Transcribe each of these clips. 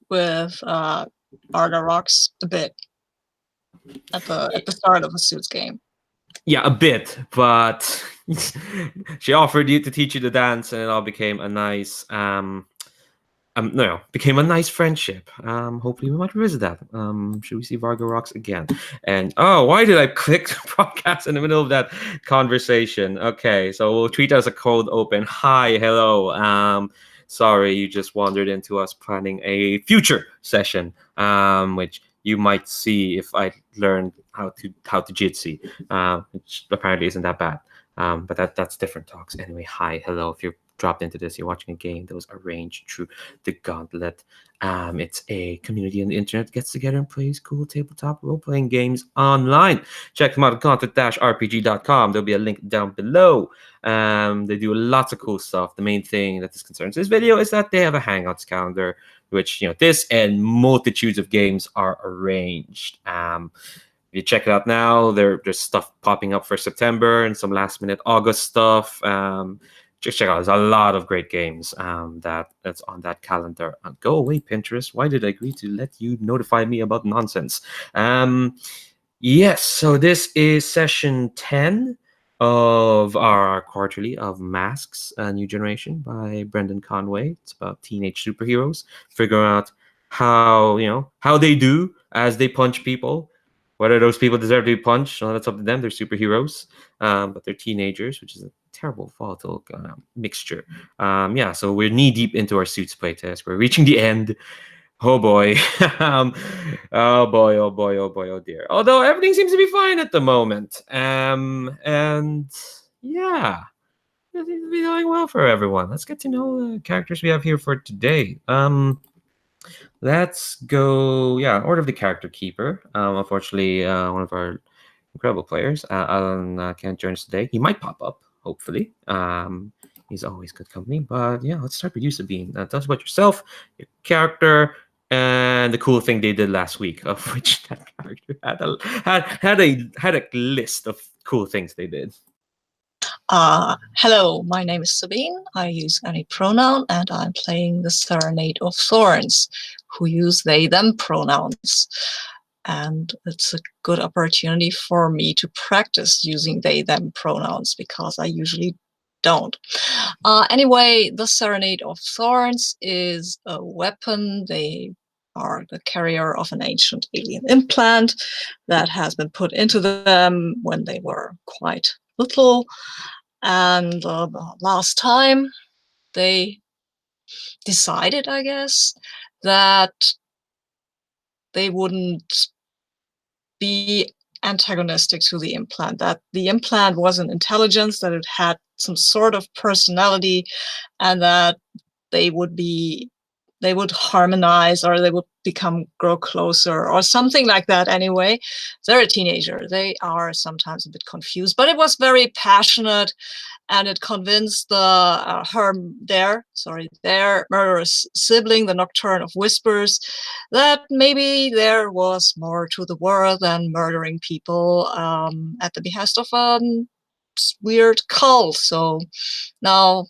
with Arda Rocks a bit at the start of a Suits game. Yeah, a bit, but she offered you to teach you the dance, and it all became a nice became a nice friendship. Hopefully we might revisit that. Should we see Vargo Rocks again? And why did I click podcast in the middle of that conversation? Okay, so we'll treat it as a cold open. Hi, hello. Sorry, you just wandered into us planning a future session, which you might see if I learned how to jitsi, which apparently isn't that bad. But that's different talks. Anyway, hi, hello. If you're dropped into this, you're watching a game that was arranged through the Gauntlet. It's a community on the internet gets together and plays cool tabletop role-playing games online. Check them out at gauntlet-rpg.com. There'll be a link down below. They do lots of cool stuff. The main thing that this concerns this video is that they have a Hangouts calendar, which this and multitudes of games are arranged. You check it out now. There's stuff popping up for September and some last minute August stuff. Just check out. There's a lot of great games that's on that calendar. Go away, Pinterest. Why did I agree to let you notify me about nonsense? Yes, so this is session 10 of our quarterly of Masks, A New Generation by Brendan Conway. It's about teenage superheroes figuring out how they do as they punch people. Whether those people deserve to be punched, that's up to them. They're superheroes, but they're teenagers, which is a terrible, volatile mixture. So we're knee deep into our Suits playtest. We're reaching the end. Oh boy. Oh boy, oh boy, oh boy, oh dear. Although everything seems to be fine at the moment. And yeah, it seems to be going well for everyone. Let's get to know the characters we have here for today. Let's go. Yeah, Order of the Character Keeper. Unfortunately, one of our incredible players, Alan, can't join us today. He might pop up, hopefully. He's always good company. But yeah, let's start with you, Sabine. Tell us about yourself, your character, and the cool thing they did last week, of which that character had a list of cool things they did. Hello, my name is Sabine. I use any pronoun, and I'm playing the Serenade of Thorns, who use they, them pronouns. And it's a good opportunity for me to practice using they, them pronouns, because I usually don't. Anyway, the Serenade of Thorns is a weapon. They are the carrier of an ancient alien implant that has been put into them when they were quite little. And last time they decided, I guess, that they wouldn't be antagonistic to the implant, that the implant was an intelligence, that it had some sort of personality, and that they would harmonize, or they would grow closer, or something like that. Anyway, they're a teenager. They are sometimes a bit confused, but it was very passionate, and it convinced their murderous sibling, the Nocturne of Whispers, that maybe there was more to the world than murdering people at the behest of a weird cult. So now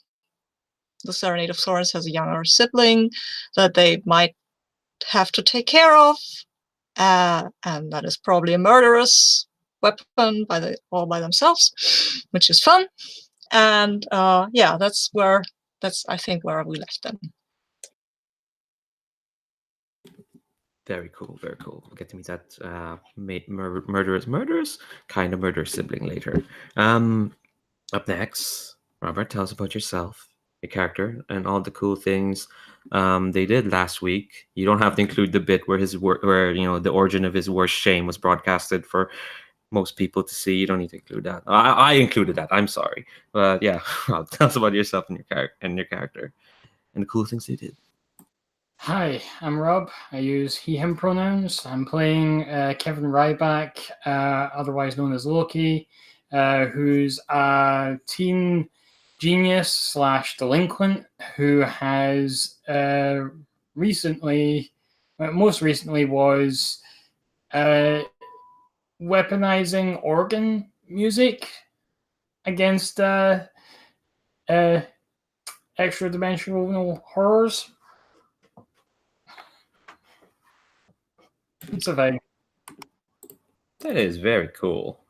the Serenade of Thorns has a younger sibling that they might have to take care of, and that is probably a murderous weapon all by themselves, which is fun. And that's I think where we left them. Very cool, very cool. We'll get to meet that murderous sibling later. Up next, Robert, tell us about yourself, your character, and all the cool things they did last week. You don't have to include the bit where the origin of his worst shame was broadcasted for most people to see. You don't need to include that. I included that. I'm sorry, but yeah, tell us about yourself and your character, and the cool things they did. Hi, I'm Rob. I use he, him pronouns. I'm playing Kevin Ryback, otherwise known as Loki, who's a teen genius / delinquent who has most recently was weaponizing organ music against extra-dimensional horrors. It's a thing. That is very cool.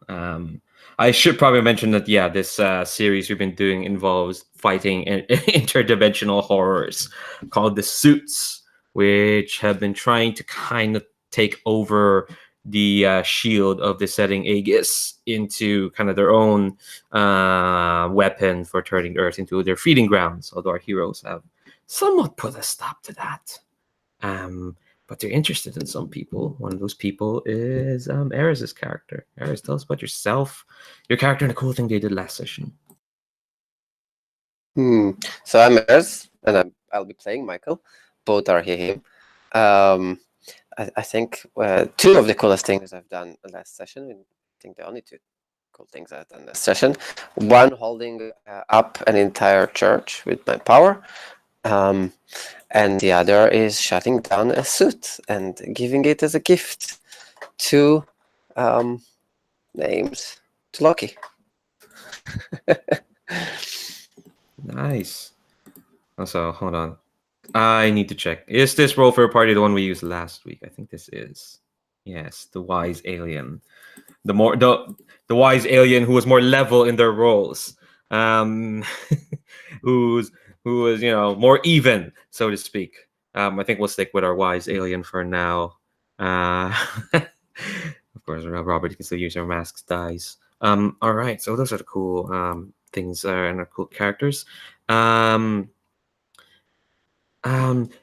I should probably mention that, yeah, this series we've been doing involves fighting interdimensional horrors called the Suits, which have been trying to kind of take over the shield of the setting Aegis into kind of their own weapon for turning Earth into their feeding grounds, although our heroes have somewhat put a stop to that. But they're interested in some people. One of those people is Eris's character. Eris, tell us about yourself, your character, and the cool thing they did last session. So I'm Eris, and I'll be playing Michael. Both are him. I think two of the coolest things I've done last session. I think the only two cool things I've done last session. One, holding up an entire church with my power. And the other is shutting down a suit and giving it as a gift to names to Loki. Nice. Also, hold on. I need to check. Is this role for a party the one we used last week? I think this is. Yes, the wise alien. The wise alien who was more level in their roles. Who was, more even, so to speak. I think we'll stick with our wise alien for now. Of course, Robert, you can still use your masks dies. All right, so those are the cool things and our cool characters.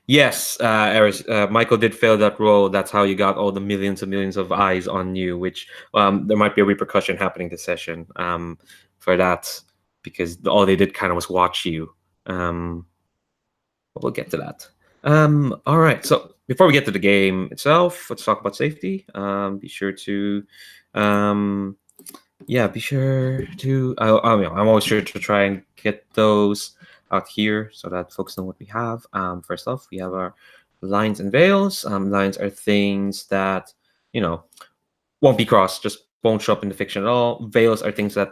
Yes, Eris, Michael did fail that role. That's how you got all the millions and millions of eyes on you, which there might be a repercussion happening this session for that, because all they did kind of was watch you. But we'll get to that. All right, so before we get to the game itself, let's talk about safety. Be sure to I'm always sure to try and get those out here so that folks know what we have. First off, we have our lines and veils. Lines are things that won't be crossed, just won't show up in the fiction at all. Veils are things that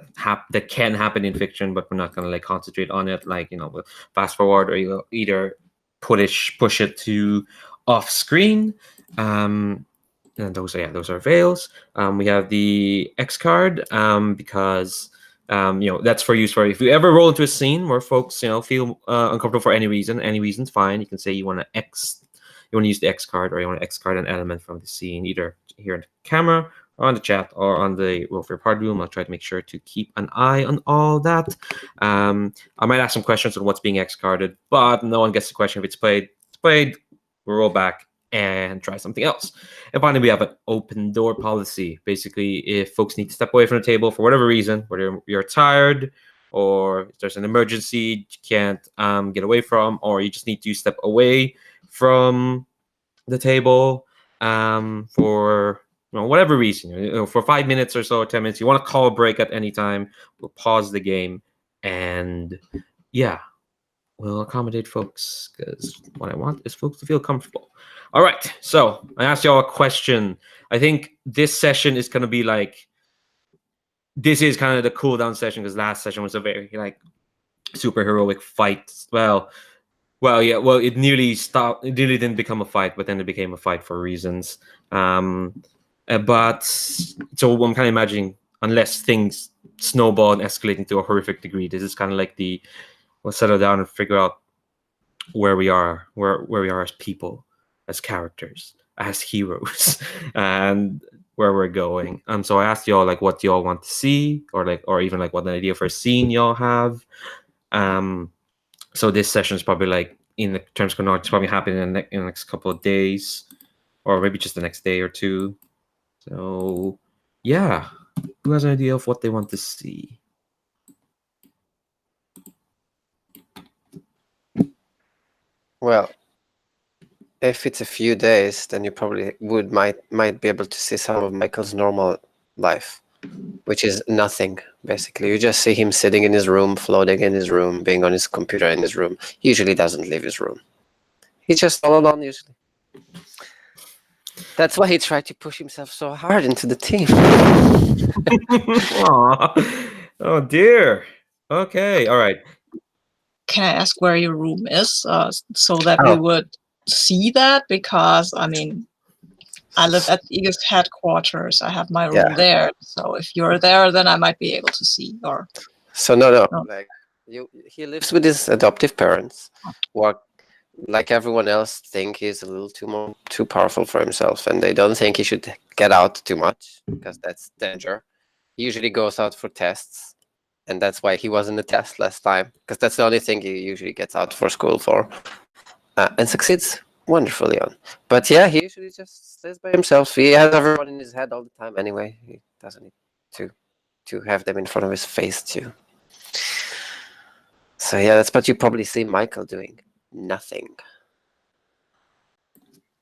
that can happen in fiction, but we're not going to concentrate on it, we'll fast forward or either push it to off screen. And those are veils. We have the X card because that's for use for if you ever roll into a scene where folks feel uncomfortable for any reason. Any reason's fine. You can say you want to use the X card, or you want to X card an element from the scene, either here on the camera or on the chat or on the Roll for Your Party room. I'll try to make sure to keep an eye on all that. I might ask some questions on what's being X carded, but no one gets the question if it's played. It's played. We'll roll back and try something else. And finally, we have an open door policy. Basically, if folks need to step away from the table for whatever reason, whether you're tired or if there's an emergency you can't get away from, or you just need to step away from the table for whatever reason, for 5 minutes or so, 10 minutes, you want to call a break at any time, we'll pause the game and we'll accommodate folks, because what I want is folks to feel comfortable. All right, so I asked y'all a question. I think this session is going to be this is kind of the cool down session, because last session was a very super heroic fight. It nearly stopped. It nearly didn't become a fight, but then it became a fight for reasons. But so I'm kind of imagining, unless things snowball and escalate into a horrific degree, this is kind of we'll settle down and figure out where we are as people, as characters, as heroes, and where we're going. So I asked y'all what y'all want to see, or even what an idea for a scene y'all have. So this session is probably in the terms of chronology, it's probably happening in the next couple of days, or maybe just the next day or two. So yeah, who has an idea of what they want to see? Well, if it's a few days, then you probably might be able to see some of Michael's normal life, which is nothing, basically. You just see him sitting in his room, floating in his room, being on his computer in his room. He usually doesn't leave his room. He's just all alone, usually. That's why he tried to push himself so hard into the team. Oh, dear. Okay, all right. Can I ask where your room is, so that we would see that? Because I live at Eagle's headquarters. I have my room Yeah. there. So if you're there, then I might be able to see. Or So no, no. like he lives with his adoptive parents. What, like everyone else, think he's a little too powerful for himself, and they don't think he should get out too much because that's danger. He usually goes out for tests, and that's why he was in the test last time, because that's the only thing he usually gets out for school for, and succeeds wonderfully on. But yeah, he usually just stays by himself. He has everyone in his head all the time anyway. He doesn't need to have them in front of his face too. So yeah, that's what you probably see Michael doing. Nothing.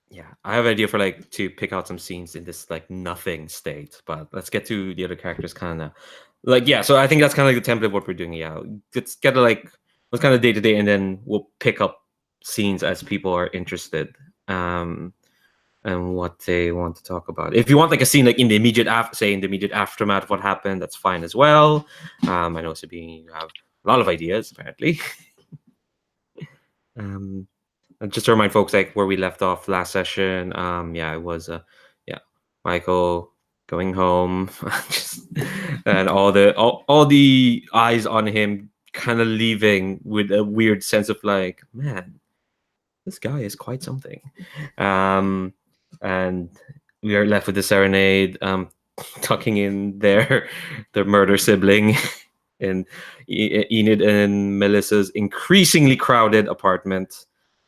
Yeah, I have an idea for like to pick out some scenes in this like nothing state, but let's get to the other characters kind of like yeah. So I think that's kind of like the template of what we're doing. Yeah, let's get to like what's kind of day to day, and then we'll pick up scenes as people are interested and what they want to talk about. If you want like a scene like in the immediate aftermath of what happened, that's fine as well. I know Sabine, you have a lot of ideas apparently. And just to remind folks, like where we left off last session, yeah, it was Michael going home, and all the eyes on him, kind of leaving with a weird sense of like, man, this guy is quite something. And we are left with the Serenade, tucking in their murder sibling in Enid and Melissa's increasingly crowded apartment.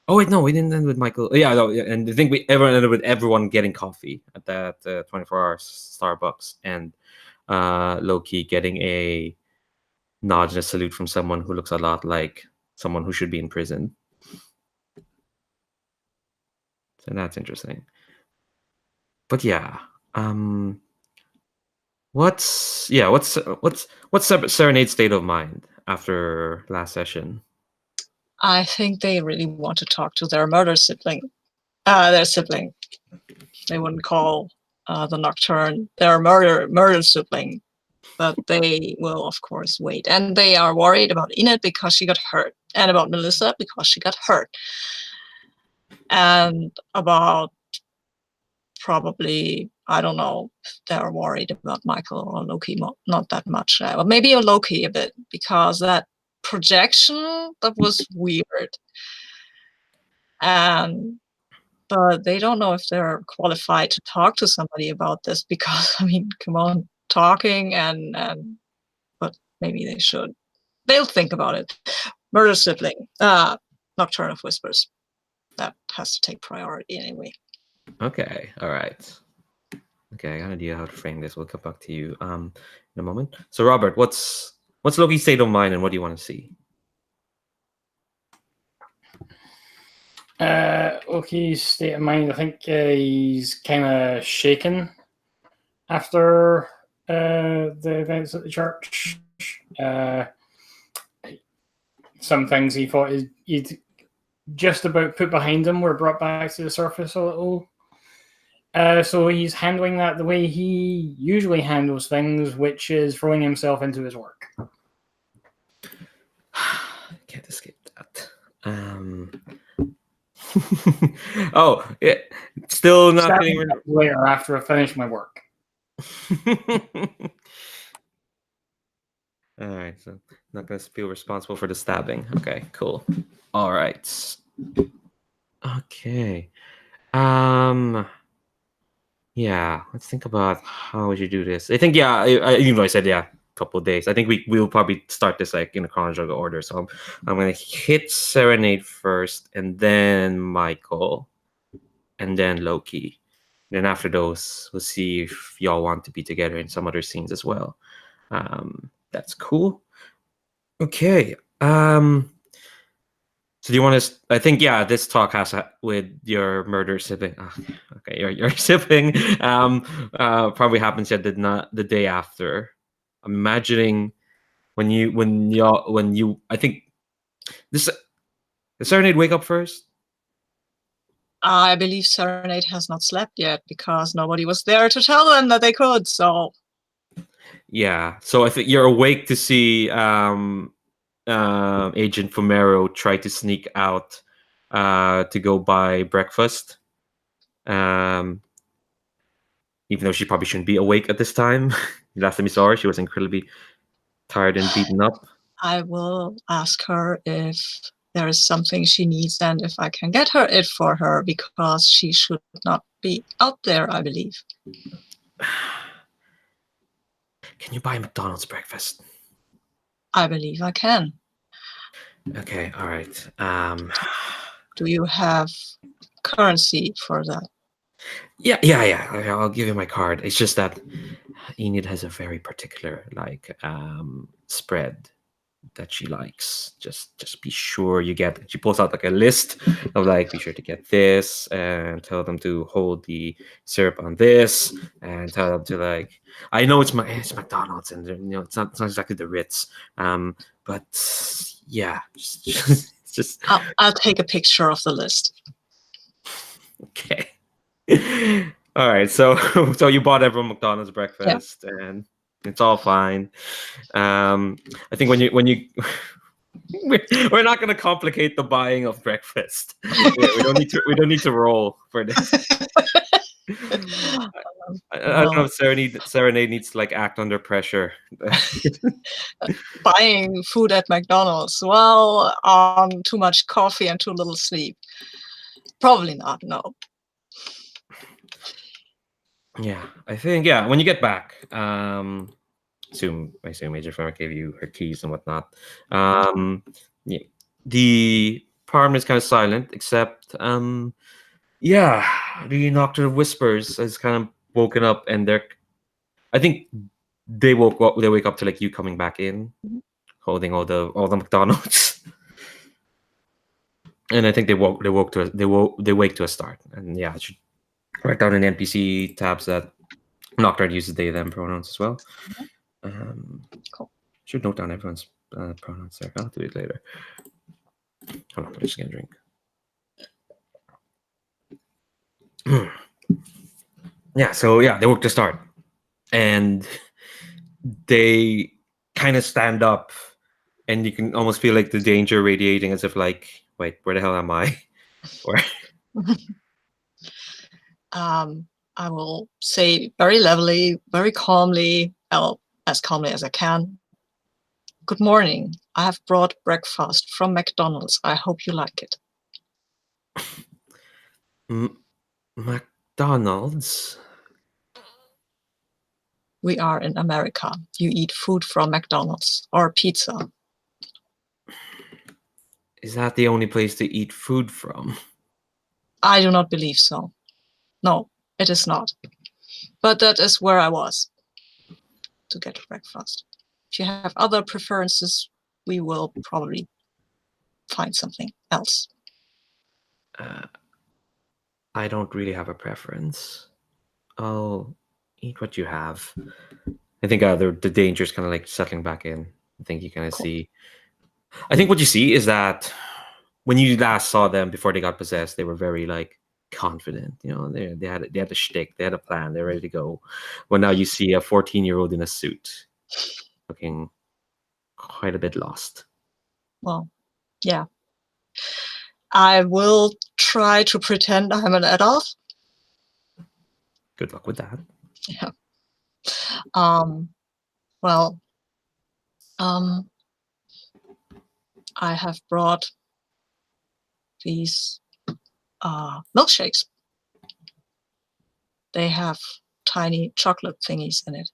Oh wait, no, we didn't end with Michael. Yeah, no, yeah, and I think we ended with everyone getting coffee at that 24-hour Starbucks, and Loki getting a nod and a salute from someone who looks a lot like someone who should be in prison. So that's interesting. But yeah, what's Serenade's state of mind after last session? I think they really want to talk to their murder sibling. Their sibling. They wouldn't call the Nocturne their murder sibling, but they will of course wait. And they are worried about Enid because she got hurt, and about Melissa because she got hurt, and about probably, I don't know, they're worried about Michael or Loki, not that much, but maybe Loki a bit, because that projection, that was weird. But they don't know if they're qualified to talk to somebody about this, because I mean, come on, talking and but maybe they should. They'll think about it. Murder sibling, Nocturne of Whispers. That has to take priority anyway. Okay, all right. Okay, I got an idea how to frame this. We'll come back to you in a moment. So Robert, what's Loki's state of mind, and what do you want to see? Loki's state of mind, I think he's kind of shaken after the events at the church. Some things he thought he'd just about put behind him were brought back to the surface a little. So he's handling that the way he usually handles things, which is throwing himself into his work. Can't escape that. Oh, yeah. Still not getting rid of later after I finish my work. All right, so not going to feel responsible for the stabbing. Okay, cool. All right. Okay. Yeah, let's think about how would you do this. I think even though I said a couple of days, I think we'll probably start this like in a chronological order. So I'm going to hit Serenade first, and then Michael, and then Loki. Then after those, we'll see if y'all want to be together in some other scenes as well. That's cool. Okay. So do you want to? I think this talk has with your murder sibling. Oh, okay, your sibling. Probably happens the day after. I'm imagining when you. I think this. Does Serenade wake up first? I believe Serenade has not slept yet because nobody was there to tell them that they could. So. Yeah. So I think you're awake to see Agent Fumero try to sneak out to go buy breakfast. even though she probably shouldn't be awake at this time. Last time we saw her, she was incredibly tired and beaten up. I will ask her if there is something she needs and if I can get her it for her, because she should not be out there, I believe. Can you buy McDonald's breakfast? I believe I can. Okay, all right. Do you have currency for that? Yeah. I'll give you my card. It's just that Enid has a very particular spread that she likes. Just be sure you get. She pulls out like a list of like, be sure to get this, and tell them to hold the syrup on this, and tell them to like. I know it's McDonald's, and it's not exactly the Ritz, but yeah, just I'll take a picture of the list. okay. All right, so you bought everyone McDonald's breakfast, and it's all fine. I think when you we're not going to complicate the buying of breakfast. We don't need to roll for this. I don't know if Serenade needs to like act under pressure. Buying food at McDonald's, well, too much coffee and too little sleep. Probably not, no. Yeah, I think when you get back, I assume Major Farmer gave you her keys and whatnot. Yeah, the apartment is kind of silent, except the Nocturne of Whispers has kind of woken up, and I think they wake up to like you coming back in, holding all the McDonald's. And I think they wake to a start. And I should write down in NPC tabs that Nocturne uses they them pronouns as well. Cool. Should note down everyone's pronouns there. I'll do it later. Hold on, I'm just gonna drink. They work to start, and they kind of stand up, and you can almost feel like the danger radiating, as if like, wait, where the hell am I? Or I will say very levelly, very calmly, as calmly as I can. Good morning. I have brought breakfast from McDonald's. I hope you like it. McDonald's? We are in America. You eat food from McDonald's or pizza. Is that the only place to eat food from? I do not believe so. No, it is not. But that is where I was to get breakfast. If you have other preferences, we will probably find something else. I don't really have a preference. I'll eat what you have. I think the danger's kind of like settling back in. I think you kind of see. I think what you see is that when you last saw them before they got possessed, they were very like confident. They had a shtick, they had a plan, they're ready to go. Well, now you see a 14-year-old in a suit, looking quite a bit lost. Well, yeah. I will try to pretend I'm an adult. Good luck with that. Yeah. I have brought these milkshakes. They have tiny chocolate thingies in it.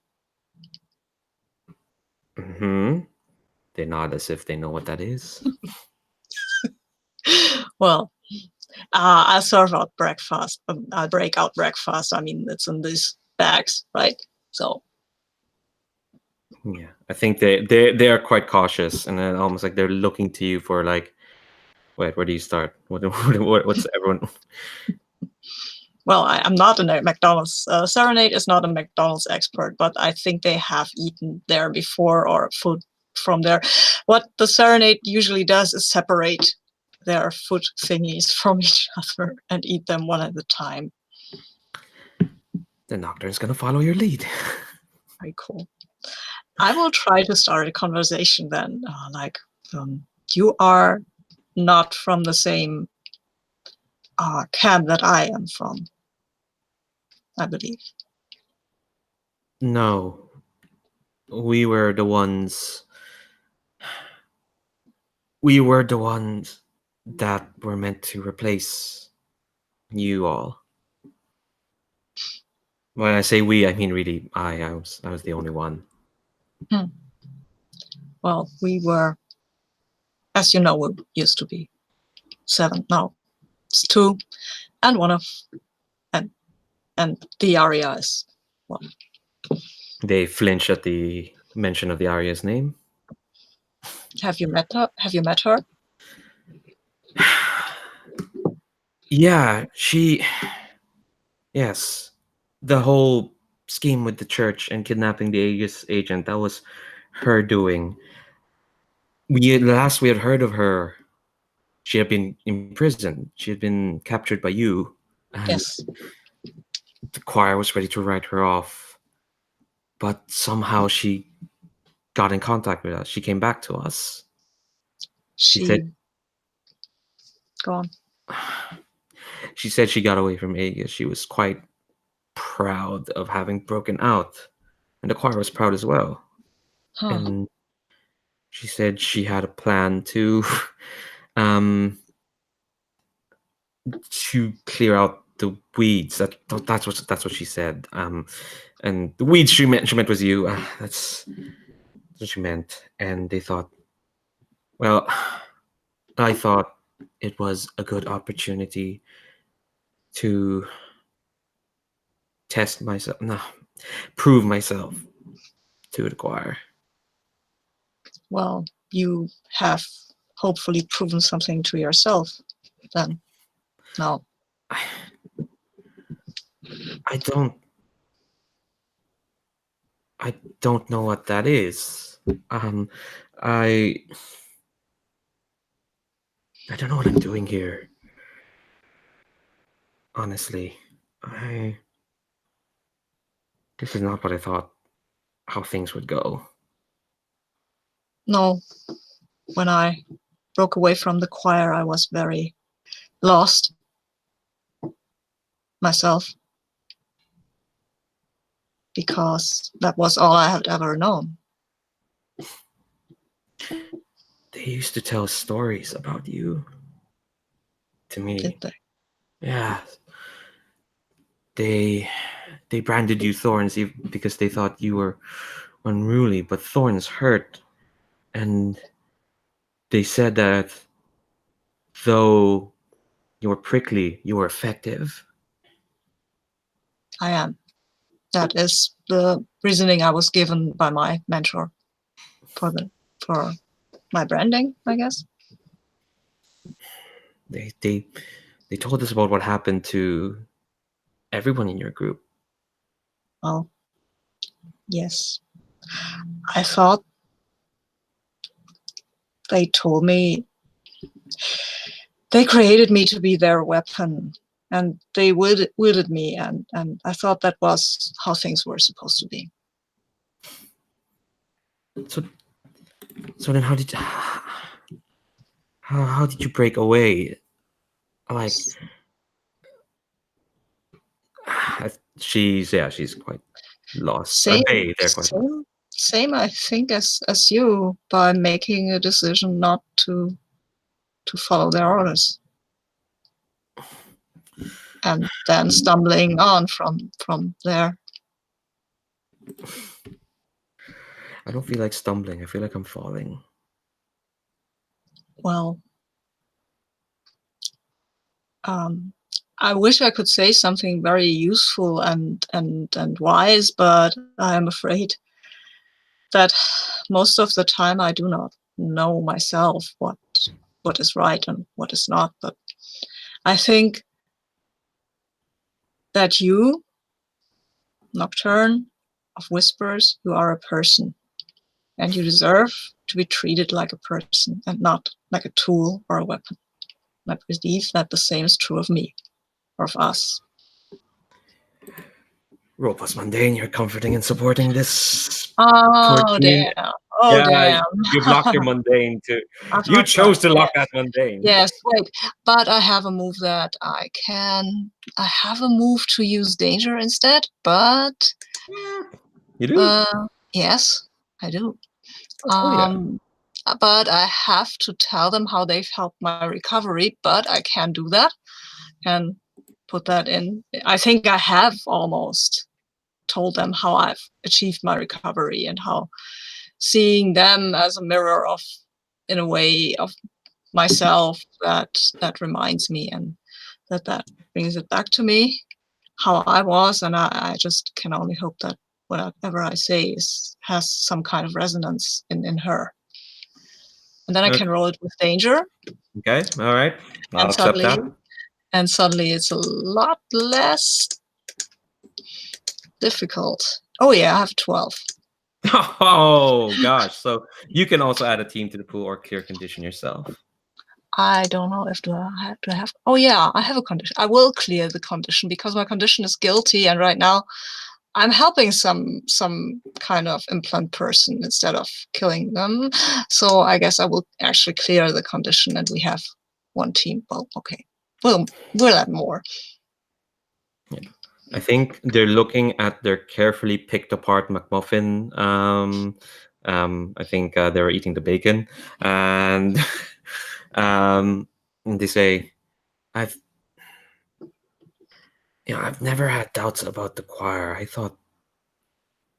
They nod as if they know what that is. Well, I'll serve out breakfast. I'll break out breakfast. I mean, it's in these bags, right? So. Yeah, I think they are quite cautious, and then almost like they're looking to you for like, wait, where do you start? What's everyone? Well, I'm not a McDonald's. Serenade is not a McDonald's expert, but I think they have eaten there before or food from there. What the Serenade usually does is separate their food thingies from each other and eat them one at a time. The Nocturne's gonna follow your lead. Very cool. I will try to start a conversation then. You are not from the same camp that I am from, I believe. No, we were the ones. We were the ones that were meant to replace you all. When I say we, I mean really I was the only one. Well, we were, as you know, we used to be 7. Now it's 2, and one of and the Aria is 1. They flinch at the mention of the Arya's name. Have you met her? Have you met her? Yeah, yes. The whole scheme with the church and kidnapping the Aegis agent, that was her doing. Last we had heard of her, she had been imprisoned. She had been captured by you. And Yes. the choir was ready to write her off. But somehow she got in contact with us. She came back to us. She said- Go on. She said she got away from Aegis. She was quite proud of having broken out. And the choir was proud as well. Huh. And she said she had a plan to to clear out the weeds. That's what she said. And the weeds she meant was you. That's what she meant. And they thought, well, I thought it was a good opportunity to test myself, no, prove myself to the choir. Well, you have hopefully proven something to yourself then. No. I don't know what that is. I don't know what I'm doing here. Honestly, this is not what I thought how things would go. No. When I broke away from the choir, I was very lost myself, because that was all I had ever known. They used to tell stories about you to me. Did they? Yeah. They branded you thorns because they thought you were unruly, but thorns hurt. And they said that though you were prickly, you were effective. I am. That is the reasoning I was given by my mentor for my branding, I guess. They told us about what happened to everyone in your group. Well, yes. I thought they told me they created me to be their weapon, and they wielded me, and I thought that was how things were supposed to be. So then how did you break away? Like she's quite lost. Same, They're quite lost. same, I think, as you, by making a decision not to follow their orders, and then stumbling on from there. I don't feel like stumbling. I feel like I'm falling. Well, I wish I could say something very useful and wise, but I'm afraid that most of the time I do not know myself what is right and what is not. But I think that you, Nocturne of Whispers, you are a person, and you deserve to be treated like a person and not like a tool or a weapon. I believe that the same is true of me, or of us. Roll plus mundane, you're comforting and supporting this. Oh, damn. Oh, yeah, damn. You blocked your mundane too. I've You not chose to done lock that. that mundane. Yes, wait. But I have a move that I have a move to use danger instead, but You do? Yes, I do. Oh yeah. But I have to tell them how they've helped my recovery, but I can do that and put that in. I think I have almost told them how I've achieved my recovery and how seeing them as a mirror of, in a way, of myself that reminds me and that brings it back to me how I was, and I just can only hope that whatever I say has some kind of resonance in her. And then I can roll it with danger. Okay. All right. I'll accept that. And suddenly it's a lot less difficult. Oh yeah, I have 12. Oh gosh. So you can also add a team to the pool or clear condition yourself. I don't know if do I have. Oh yeah, I have a condition. I will clear the condition because my condition is guilty, and right now I'm helping some kind of implant person instead of killing them. So I guess I will actually clear the condition, and we have one team. Well, okay, we'll add more. Yeah. I think they're looking at their carefully picked apart McMuffin. I think they were eating the bacon, and they say, I've never had doubts about the choir. I thought,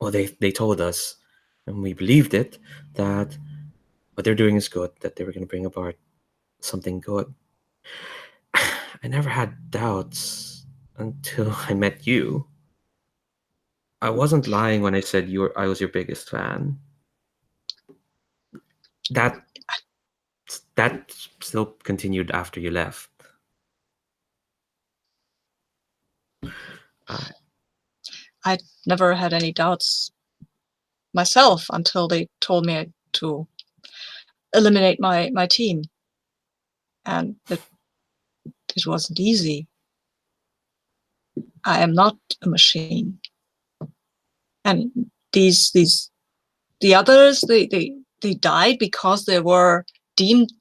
well, they told us, and we believed it, that what they're doing is good, that they were going to bring about something good. I never had doubts until I met you. I wasn't lying when I said I was your biggest fan. That still continued after you left. I never had any doubts myself until they told me to eliminate my team, and it wasn't easy. I am not a machine, and the others they died because they were deemed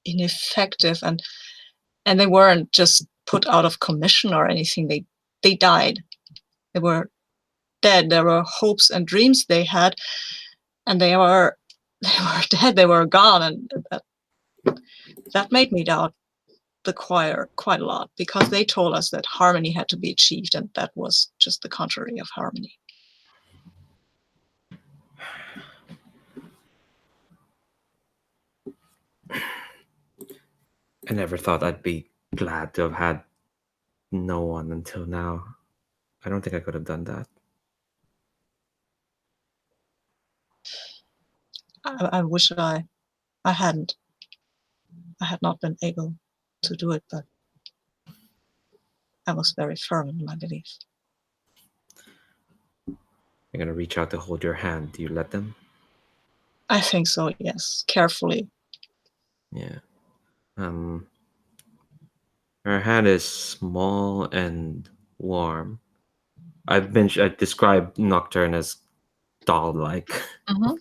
ineffective, and they weren't just put out of commission or anything. They died. They were dead. There were hopes and dreams they had, and they were dead. They were gone, and that made me doubt the choir quite a lot, because they told us that harmony had to be achieved, and that was just the contrary of harmony. I never thought I'd be glad to have had no one until now. I don't think I could have done that. I wish I hadn't. I had not been able to do it, but I was very firm in my belief. They're going to reach out to hold your hand. Do you let them? I think so, yes. Carefully. Yeah. Her hand is small and warm. I described Nocturne as doll-like. Mm-hmm.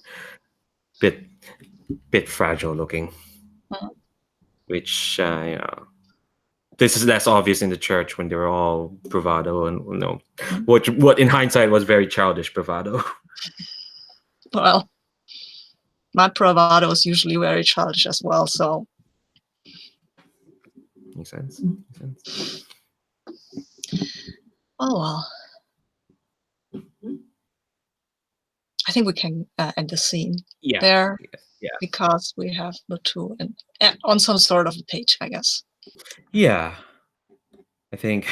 Bit fragile looking. Mm-hmm. Which, this is less obvious in the church when they were all bravado and, what in hindsight was very childish bravado. Well, my bravado is usually very childish as well, so. Makes sense. Oh, well. I think we can end the scene there. Yeah. Because we have the two on some sort of a page, I guess. Yeah. I think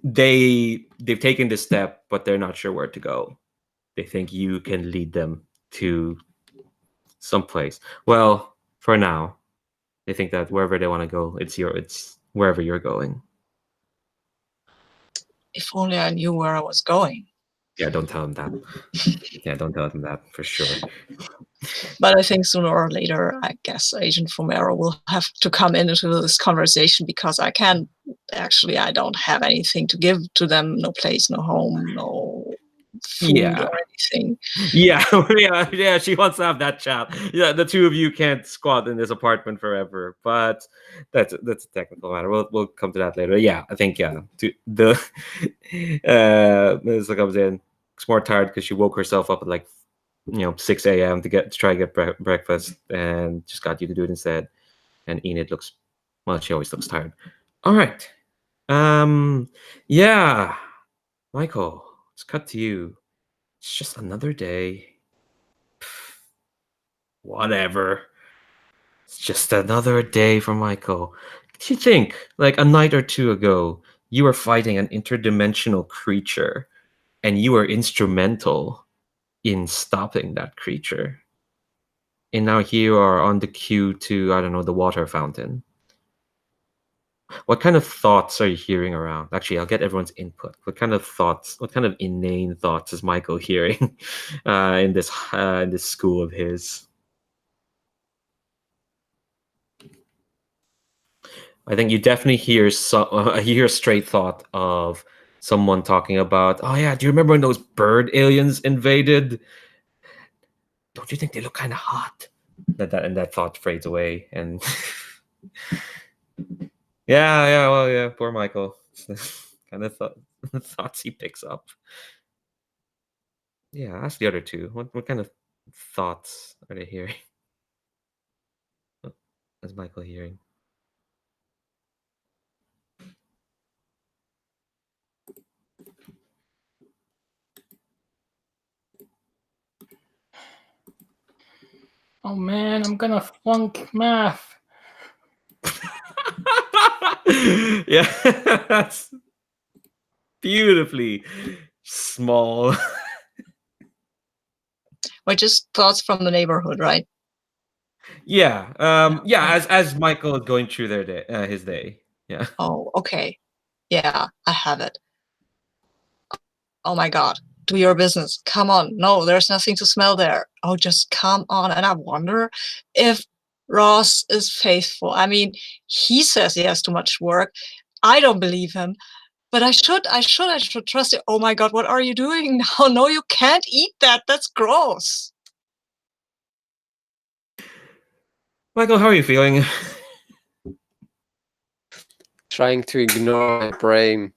they've taken this step, but they're not sure where to go. They think you can lead them to someplace. Well, for now, they think that wherever they want to go, it's wherever you're going. If only I knew where I was going. Yeah, don't tell them that. Yeah, don't tell them that for sure. But I think sooner or later, I guess Agent Fomero will have to come into this conversation, because I don't have anything to give to them. No place, no home, no food or anything. Yeah, yeah. She wants to have that chat. Yeah, the two of you can't squat in this apartment forever, but that's a technical matter. We'll come to that later. Yeah, I think the Melissa comes in. She's more tired because she woke herself up at like 6 a.m. to try to get breakfast, and just got you to do it instead. And Enid looks, well, she always looks tired. All right. Yeah, Michael, let's cut to you. It's just another day. Whatever. It's just another day for Michael. Do you think, like a night or two ago, you were fighting an interdimensional creature and you were instrumental in stopping that creature? And now here you are on the queue to, I don't know, the water fountain. What kind of thoughts are you hearing around? Actually, I'll get everyone's input. What kind of thoughts, what kind of inane thoughts is Michael hearing in this school of his? I think you definitely hear a straight thought of someone talking about, oh yeah, do you remember when those bird aliens invaded? Don't you think they look kind of hot? That thought fades away, and yeah, poor Michael. Kind of thoughts he picks up. Yeah, ask the other two. What kind of thoughts are they hearing? What is Michael hearing? Oh man, I'm gonna flunk math. Yeah, that's beautifully small. Well, just thoughts from the neighborhood, right? Yeah, As Michael is going through his day. Yeah. Oh, okay. Yeah, I have it. Oh my God, do your business. Come on. No, there's nothing to smell there. Oh, just come on. And I wonder if Ross is faithful. I mean, he says he has too much work. I don't believe him, but I should trust it. Oh my God, what are you doing now? No, you can't eat that. That's gross. Michael, how are you feeling? Trying to ignore my brain.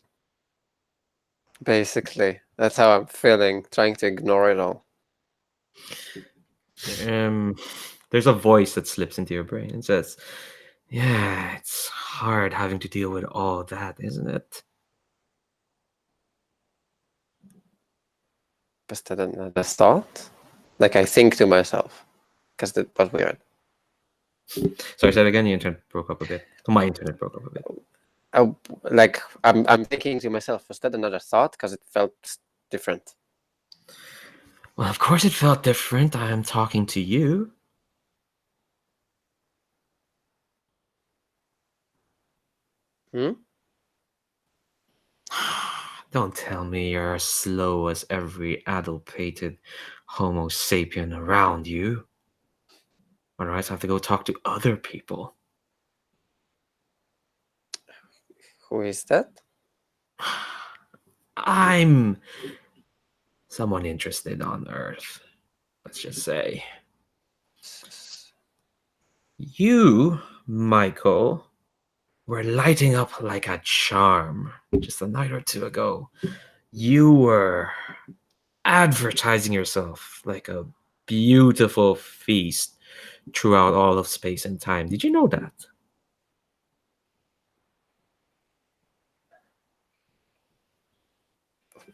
Basically, that's how I'm feeling. Trying to ignore it all. There's a voice that slips into your brain and says, "Yeah, it's hard having to deal with all that, isn't it?" But that another thought? Like I think to myself, because that was weird. Sorry, say that again. Your internet broke up a bit. My internet broke up a bit. I'm thinking to myself, was that another thought? Because it felt different. Well, of course it felt different. I am talking to you. Don't tell me you're as slow as every adult-pated Homo sapien around you. Otherwise, I have to go talk to other people. Who is that? I'm someone interested on Earth, let's just say. You, Michael, were lighting up like a charm just a night or two ago. You were advertising yourself like a beautiful feast throughout all of space and time. Did you know that?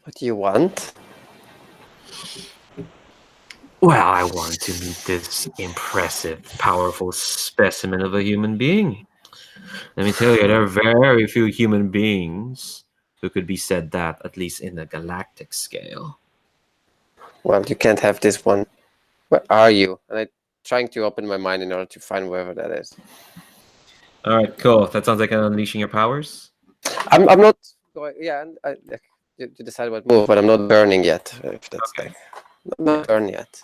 What do you want? Well, I want to meet this impressive, powerful specimen of a human being. Let me tell you, there are very few human beings who could be said that, at least in the galactic scale. Well, you can't have this one. Where are you? And I'm trying to open my mind in order to find wherever that is. All right, cool. That sounds like unleashing your powers. I'm not going. Yeah, you decide what move, but I'm not burning yet. If that's Okay. I'm not burning yet.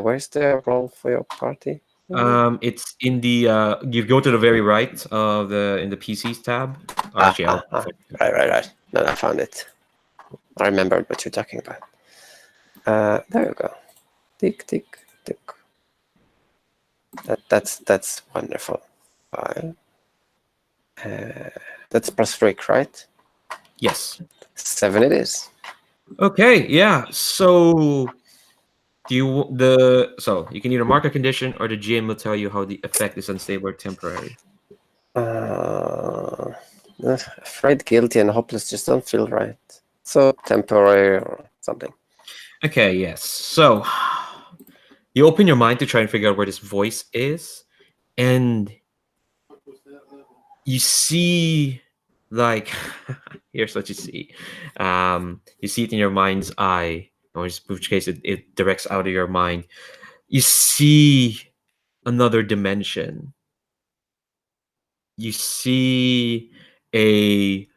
Where's the role for your party? It's in the you go to the very right of in the PCs tab. Actually, Right. No, I found it. I remembered what you're talking about. There you go. Tick, tick, tick. That's wonderful. 5. That's plus freak, right? Yes. 7 it is. Okay, yeah. So you can either mark a condition or the GM will tell you how the effect is unstable or temporary. Afraid, guilty, and hopeless just don't feel right. So temporary or something. Okay, yes. So you open your mind to try and figure out where this voice is, and you see, like, here's what you see. You see it in your mind's eye, or in which case it directs out of your mind. You see another dimension. You see a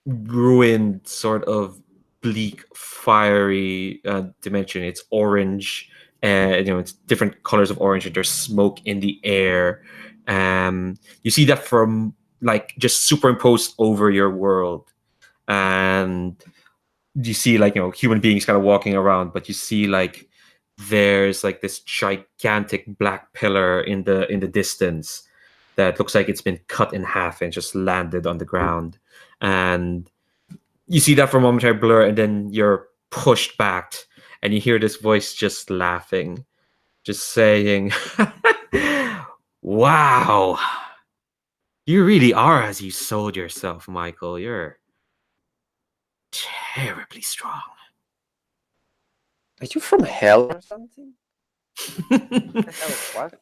ruined, sort of bleak, fiery dimension. It's orange, and it's different colors of orange, and there's smoke in the air. You see that from like just superimposed over your world, and you see like human beings kind of walking around, but you see like there's like this gigantic black pillar in the distance that looks like it's been cut in half and just landed on the ground. And you see that for a momentary blur, and then you're pushed back, and you hear this voice just laughing, just saying, "Wow, you really are as you sold yourself, Michael. You're terribly strong." Are you from hell or something? What the hell was that?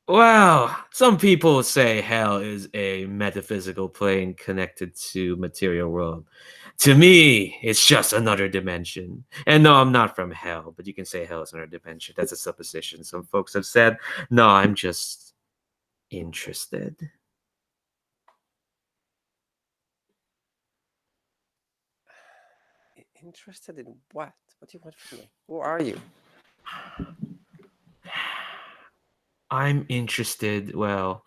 Well, some people say hell is a metaphysical plane connected to material world. To me, it's just another dimension. And no, I'm not from hell, but you can say hell is another dimension. That's a supposition. Some folks have said, no, I'm just interested. Interested in what? What do you want from me? Who are you? I'm interested, well,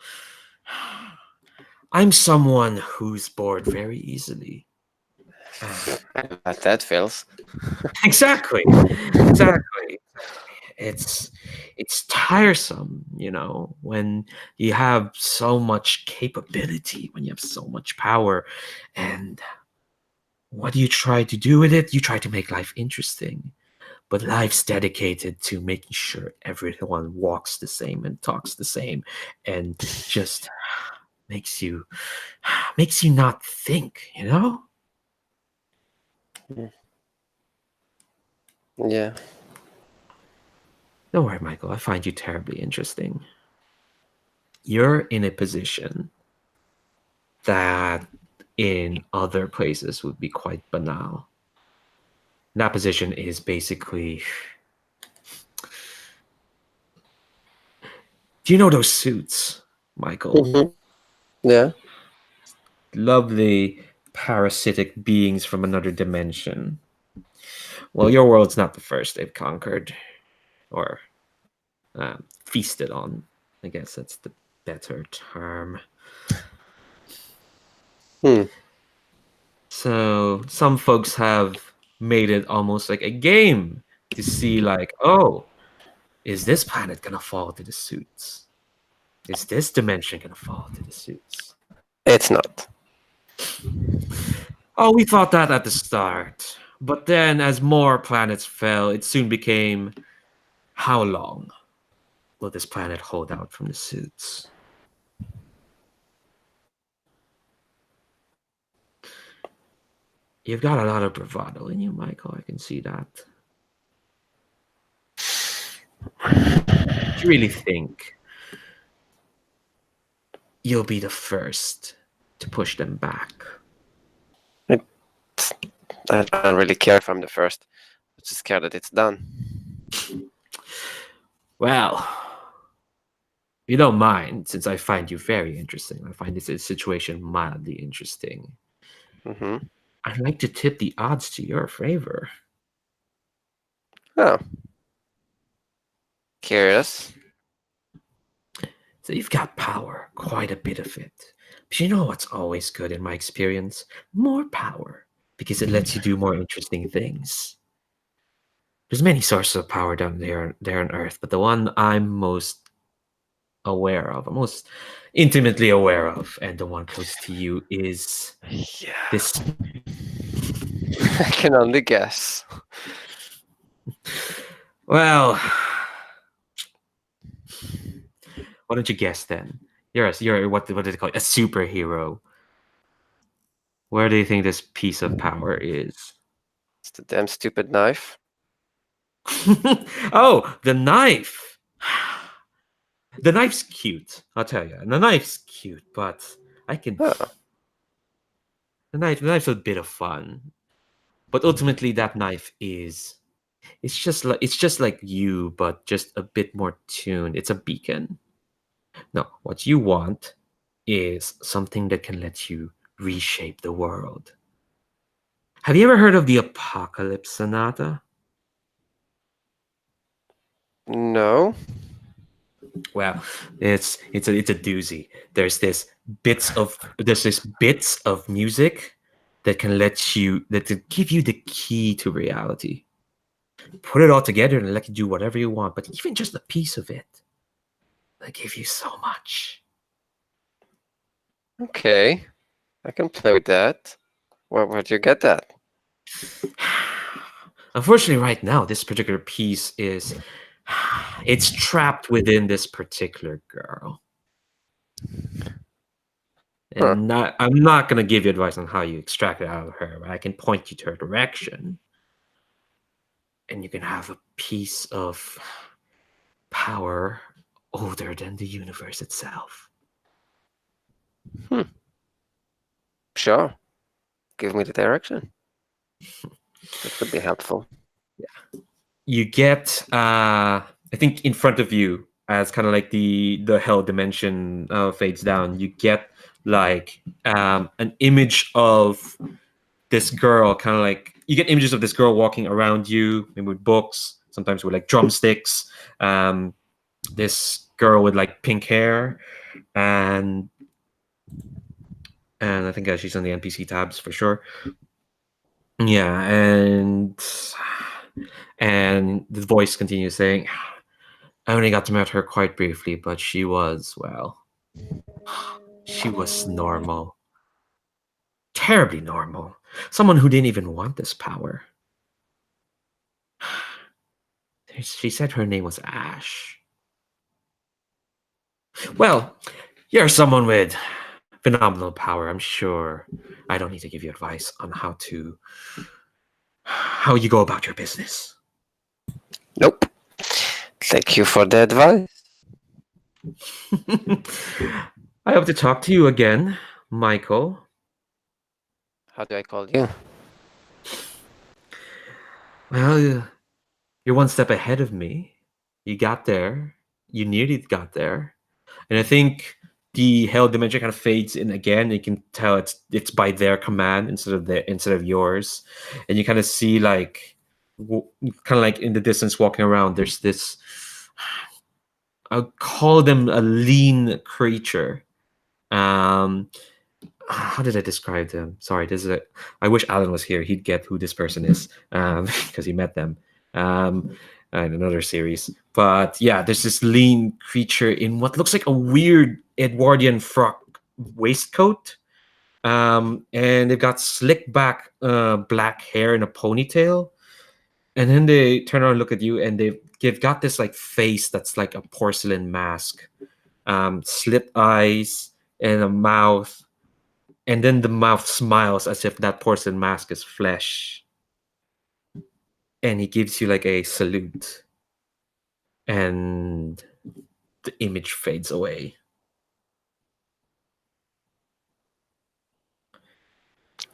I'm someone who's bored very easily. I know how that feels. Exactly. It's tiresome, when you have so much capability, when you have so much power, and what do you try to do with it? You try to make life interesting, but life's dedicated to making sure everyone walks the same and talks the same, and just makes you not think, Yeah. Don't worry, Michael, I find you terribly interesting. You're in a position that in other places would be quite banal. That position is basically, do you know those suits, Michael? Mm-hmm. Yeah. Lovely parasitic beings from another dimension. Well, your world's not the first they've conquered or feasted on. I guess that's the better term. So some folks have made it almost like a game to see, like, oh, is this planet gonna fall to the suits? Is this dimension gonna fall to the suits? It's not. Oh, we thought that at the start. But then as more planets fell, it soon became, how long will this planet hold out from the suits? You've got a lot of bravado in you, Michael. I can see that. Do you really think you'll be the first to push them back? I don't really care if I'm the first. I'm just scared that it's done. Well, if you don't mind, since I find you very interesting, I find this situation mildly interesting. Mm-hmm. I'd like to tip the odds to your favor. Oh. Curious. So you've got power, quite a bit of it. But you know what's always good in my experience? More power, because it lets you do more interesting things. there's many sources of power down there on Earth, but the one I'm most aware of, I'm most intimately aware of, and the one close to you is Yeah. this. I can only guess. Well, why don't you guess then? You're what do they call it? A superhero. Where do you think this piece of power is? It's the damn stupid knife. Oh, the knife. The knife's cute, I'll tell you. The knife's cute, but I can. Oh. The knife's a bit of fun, but ultimately that knife is. It's just like you, but just a bit more tuned. It's a beacon. No, what you want is something that can let you reshape the world. Have you ever heard of the Apocalypse Sonata? No. Well, it's a doozy. There's this bits of music that can give you the key to reality. Put it all together and let you do whatever you want, but even just a piece of it, they give you so much. Okay. I can play with that. Where'd you get that? Unfortunately, right now, this particular piece is it's trapped within this particular girl. Huh. And I'm not going to give you advice on how you extract it out of her, but I can point you to her direction. And you can have a piece of power older than the universe itself. Sure. Give me the direction. That would be helpful. You get, I think, in front of you, as kind of like the hell dimension fades down, you get like an image of this girl, kind of like you get images of this girl walking around you, maybe with books, sometimes with like drumsticks. This girl with like pink hair, and I think she's on the NPC tabs for sure. Yeah, and the voice continues saying, "I only got to meet her quite briefly, but she was she was normal, terribly normal. Someone who didn't even want this power." She said her name was Ash. Well, you're someone with phenomenal power. I'm sure I don't need to give you advice on how you go about your business. Nope. Thank you for the advice. I hope to talk to you again, Michael. How do I call you? Well, you're one step ahead of me. You got there. You nearly got there. And I think the hell dimension kind of fades in again. You can tell it's by their command instead of yours. And you kind of see like kind of like in the distance walking around. There's this. I'll call them a lean creature. How did I describe them? Sorry, I wish Alan was here. He'd get who this person is because he met them in another series. But yeah, there's this lean creature in what looks like a weird Edwardian frock waistcoat. And they've got slick back black hair in a ponytail. And then they turn around and look at you, and they've got this like face that's like a porcelain mask, slit eyes and a mouth, and then the mouth smiles as if that porcelain mask is flesh. And he gives you like a salute, and the image fades away.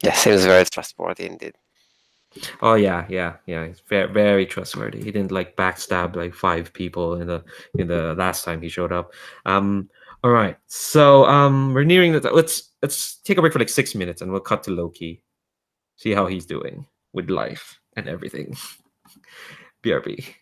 Yeah, seems very trustworthy indeed. Oh yeah. He's very, very trustworthy. He didn't like backstab like 5 people in the last time he showed up. All right. So we're nearing the. Let's take a break for like 6 minutes, and we'll cut to Loki. See how he's doing with life and everything. BRB.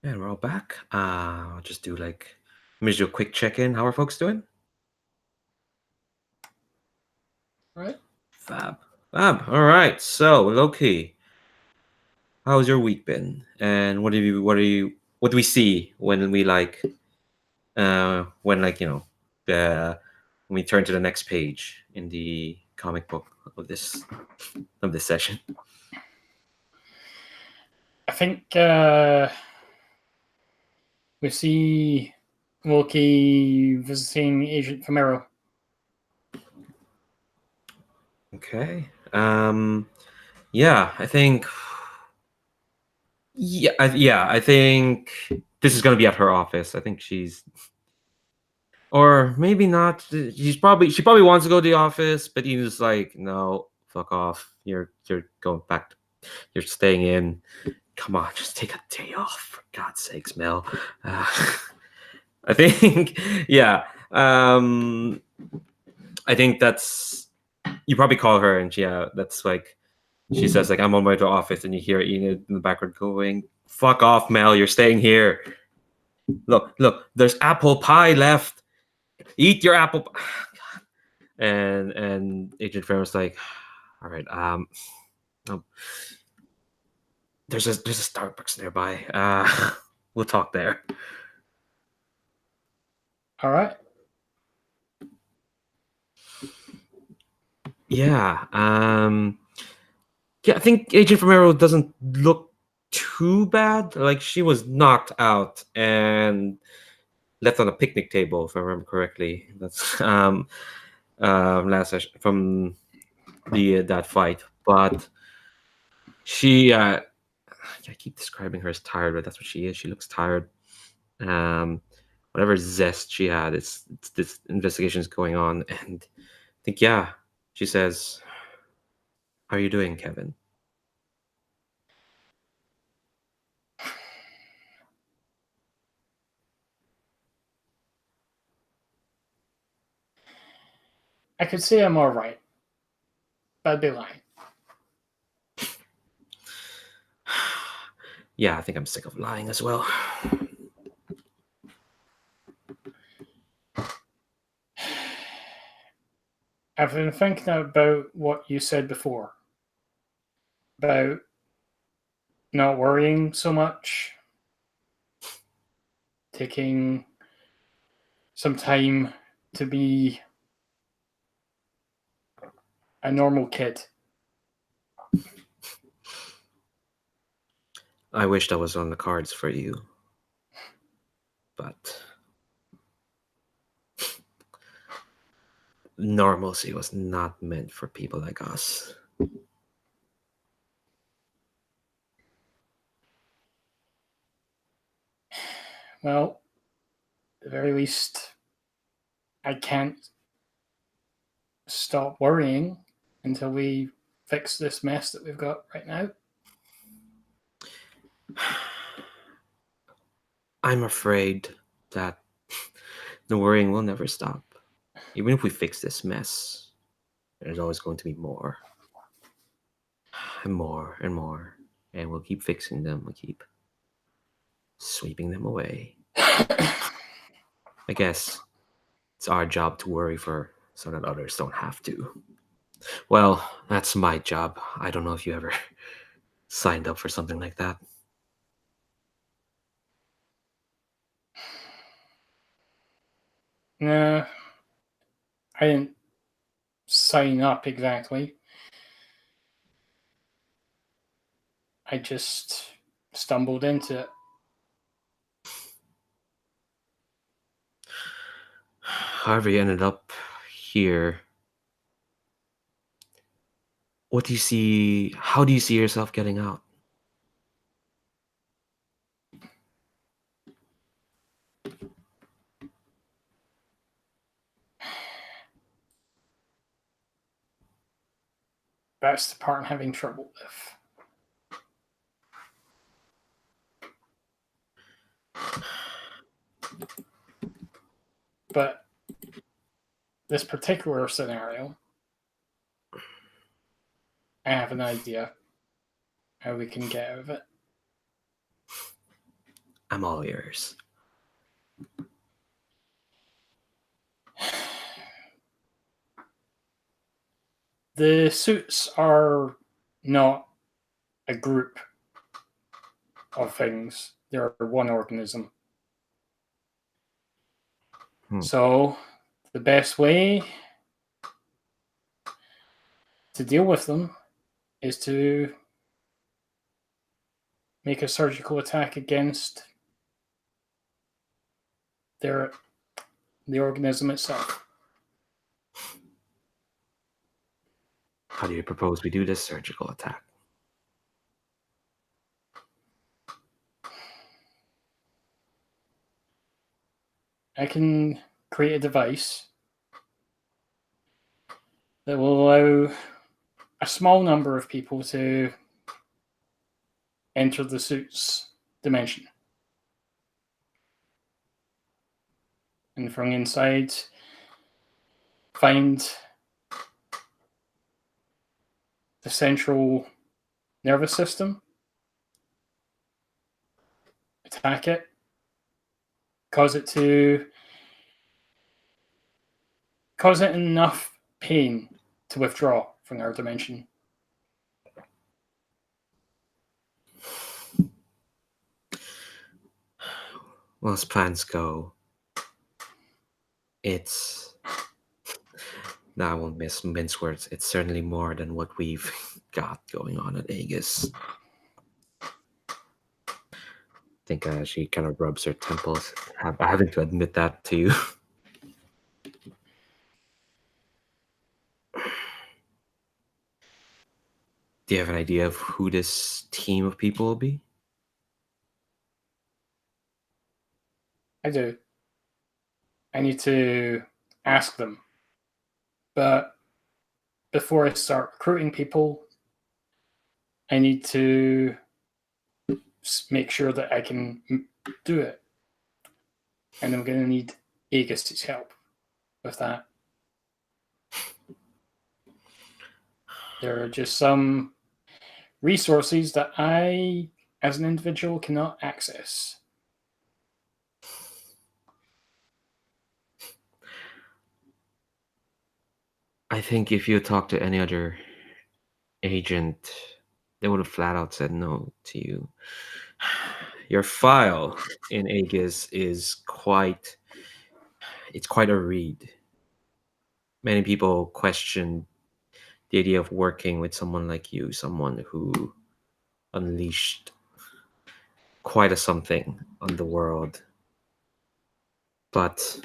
And we're all back. I'll just do like, let me just do a quick check-in. How are folks doing? Right. Fab. Fab. All right. So, Loki, how's your week been? And what do we see when we like, when like, the when we turn to the next page in the comic book of this session? I think we see Loki visiting Agent Famero. Okay. Yeah, I think. Yeah, I think this is gonna be at her office. I think she's, or maybe not. She probably wants to go to the office, but Ian's like, no, fuck off. You're going back. You're staying in. Come on, just take a day off, for God's sakes, Mel. I think, yeah. I think that's, you probably call her, and that's like, she says like, I'm on my way to the office, and you hear Enid in the background going, fuck off, Mel, you're staying here. Look, there's apple pie left. Eat your apple pie. And Agent Farrow's like, all right, oh, there's a Starbucks nearby. We'll talk there. All right. Yeah. Yeah, I think Agent Romero doesn't look too bad. Like, she was knocked out and left on a picnic table, if I remember correctly. That's last session from the that fight. But she, I keep describing her as tired, but that's what she is. She looks tired. Whatever zest she had, it's this investigation is going on, and I think, yeah, she says, "How are you doing, Kevin?" I could say I'm all right, but I'd be lying. Yeah, I think I'm sick of lying as well. I've been thinking about what you said before about not worrying so much, taking some time to be a normal kid. I wish that was on the cards for you, but normalcy was not meant for people like us. Well, at the very least, I can't stop worrying until we fix this mess that we've got right now. I'm afraid that the worrying will never stop. Even if we fix this mess, there's always going to be more. And more and more. And we'll keep fixing them. We'll keep sweeping them away. I guess it's our job to worry for so that others don't have to. Well, that's my job. I don't know if you ever signed up for something like that. No, I didn't sign up exactly. I just stumbled into it. However you ended up here, what do you see? How do you see yourself getting out? That's the part I'm having trouble with. But this particular scenario, I have an idea how we can get out of it. I'm all ears. The suits are not a group of things. They're one organism. So the best way to deal with them is to make a surgical attack against the organism itself. How do you propose we do this surgical attack? I can create a device that will allow a small number of people to enter the suit's dimension. And from inside, find the central nervous system, attack it, cause it enough pain to withdraw from our dimension. Well, as plans go, it's... Now I won't mince words. It's certainly more than what we've got going on at Aegis. I think she kind of rubs her temples. Having to admit that to you. Do you have an idea of who this team of people will be? I do. I need to ask them. But before I start recruiting people, I need to make sure that I can do it. And I'm going to need Aegis' help with that. There are just some resources that I, as an individual, cannot access. I think if you talk to any other agent, they would have flat out said no to you. Your file in Aegis is quite a read. Many people question the idea of working with someone like you, someone who unleashed quite a something on the world. But,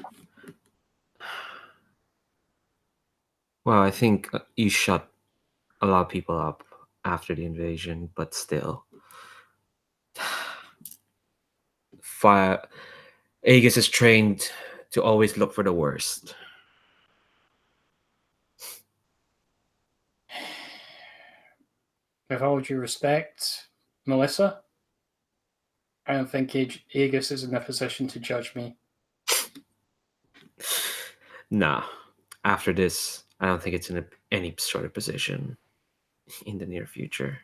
well, I think you shut a lot of people up after the invasion, but still. Aegis is trained to always look for the worst. With all due respect, Melissa, I don't think Aegis is in a position to judge me. Nah. After this, I don't think it's in any sort of position in the near future.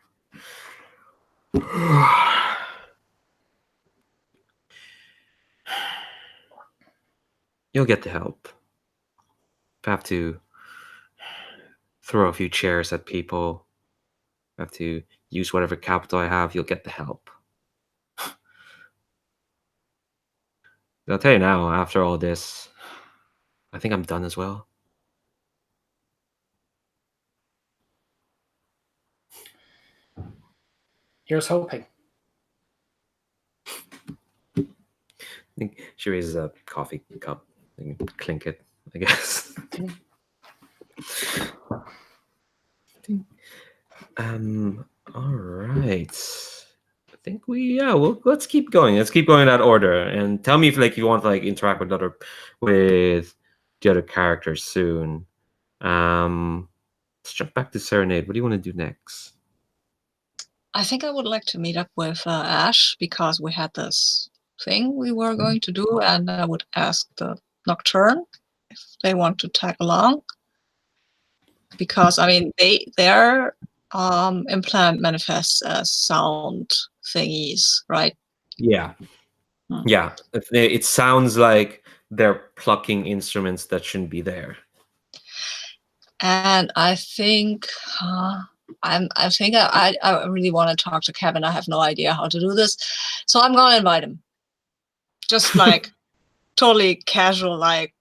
You'll get the help. If I have to throw a few chairs at people, I have to use whatever capital I have, you'll get the help. I'll tell you now, after all this, I think I'm done as well. Here's hoping. I think she raises a coffee cup and clink it, I guess. All right. I think let's keep going. Let's keep going in that order. And tell me if you want to interact with the other characters soon. Let's jump back to Serenade. What do you want to do next? I think I would like to meet up with Ash because we had this thing we were going to do, and I would ask the Nocturne if they want to tag along. Because I mean, their implant manifests as sound thingies, right? Yeah. Yeah, it sounds like they're plucking instruments that shouldn't be there. And I think I really want to talk to Kevin. I have no idea how to do this, so I'm gonna invite him. Just like totally casual, like,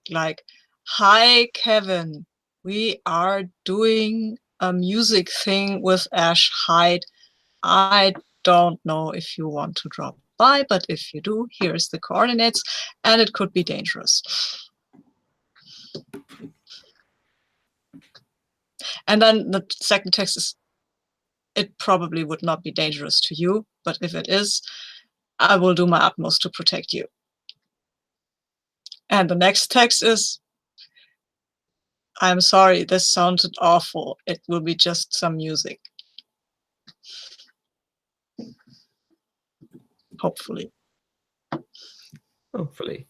hi Kevin, we are doing a music thing with Ash Hyde. I don't know if you want to drop by, but if you do, here's the coordinates, and it could be dangerous. And then the second text is, it probably would not be dangerous to you, but if it is, I will do my utmost to protect you. And the next text is, I'm sorry, this sounded awful. It will be just some music. Hopefully. Hopefully.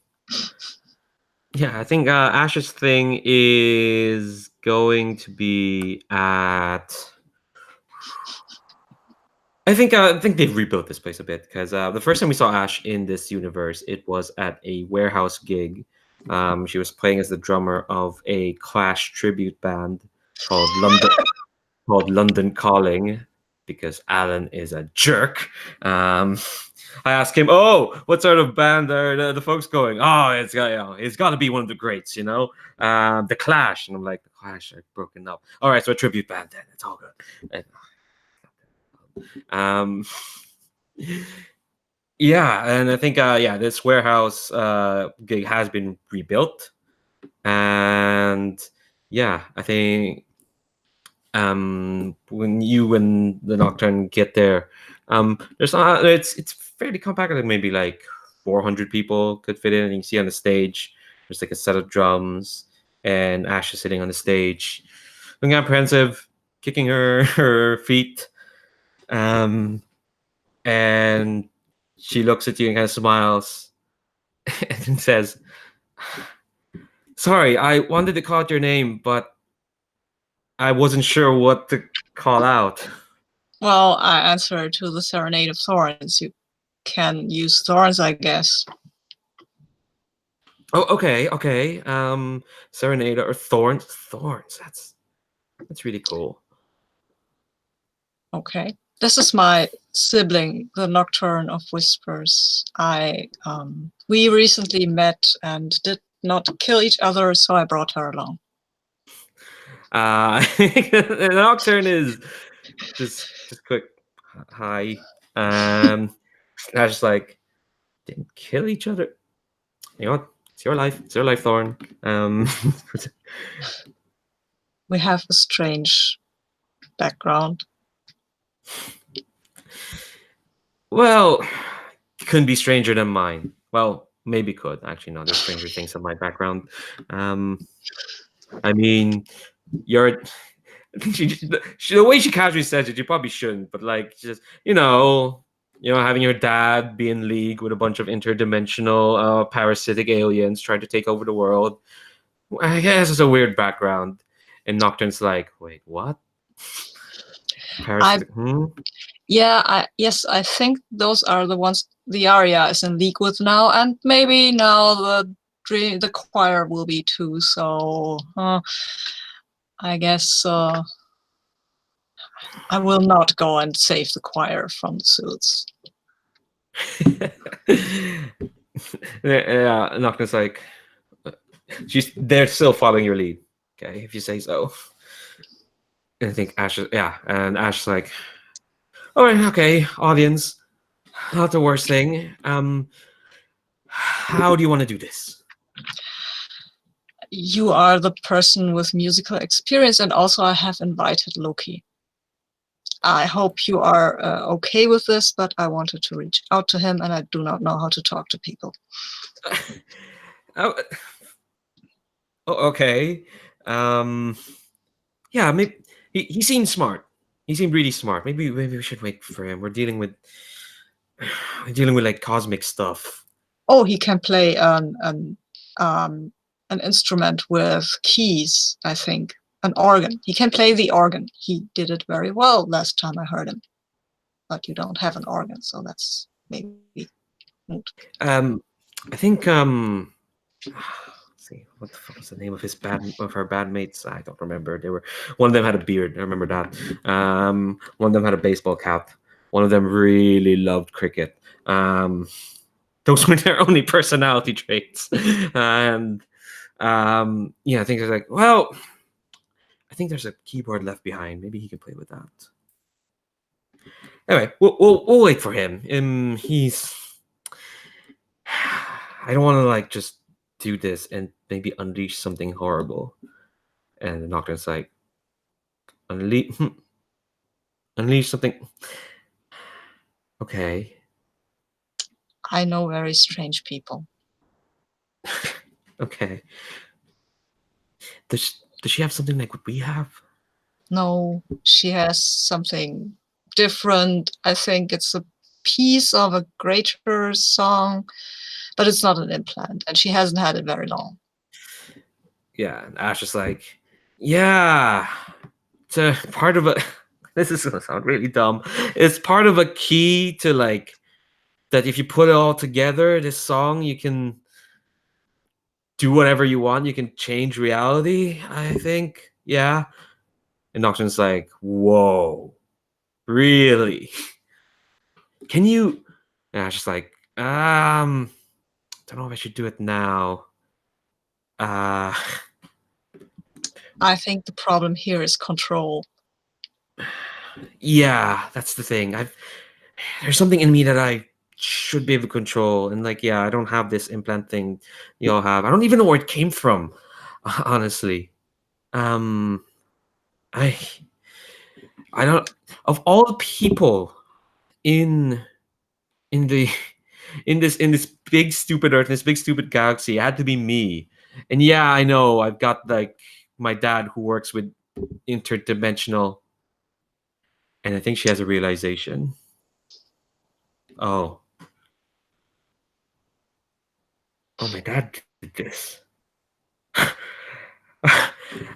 Yeah, I think Ash's thing is going to be at. I think they've rebuilt this place a bit, because the first time we saw Ash in this universe, it was at a warehouse gig. She was playing as the drummer of a Clash tribute band called London Calling, because Alan is a jerk. I asked him, "Oh, what sort of band are the folks going?" "Oh, it's got to be one of the greats, the Clash." And I'm like, "The Clash are broken up. All right, so a tribute band then. It's all good." Yeah, and I think this warehouse gig has been rebuilt, and yeah, I think when you and the Nocturne get there, there's not it's fairly compact. Like maybe like 400 people could fit in, and you can see on the stage there's like a set of drums, and Ash is sitting on the stage, looking apprehensive, kicking her feet, and she looks at you and kind of smiles and then says, "Sorry, I wanted to call out your name, but I wasn't sure what to call out." Well, I answer to the Serenade of Thorns. You can use thorns, I guess. Oh, okay. Serenade or Thorns. Thorns. That's really cool. Okay. This is my sibling, the Nocturne of Whispers. We recently met and did not kill each other, so I brought her along. The Nocturne is just quick. Hi. I was just like, didn't kill each other. You know what? It's your life. It's your life, Thorn. We have a strange background. Well, couldn't be stranger than mine. Well, maybe could. Actually, no, there's stranger things in my background. I mean, you're the way she casually says it, you probably shouldn't, but like just having your dad be in league with a bunch of interdimensional parasitic aliens trying to take over the world. I guess it's a weird background. And Nocturne's like, wait, what? Parasitic? Yes, I think those are the ones the Aria is in league with now, and maybe now the choir will be too. So I guess I will not go and save the choir from the suits. Yeah, Nocturne's like, they're still following your lead. Okay, if you say so. And I think Ash and Ash's like, all right, okay, audience, not the worst thing. How do you want to do this? You are the person with musical experience, and also I have invited Loki. I hope you are okay with this, but I wanted to reach out to him, and I do not know how to talk to people. Okay. Yeah, maybe he seemed smart. He seemed really smart. Maybe we should wait for him. We're dealing with like cosmic stuff. Oh, he can play an instrument with keys, I think. An organ. He can play the organ. He did it very well last time I heard him. But you don't have an organ, so that's maybe I think let's see, what the fuck was the name of her bandmates? I don't remember. They were one of them had a beard. I remember that. One of them had a baseball cap. One of them really loved cricket. Those were their only personality traits. And yeah, I think it's like, well, I think there's a keyboard left behind. Maybe he can play with that. Anyway, we'll wait for him. He's. I don't want to like just do this and maybe unleash something horrible. And the Nocturne's like, unleash something. Okay. I know very strange people. Okay. Does she have something like what we have? No, she has something different. I think it's a piece of a greater song, but it's not an implant, and she hasn't had it very long. Yeah, and Ash is like, yeah, it's a part of a. This is gonna sound really dumb. It's part of a key to like that. If you put it all together, this song, you can do whatever you want. You can change reality. I think, yeah. And Nocturne's like, whoa, really? Can you? And Ash is like, don't know if I should do it now. I think the problem here is control. Yeah, that's the thing. There's something in me that I should be able to control, and like, yeah, I don't have this implant thing you all have. I don't even know where it came from, honestly. I don't. Of all the people in the in this big stupid Earth, in this big stupid galaxy, it had to be me. And yeah, I know I've got like my dad who works with interdimensional, and I think she has a realization. Oh, my dad did this.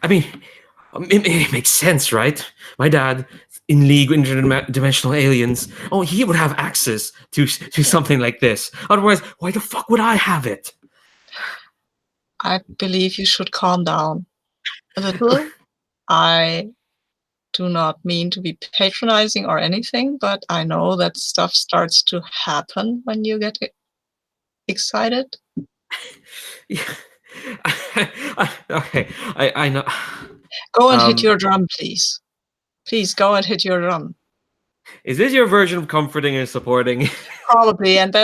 I mean, it makes sense, right? My dad, in league with interdimensional aliens, oh, he would have access to something like this. Otherwise, why the fuck would I have it? I believe you should calm down a little. I do not mean to be patronizing or anything, but I know that stuff starts to happen when you get excited. Yeah. Okay, I know. Go and hit your drum, please. Please go and hit your drum. Is this your version of comforting and supporting? Probably, and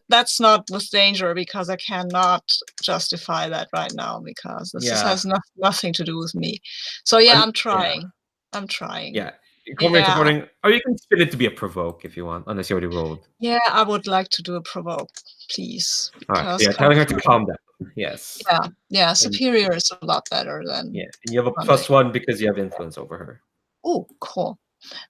that's not with danger, because I cannot justify that right now, because this has nothing to do with me. So yeah, I'm trying. Yeah. I'm trying. Yeah. Comforting, supporting, or you can spin it to be a provoke if you want, unless you already rolled. Yeah, I would like to do a provoke, please. All right. Yeah, telling her to calm down. Yes. Yeah. Superior is a lot better than. Yeah, and you have a +1 because you have influence over her. Oh, cool.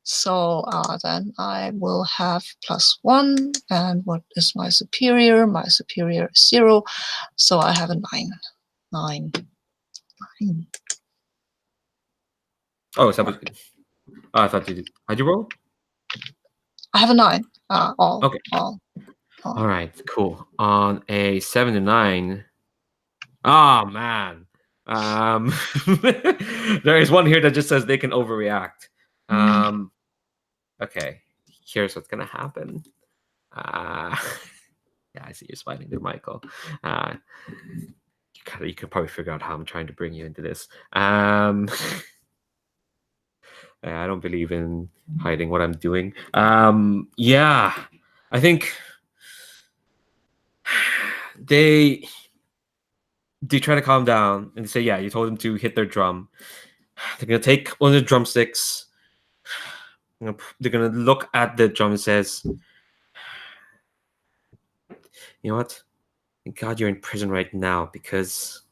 So then I will have +1, and what is my superior? My superior is 0, so I have a 9. 9. Oh, so I thought you did. How'd you roll? I have a 9. All. Okay. All right, cool. On a 7 to 9. Oh man. There is one here that just says they can overreact. Okay, here's what's gonna happen. Yeah, I see you're smiling there, Michael. You could probably figure out how I'm trying to bring you into this. I don't believe in hiding what I'm doing. Yeah, I think they try to calm down and say, yeah, you told them to hit their drum. They're gonna take one of the drumsticks. They're gonna look at the drum and says, you know what? Thank God you're in prison right now, because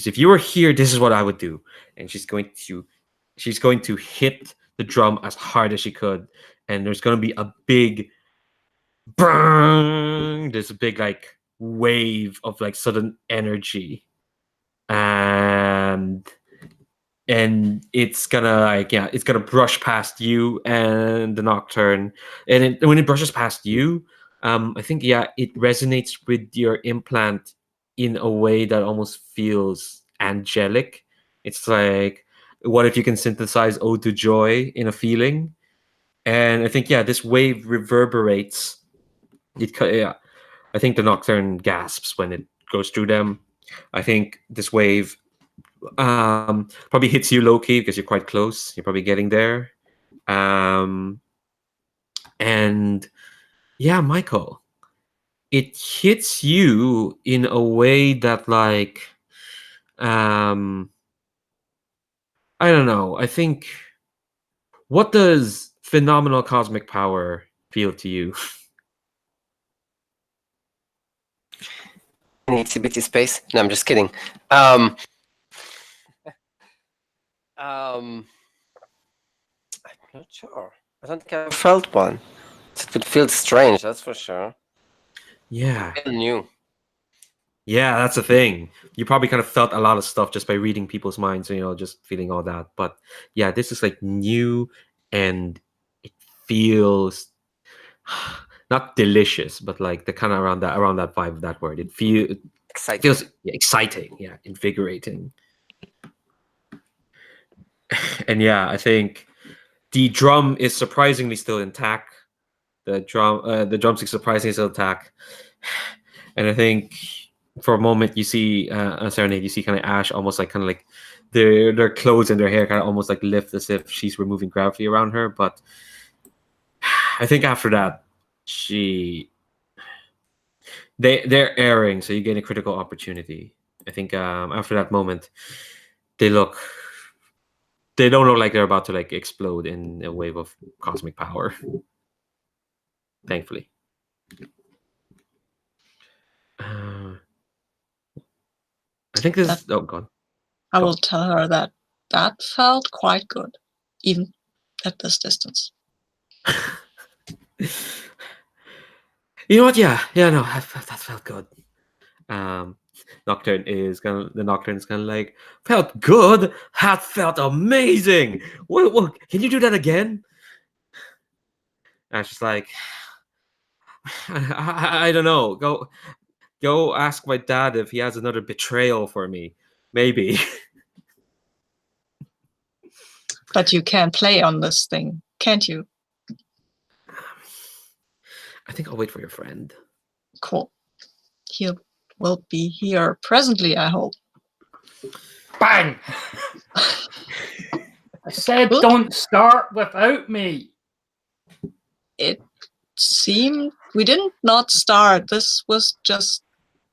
if you were here, this is what I would do. And she's going to hit the drum as hard as she could, and there's going to be a big bang. There's a big like wave of like sudden energy, and and it's gonna it's gonna brush past you and the Nocturne, and when it brushes past you, I think it resonates with your implant in a way that almost feels angelic. It's like, what if you can synthesize ode to joy in a feeling? And I think this wave reverberates. I think the Nocturne gasps when it goes through them. I think this wave probably hits you low key because you're quite close. You're probably getting there. And Michael, it hits you in a way that, like, I don't know. I think, what does phenomenal cosmic power feel to you? An itsy bitty space. No, I'm just kidding. I'm not sure. I don't think I've felt one. It would feel strange, that's for sure. Yeah. Feel new. Yeah, that's the thing. You probably kind of felt a lot of stuff just by reading people's minds, just feeling all that. But yeah, this is like new, and it feels not delicious, but like the kind of around that vibe of that word. It feels exciting, invigorating. And I think the drum is surprisingly still intact. The drumstick surprisingly still intact. And I think for a moment you see Serenade, you see kind of Ash almost like their clothes and their hair kind of almost like lift as if she's removing gravity around her. But I think after that, they're airing, so you gain a critical opportunity. I think after that moment, they don't look like they're about to like explode in a wave of cosmic power. Thankfully. I think this is... Oh, God. I will tell her that felt quite good, even at this distance. You know what? No, that felt good. The Nocturne is kind of like, felt good. That felt amazing. What? Can you do that again? And she's like, I don't know. Go ask my dad if he has another betrayal for me. Maybe. But you can play on this thing, can't you? I think I'll wait for your friend. Cool. He will be here presently, I hope. Bang! I said don't start without me. It seemed we didn't not start. This was just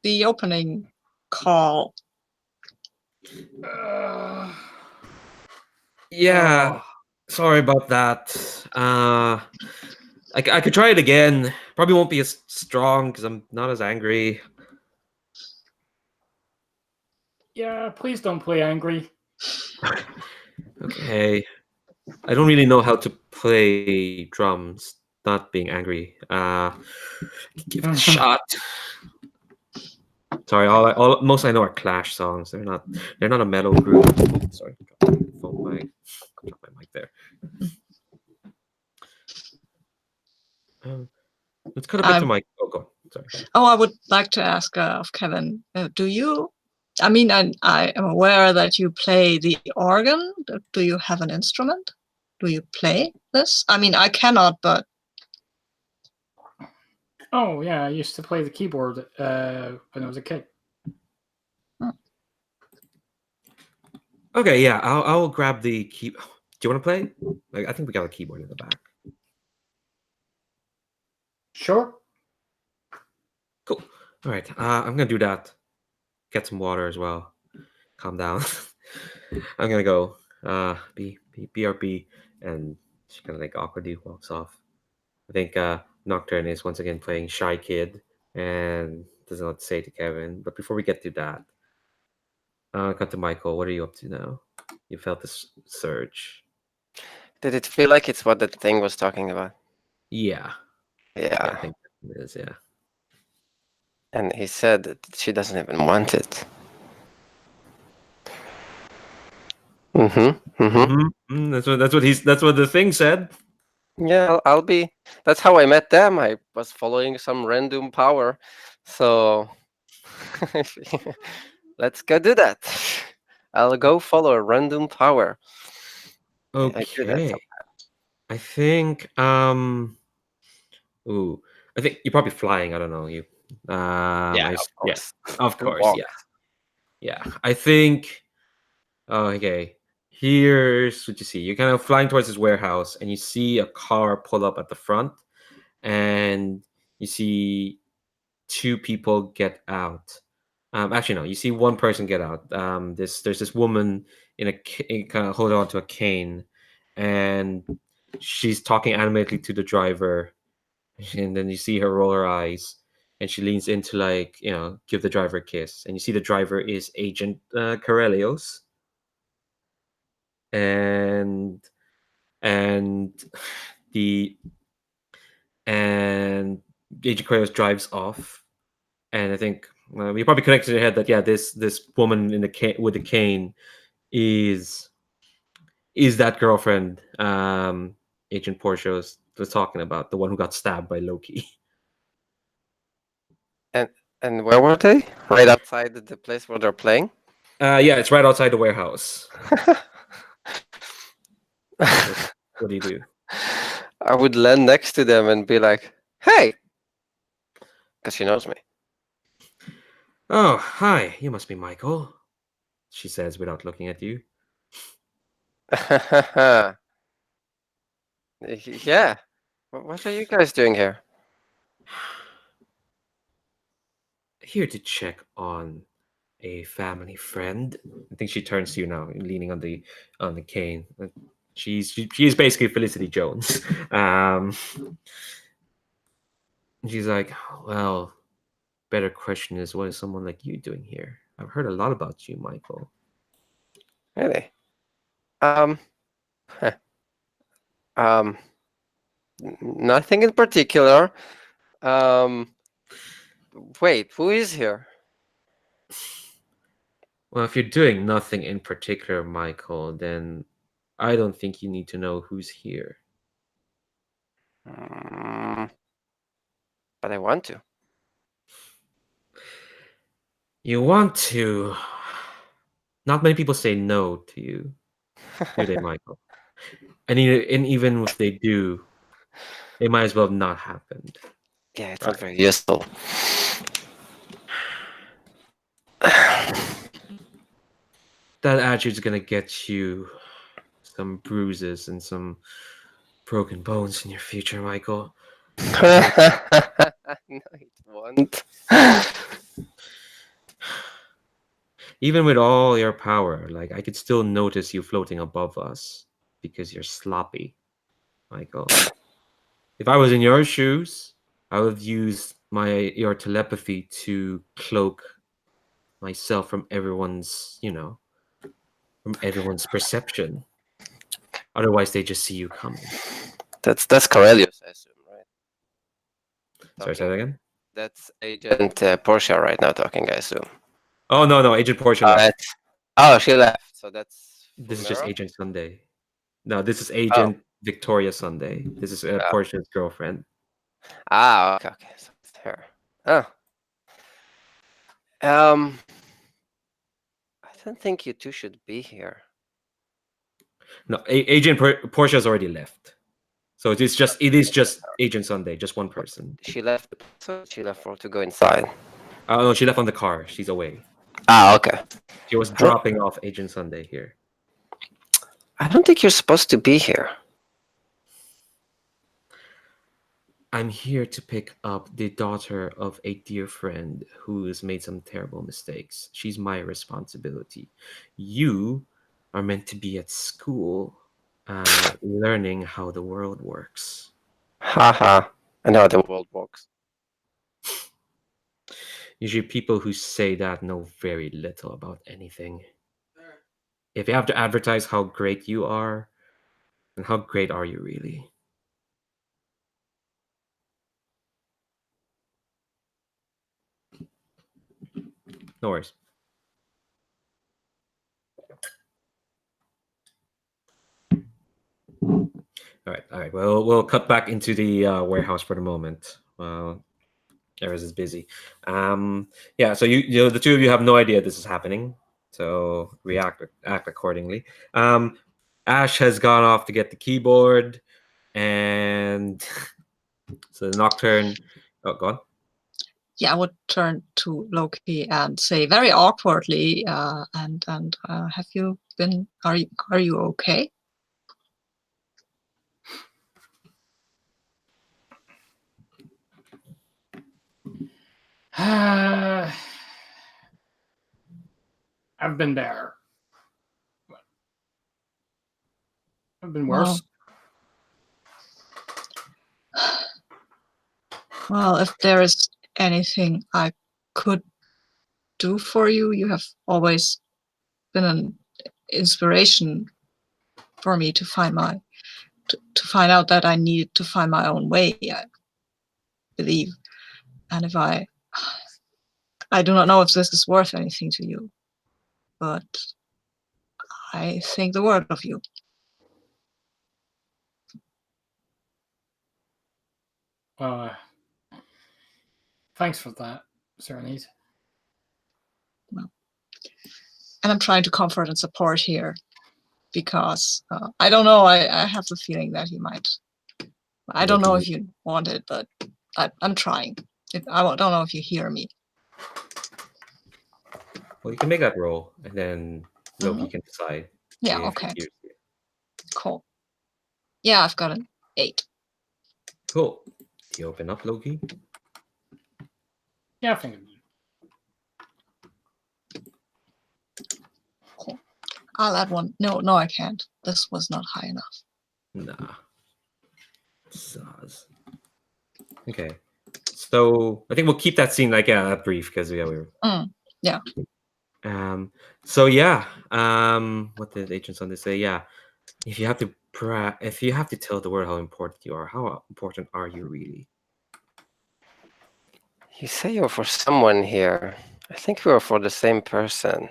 the opening call. Sorry about that. I could try it again. Probably won't be as strong because I'm not as angry. Yeah, please don't play angry. Okay. I don't really know how to play drums not being angry. Give it a shot. Sorry, most I know are Clash songs. They're not a metal group. Sorry, drop my mic there. Let's cut a bit to my... Oh, go on. Sorry. Oh, I would like to ask of Kevin, do you... I mean, I am aware that you play the organ. Do you have an instrument? Do you play this? I mean, I cannot, but... Oh, yeah, I used to play the keyboard when I was a kid. Okay, yeah, I'll grab the key. Do you want to play? I think we got a keyboard in the back. Sure. Cool. All right, I'm gonna do that. Get some water as well. Calm down. I'm gonna go. BRB, and she kind of like awkwardly walks off. I think Nocturne is once again playing Shy Kid and doesn't know what to say to Kevin. But before we get to that, cut to Michael. What are you up to now? You felt this surge. Did it feel like it's what that thing was talking about? Yeah. Yeah. I think it is, yeah. And he said that she doesn't even want it. Mm-hmm. Mm-hmm. That's what the thing said. Yeah, I'll be. That's how I met them. I was following some random power, so let's go do that. I'll go follow a random power. I do that. Okay. I think ooh, I think you're probably flying. I don't know you. Yeah, of Yeah, course. of Who course, walks? yeah, yeah. I think. Oh, okay. Here's what you see. You're kind of flying towards this warehouse, and you see a car pull up at the front, and you see two people get out. Actually, no. You see one person get out. There's this woman kind of holding on to a cane, and she's talking animatedly to the driver, and then you see her roll her eyes, and she leans in to give the driver a kiss, and you see the driver is Agent Corellios, and and the and Agent Corellios drives off, and I think you probably connected in your head that yeah, this woman in the with the cane is that girlfriend Agent Portia was talking about, the one who got stabbed by Loki. And where were they? Right outside the place where they're playing. Yeah, it's right outside the warehouse. What do you do? I would land next to them and be like, "Hey," because she knows me. Oh, hi, you must be Michael, she says without looking at you. Yeah. What are you guys doing here? Here to check on a family friend. I think she turns to you now, leaning on the cane. She's basically Felicity Jones. She's like, well, better question is, what is someone like you doing here? I've heard a lot about you, Michael. Really? Um. Um. Nothing in particular. Um. Wait, who is here? Well, if you're doing nothing in particular, Michael, then I don't think you need to know who's here. Mm, but I want to. You want to. Not many people say no to you, do they, Michael? And even if they do, it might as well have not happened. Yeah, it's Right. not very useful. That attitude's gonna get you some bruises and some broken bones in your future, Michael. No, it won't. Even with all your power, like, I could still notice you floating above us because you're sloppy, Michael. If I was in your shoes, I would use your telepathy to cloak myself from everyone's, from everyone's perception. Otherwise, they just see you coming. That's Corellius, I assume, right? Sorry, say that again? That's Agent Portia right now talking, I assume. Oh, no, Agent Portia left. Oh, she left. So that's This is just Fumero? Agent Sunday. No, this is Oh. Agent Victoria Sunday. This is Portia's girlfriend. Okay. So it's her. Oh. I don't think you two should be here. No, Agent Portia's already left. So it is just Agent Sunday, just one person. She left. So she left to go inside. Oh no, she left on the car. She's away. Okay. She was dropping off Agent Sunday here. I don't think you're supposed to be here. I'm here to pick up the daughter of a dear friend who has made some terrible mistakes. She's my responsibility. You are meant to be at school, learning how the world works. Haha. I know how the world works. Usually, people who say that know very little about anything. If you have to advertise how great you are, then how great are you really? No worries. All right. Well, we'll cut back into the warehouse for the moment. Eris is busy. Yeah. So you know, the two of you have no idea this is happening. So act accordingly. Ash has gone off to get the keyboard, and so the Nocturne. Oh, go on. Yeah, I would turn to Loki and say very awkwardly, and have you been? Are you okay? I've been there. I've been worse. Well, if there is anything I could do for you, you have always been an inspiration for me to find out that I needed to find my own way, I believe. And if I do not know if this is worth anything to you, but I think the world of you. Thanks for that, Serenade. Well, and I'm trying to comfort and support here because I don't know. I have the feeling that he might. I don't know if you want it, but I'm trying. I don't know if you hear me. Well, you can make that roll, and then Loki can decide. Yeah. Okay. Cool. Yeah, I've got an 8. Cool. Do you open up, Loki? Yeah, I think. Cool. I'll add one. No, I can't. This was not high enough. Nah. Soz. Okay. So I think we'll keep that scene like that brief because we were. Yeah. So yeah. What did Agent Sunday say? Yeah. If you have to tell the world how important you are, how important are you really? You say you're for someone here. I think we are for the same person.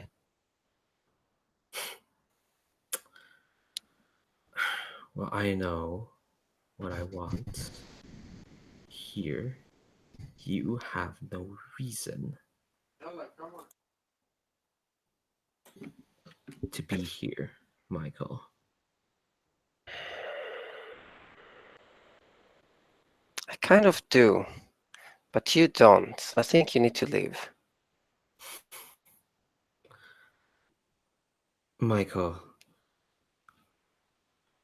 Well, I know what I want. Here, you have no reason to be here, Michael. I kind of do, but you don't. I think you need to leave. Michael,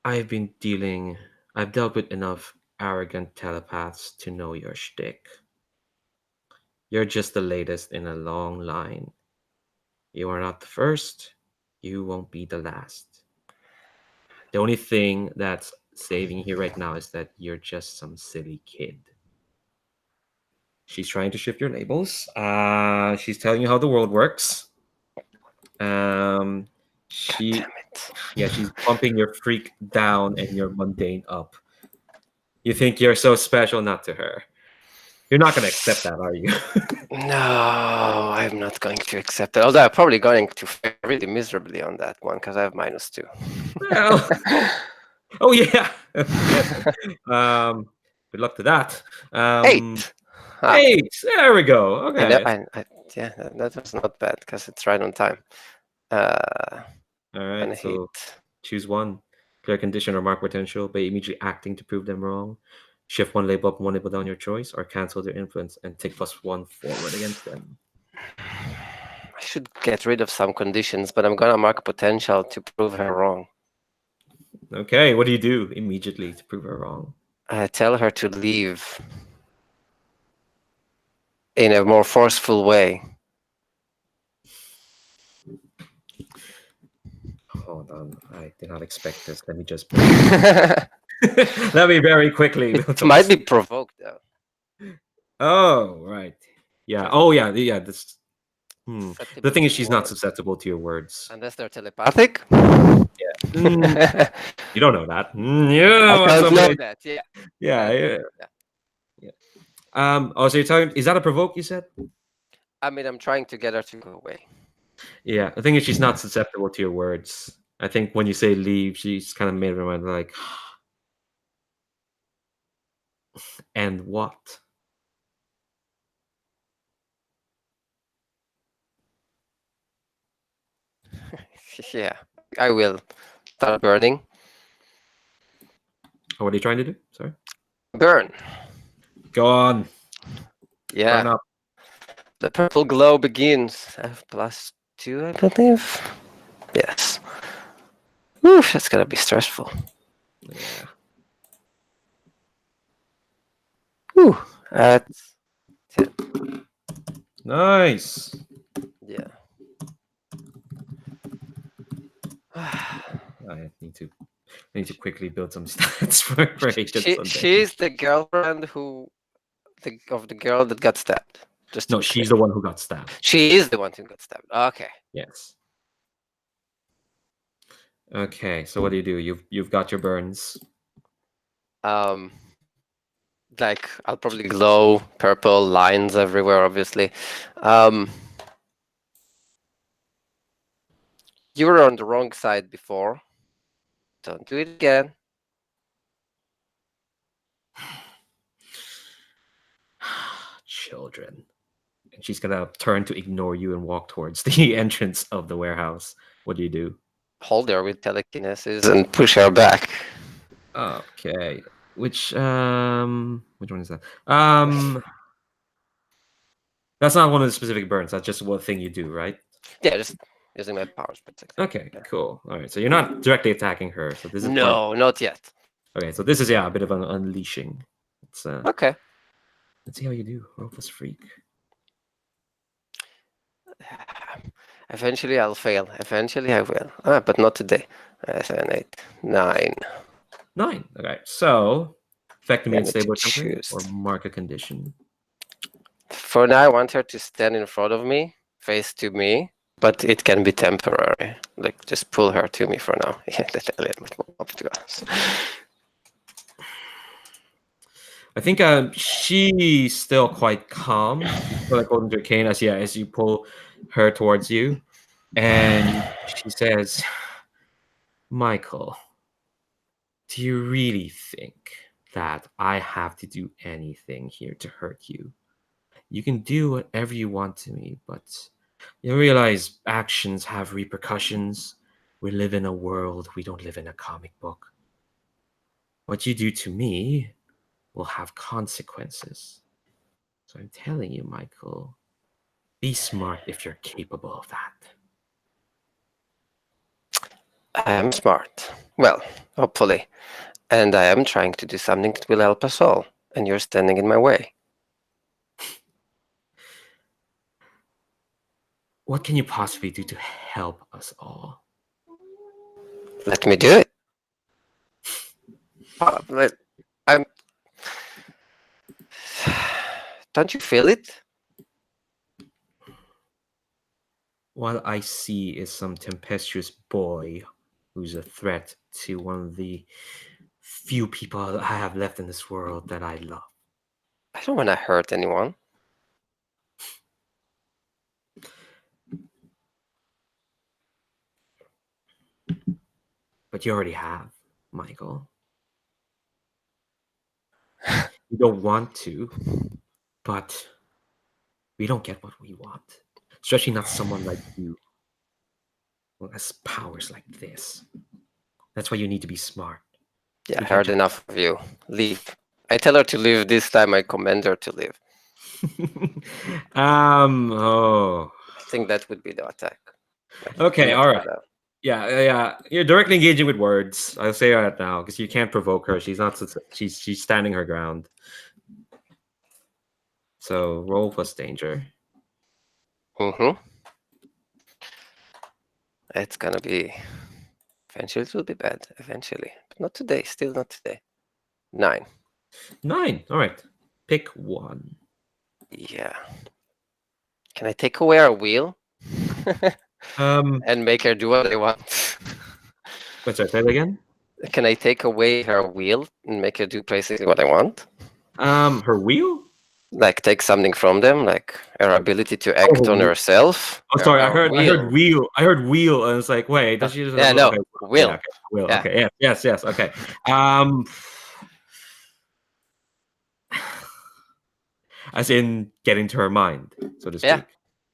I've dealt with enough arrogant telepaths to know your shtick. You're just the latest in a long line. You are not the first. You won't be the last. The only thing that's saving you right now is that you're just some silly kid. She's trying to shift your labels. She's telling you how the world works. God damn it. Yeah, she's bumping your freak down and your mundane up. You think you're so special, not to her. You're not going to accept that, are you? No, I'm not going to accept it. Although I'm probably going to fare really miserably on that one because I have -2. Well, oh yeah. Good luck to that. 8. 8. There we go. Okay. Yeah, that was not bad because it's right on time. All right. And So choose one. Clear condition or mark potential by immediately acting to prove them wrong. Shift one label up, one label down your choice, or cancel their influence and take +1 forward against them. I should get rid of some conditions, but I'm gonna mark potential to prove her wrong. Okay, what do you do immediately to prove her wrong? I tell her to leave in a more forceful way. Hold on, I did not expect this. Let me just. Let me very quickly. It might be provoked though. Oh right, yeah. Oh yeah, yeah. This. The thing is, she's not susceptible to your words. Unless they're telepathic. Yeah. You don't know that. Yeah. I don't know that. Yeah. Yeah. Oh, so you're talking? Is that a provoke? You said. I mean, I'm trying to get her to go away. Yeah, the thing is, she's not susceptible to your words. I think when you say leave, she's kind of made her mind like, And what? Yeah, I will start burning. Oh, what are you trying to do? Sorry. Burn. Go on. Yeah. Burn up. The purple glow begins. I have +2, I believe. Yes. Oof, that's gonna be stressful. Yeah. Ooh, at Nice. yeah. I need to quickly build some stats for Agent Sunday. She's the girlfriend of the girl that got stabbed. Just to No, be she's clear. the one who got stabbed. She is the one who got stabbed. Okay. Yes. Okay, so what do? You've got your burns. Like I'll probably glow purple lines everywhere, obviously. You were on the wrong side before. Don't do it again. Children. And she's gonna turn to ignore you and walk towards the entrance of the warehouse. What do you do? Hold her with telekinesis and push her back. Okay. Which one is that? That's not one of the specific burns. That's just one thing you do, right? Yeah, just using my powers. Okay, cool. All right. So you're not directly attacking her. So this is No, not yet. Okay, so this is a bit of an unleashing. It's Okay. Let's see how you do. Roll plus freak. Eventually I'll fail. Eventually I will. But not today. 7, 8, 9. 9. Okay, so affect Yeah, I immune need stable to temporary choose. or mark a condition. For now, I want her to stand in front of me, face to me, but it can be temporary. Like, just pull her to me for now. Yeah, that's a little bit more up to us. I think she's still quite calm. Like holding to a cane as you pull her towards you, and she says, "Michael, do you really think that I have to do anything here to hurt you? You can do whatever you want to me, but you realize actions have repercussions. We live in a world. We don't live in a comic book. What you do to me will have consequences. So I'm telling you, Michael, be smart if you're capable of that." I am smart. Well, hopefully. And I am trying to do something that will help us all. And you're standing in my way. What can you possibly do to help us all? Let me do it. I'm. Don't you feel it? What I see is some tempestuous boy who's a threat to one of the few people I have left in this world that I love. I don't want to hurt anyone. But you already have, Michael. You don't want to, but we don't get what we want. Especially not someone like you who has powers like this. That's why you need to be smart. Yeah, I heard enough of you. Leave. I tell her to leave this time. I command her to leave. Oh. I think that would be the attack. Okay, all right. Yeah. You're directly engaging with words. I'll say that now because you can't provoke her. She's not. She's standing her ground. So roll plus danger. It's gonna be. Eventually, it will be bad. Eventually, but not today. Still not today. 9. 9. All right. Pick one. Yeah. Can I take away our wheel? And make her do what I want? What's that? Say that again. Can I take away her wheel and make her do basically what I want? Her wheel? Like take something from them, like her ability to act on herself. Oh, sorry. I heard wheel. I heard wheel, and it's like, wait, does she just? Yeah, no, okay. wheel. Yeah, okay. Wheel. Yeah. Okay. Yes. Okay. as in get into her mind, so to speak. Yeah.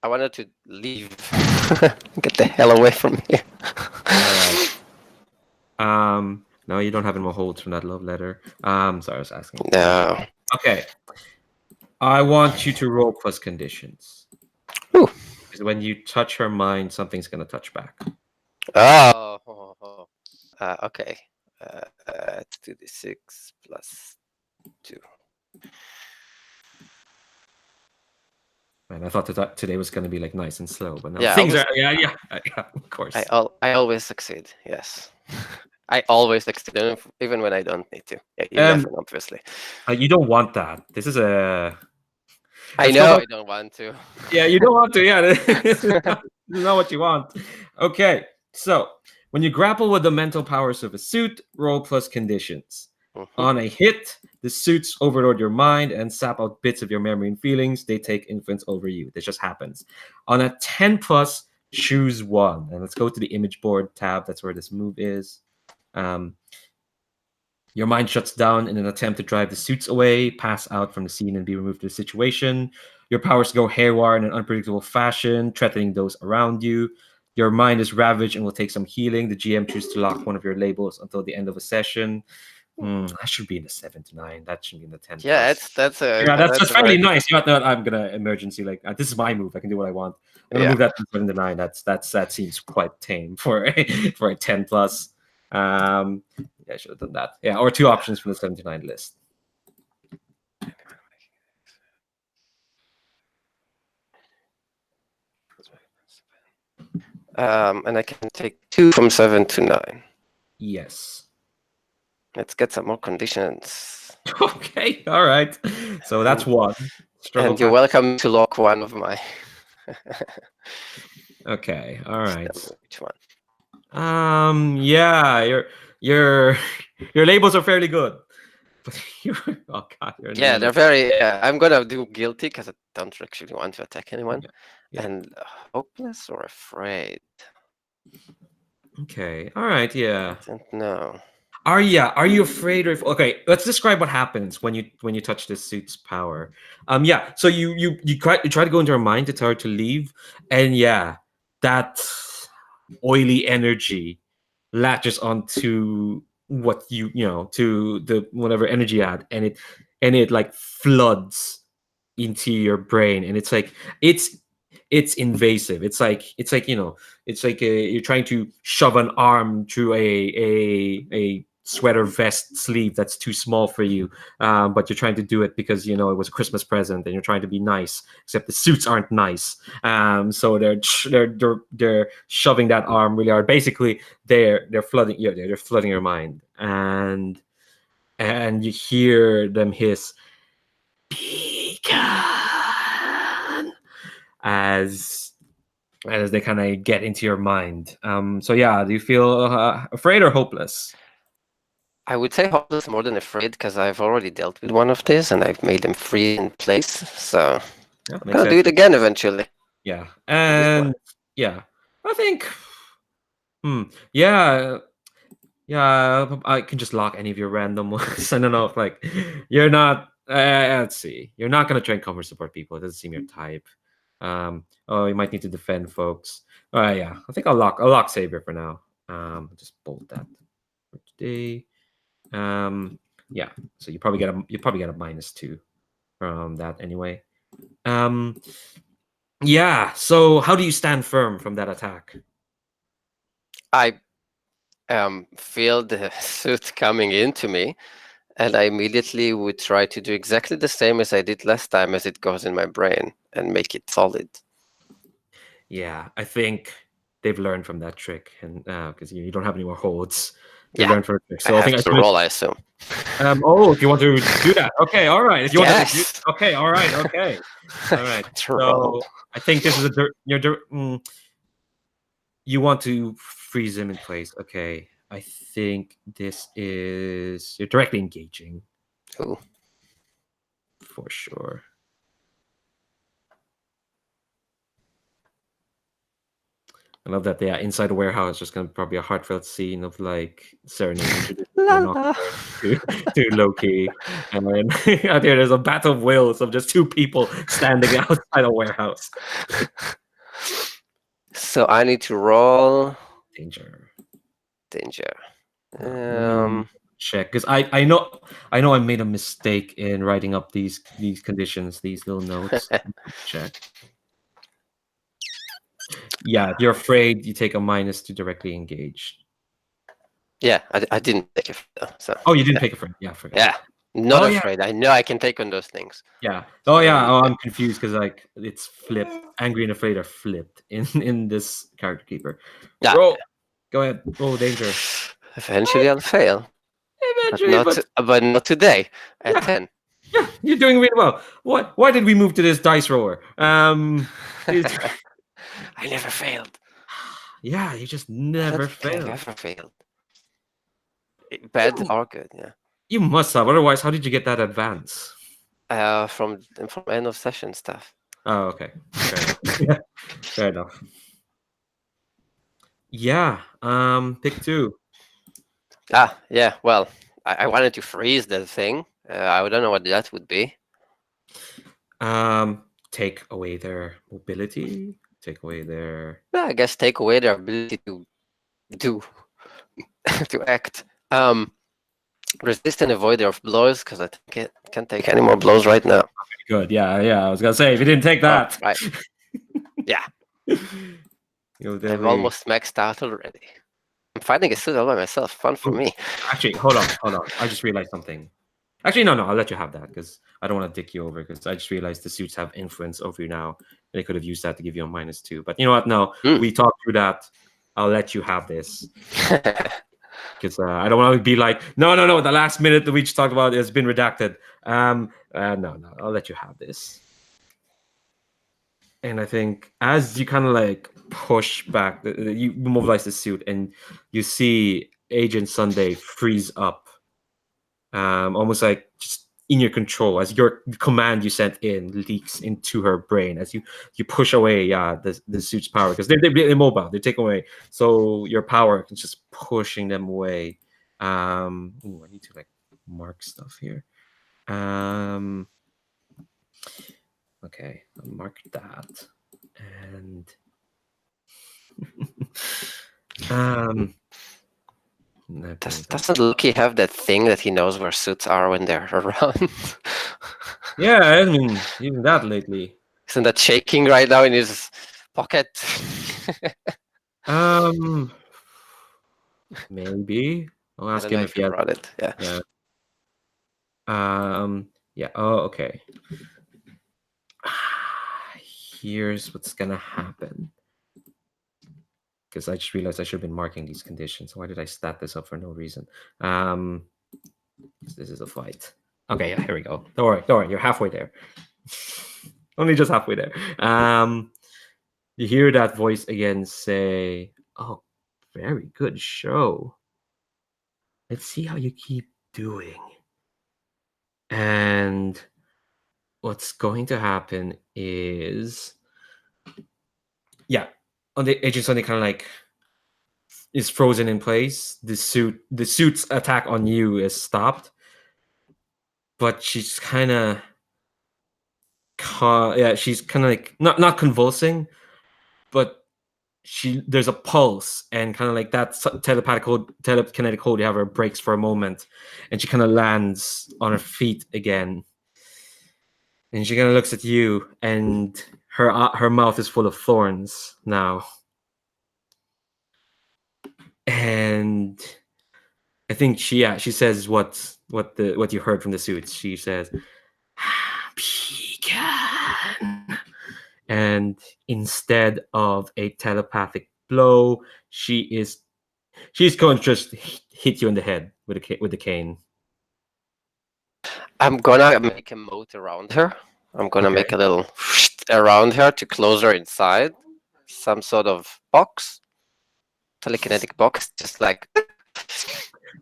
I wanted to leave. Get the hell away from here. All right. No, you don't have any more holds from that love letter. Sorry, I was asking. No. Okay. I want you to roll plus conditions. Ooh. Because when you touch her mind, something's gonna touch back. Oh. Okay. Let's do the 6 plus 2. And I thought that today was gonna be like nice and slow, but no, Yeah, things are yeah, of course. I always succeed. Yes. I always succeed, even when I don't need to. Yeah, you laughing, obviously. You don't want that. This is a. I know I don't want to. Yeah, you don't want to. Yeah, this is not what you want. Okay, so when you grapple with the mental powers of a suit, roll plus conditions. On a hit, the suits overload your mind and sap out bits of your memory and feelings. They take influence over you. This just happens. On a 10 plus, choose one. And let's go to the image board tab. That's where this move is. Your mind shuts down in an attempt to drive the suits away, pass out from the scene, and be removed from the situation. Your powers go haywire in an unpredictable fashion, threatening those around you. Your mind is ravaged and will take some healing. The GM chooses to lock one of your labels until the end of a session. That should be in the 7 to 9. That should be in the 10. Yeah, plus. That's fairly nice. You know, I'm gonna emergency this is my move. I can do what I want. I'm gonna move that to 7 to 9. That seems quite tame for a 10 plus. Yeah, I should have done that. Yeah, or 2 options from the 7 to 9 list. And I can take 2 from 7 to 9. Yes. Let's get some more conditions. Okay, all right. So that's 1. And you're welcome to lock one of my. Okay, all right. Which one? Yeah, your labels are fairly good. But oh god, yeah, they're very. I'm gonna do guilty because I don't actually want to attack anyone, and hopeless or afraid. Okay, all right, yeah. I don't know. Are you afraid of? Okay, let's describe what happens when you touch this suit's power. Yeah. So you try to go into her mind to tell her to leave, and that oily energy latches onto what to the whatever energy you had, and it like floods into your brain, and it's like it's invasive. It's like you're trying to shove an arm through a sweater vest sleeve that's too small for you, but you're trying to do it because it was a Christmas present and you're trying to be nice, except the suits aren't nice. So they're shoving that arm really hard. Basically they're flooding they're flooding your mind, and you hear them hiss "Beacon" as they kind of get into your mind. So do you feel afraid or hopeless? I would say hopeless more than afraid because I've already dealt with one of these and I've made them free in place. So I'm gonna do it again eventually. Yeah, and I think, I can just lock any of your random ones. I don't know if you're not. Let's see, you're not gonna try and cover support people. It doesn't seem your type. You might need to defend folks. I think I'll lock Savior for now. Just bolt that for today. So you probably get a -2 from that anyway. So how do you stand firm from that attack? I feel the suit coming into me, and I immediately would try to do exactly the same as I did last time, as it goes in my brain, and make it solid. Yeah, I think they've learned from that trick, and because you don't have any more holds. They learned from it. So I think I assume. If you want to do that, okay, all right. If you want to, okay, all right, okay, all right. So I think this is you want to freeze him in place. Okay, I think this is you're directly engaging. Ooh. For sure. I love that. Yeah, inside a warehouse, just gonna probably a heartfelt scene of like Serenade introducing La, the la. Nocturne to Loki, and then out here there's a battle of wills of just two people standing outside a warehouse. So I need to roll Danger. danger. Let me check because I know I made a mistake in writing up these conditions, these little notes. Check. Yeah, if you're afraid, you take a minus to directly engage. Yeah, I didn't take it. So Oh, you didn't take a friend. Yeah, I forgot. yeah, not Oh, yeah. afraid. I know I can take on those things. Yeah. Oh, So yeah. Oh, I'm confused because like it's flipped. Angry and afraid are flipped in this character keeper. Yeah. Roll. Go ahead. Roll danger. Eventually I'll fail, Eventually, but not today at Yeah. 10. Yeah, you're doing really well. What? Why did we move to this dice roller? I never failed. Yeah, you just I never don't think I've failed. ever failed. Bad or good, yeah. You must have. Otherwise, how did you get that advance? From end of session stuff. Oh, okay. Fair enough. Yeah, fair enough. Yeah. Pick 2. Yeah. Well, I wanted to freeze that thing. I don't know what that would be. Take away their mobility. Take away their. Yeah, I guess take away their ability to do to act. Resist and avoid their blows because I think it can't take any more blows right now. Good. Yeah. I was gonna say if you didn't take that. Right. Yeah. I'm almost maxed out already. I'm fighting a suit all by myself. Fun for me. Actually, hold on. I just realized something. Actually, no. I'll let you have that because I don't want to dick you over because I just realized the suits have influence over you now. They could have used that to give you a -2. But you know what? No, we talked through that. I'll let you have this. Because I don't want to be like, no. The last minute that we just talked about has been redacted. No. I'll let you have this. And I think as you kind of like push back, you mobilize the suit, and you see Agent Sunday freeze up, almost like just in your control as your command you sent in leaks into her brain as you push away the suit's power because they're immobile, they're taken away, so your power is just pushing them away. I need to like mark stuff here. Okay, I'll mark that, and Doesn't Loki have that thing that he knows where suits are when they're around? Yeah, I mean, even that lately. Isn't that shaking right now in his pocket? Maybe. I'll ask I don't know him if he brought it. Yeah. Yeah. Oh, okay. Here's what's gonna happen. Because I just realized I should have been marking these conditions. Why did I stat this up for no reason? This is a fight. Okay, yeah, here we go. Don't worry, you're halfway there. Only just halfway there. You hear that voice again say, "Oh, very good show. Let's see how you keep doing." And what's going to happen is, on the Agent Sunday kind of like is frozen in place. The suit's attack on you is stopped, but she's kind of like not convulsing, but there's a pulse, and kind of like that telekinetic hold you have her breaks for a moment, and she kind of lands on her feet again, and she kind of looks at you, and her mouth is full of thorns now, and I think she says what you heard from the suits. She says, "Pecan." And instead of a telepathic blow, she's going to just hit you in the head with the cane. I'm gonna make a moat around her. I'm gonna make a little around her to close her inside. Some sort of box. Telekinetic box, just like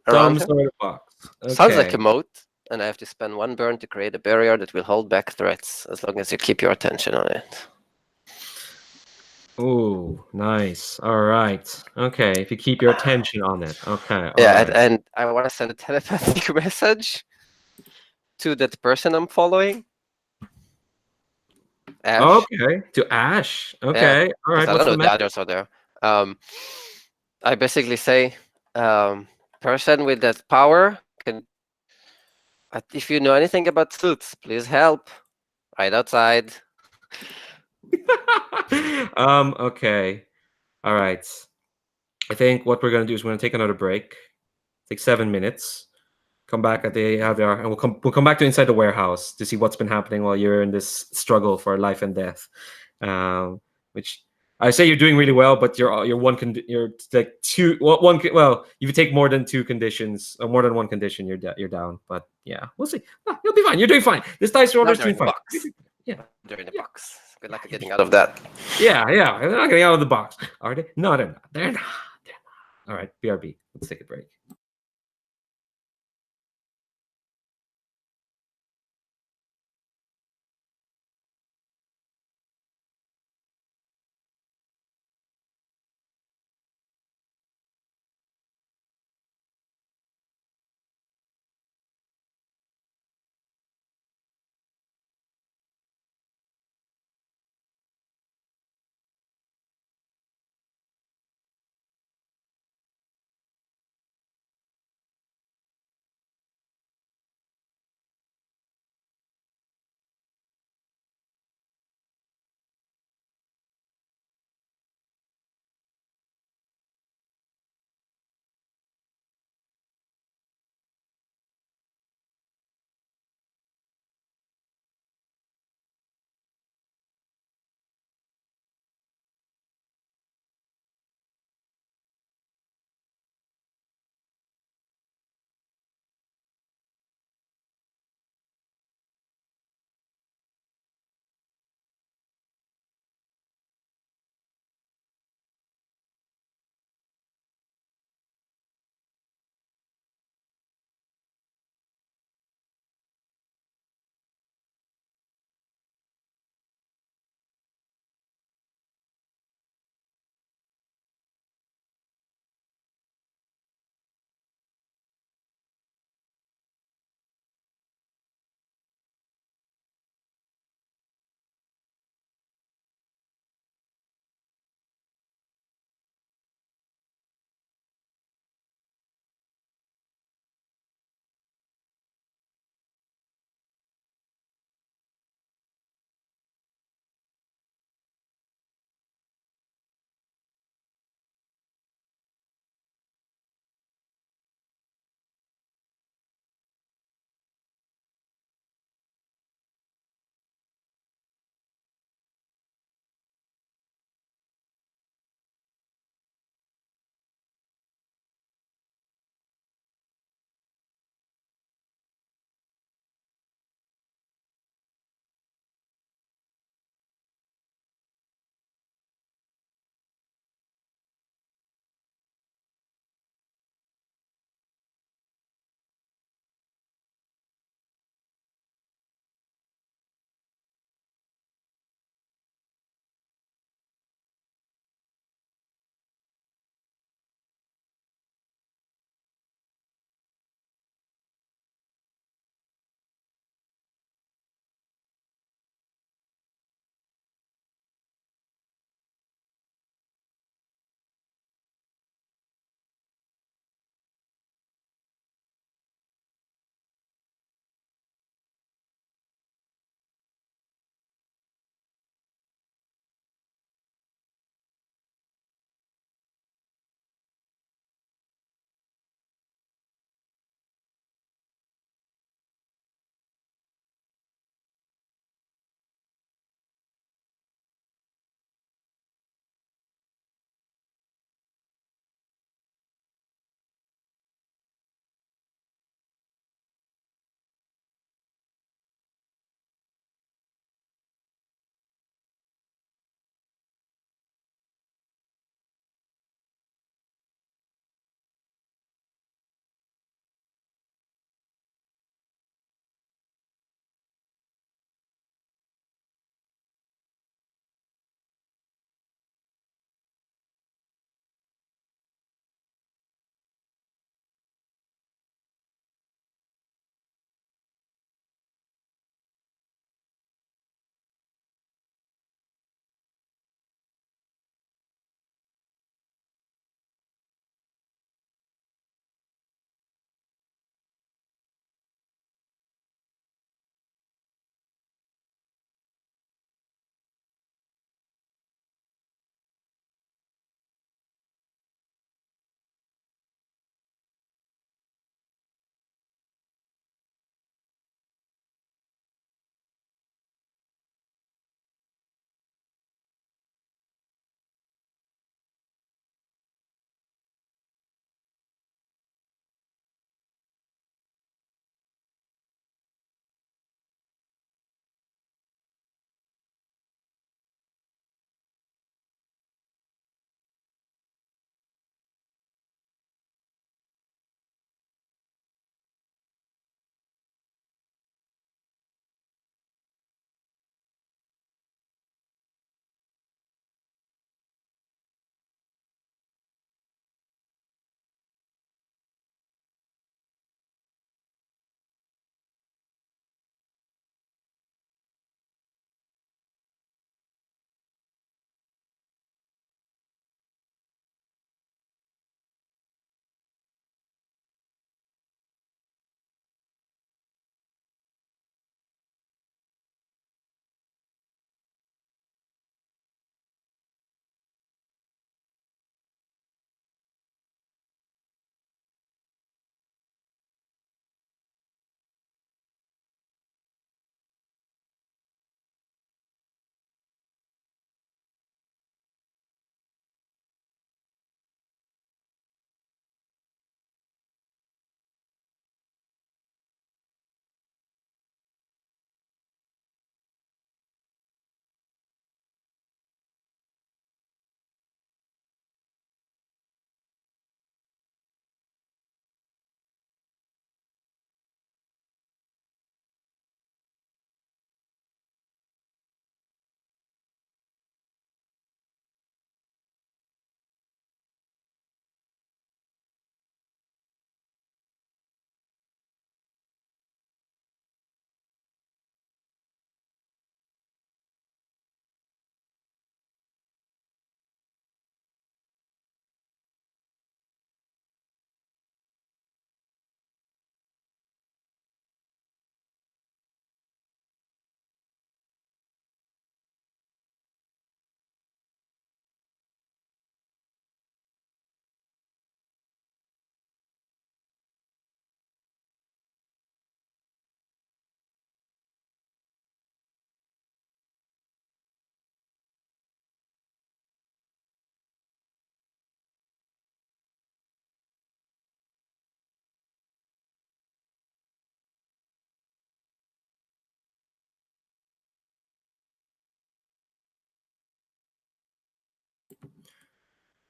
around her. Sort of box. Okay. Sounds like a moat, and I have to spend 1 burn to create a barrier that will hold back threats as long as you keep your attention on it. Oh, nice. All right. Okay. If you keep your attention on it. Okay. All Yeah, right. and I want to send a telepathic message to that person I'm following, Ash. Okay. To Ash. Yeah, Okay. All because right. I What's don't the know the message? others are there. I basically say, person with that power can. If you know anything about suits, please help. Right outside. Okay. All right. I think what we're gonna do is we're gonna take another break. Take 7 minutes. Come back at the AVR, and we'll come back to inside the warehouse to see what's been happening while you're in this struggle for life and death. Which I say you're doing really well, but you're like two well, if you take more than two conditions or more than one condition, you're down. But yeah, we'll see. You'll be fine. You're doing fine. This dice Now roller's they're in doing the fine. box. Yeah, They're in the yeah, box. Good luck at getting out of that. yeah. They're not getting out of the box, are they? No, they're not. They're not. All right, BRB. Let's take a break.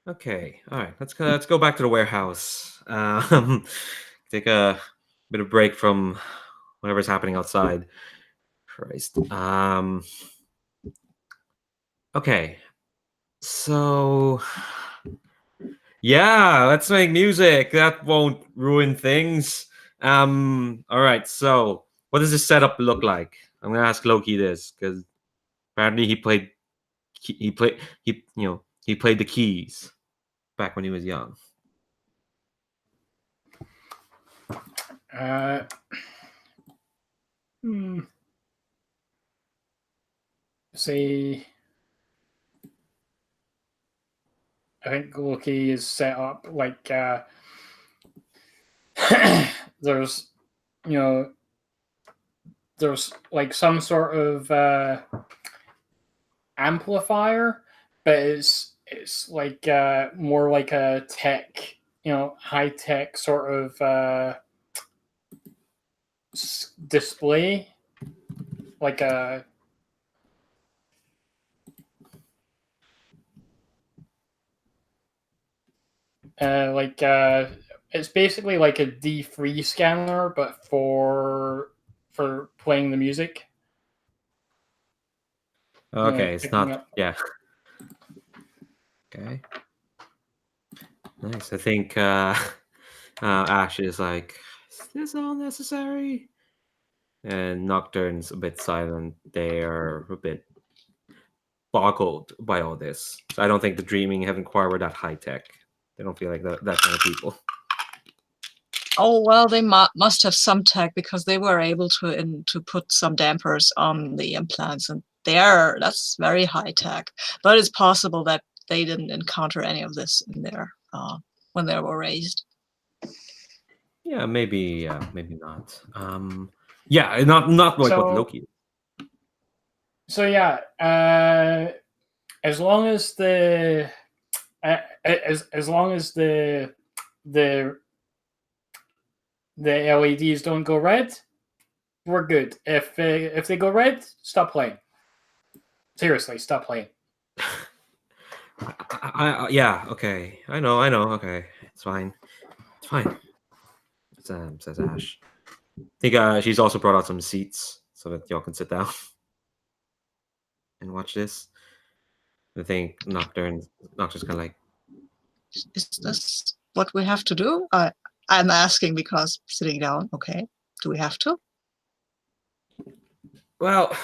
Okay, all right. Let's go back to the warehouse. Take a bit of break from whatever's happening outside. Christ. Okay. So yeah, let's make music. That won't ruin things. All right. So what does this setup look like? I'm gonna ask Loki this because apparently he played the keys back when he was young. Say, I think Loki is set up like there's, there's like some sort of amplifier, but it's like more like a tech, high tech sort of display, like a it's basically like a D3 scanner, but for playing the music. Okay, it's picking not. up. Yeah. Okay. Nice. I think Ash is like, is this all necessary? And Nocturne's a bit silent. They are a bit boggled by all this. So I don't think the Dreaming Heaven Choir were that high tech. They don't feel like that kind of people. Oh well, they must have some tech because they were able to put some dampers on the implants, and that's very high tech. But it's possible that they didn't encounter any of this in there when they were raised. Yeah, maybe not. Yeah, not like what Loki. So yeah, as long as the as long as the LEDs don't go red, we're good. If they go red, stop playing. Seriously, stop playing. Yeah, okay. I know. Okay, it's fine. It's fine. Says Ash. I think she's also brought out some seats so that y'all can sit down and watch this. I think Nocturne's kind of like, is this what we have to do? I'm asking because sitting down. Okay, do we have to? well,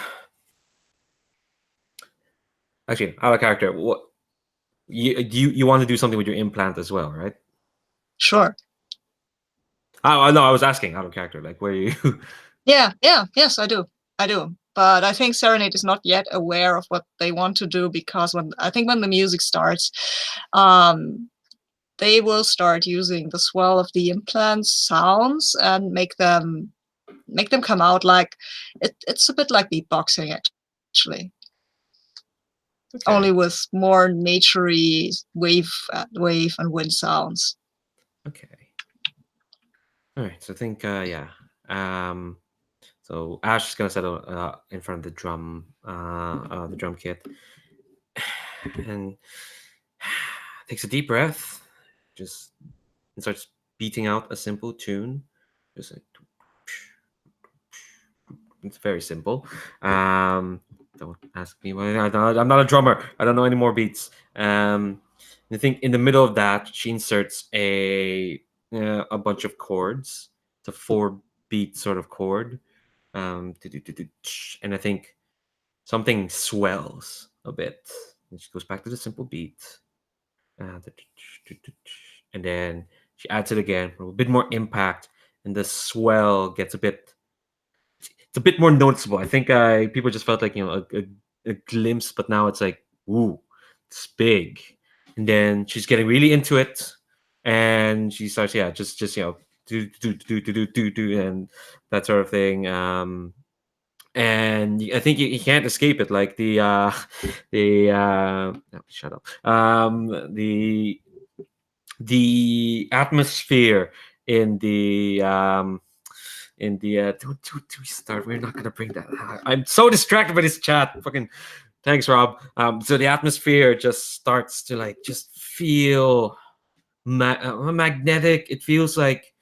actually, out of character. What you want to do something with your implant as well, right? Sure. Oh no, I was asking out of character. Like, where you? Yes, I do. But I think Serenade is not yet aware of what they want to do because when the music starts, they will start using the swell of the implants sounds and make them come out like it's a bit like beatboxing actually. Okay. Only with more naturey wave and wind sounds. Okay. All right. So I think yeah. So Ash is gonna settle in front of the drum kit, and takes a deep breath, just and starts beating out a simple tune. Just like, it's very simple. Don't ask me why. I'm not a drummer. I don't know any more beats. I think in the middle of that, she inserts a bunch of chords. It's a 4-beat sort of chord. And I think something swells a bit. And she goes back to the simple beat. And then she adds it again for a bit more impact. And the swell gets it's a bit more noticeable. I think people just felt like, a glimpse, but now it's like, ooh, it's big. And then she's getting really into it. And she starts, just do, and that sort of thing. And I think you can't escape it. Like shut up. The atmosphere in the don't start. We're not gonna bring that. I'm so distracted by this chat. Fucking Thanks, Rob. So the atmosphere just starts to like just feel magnetic. It feels like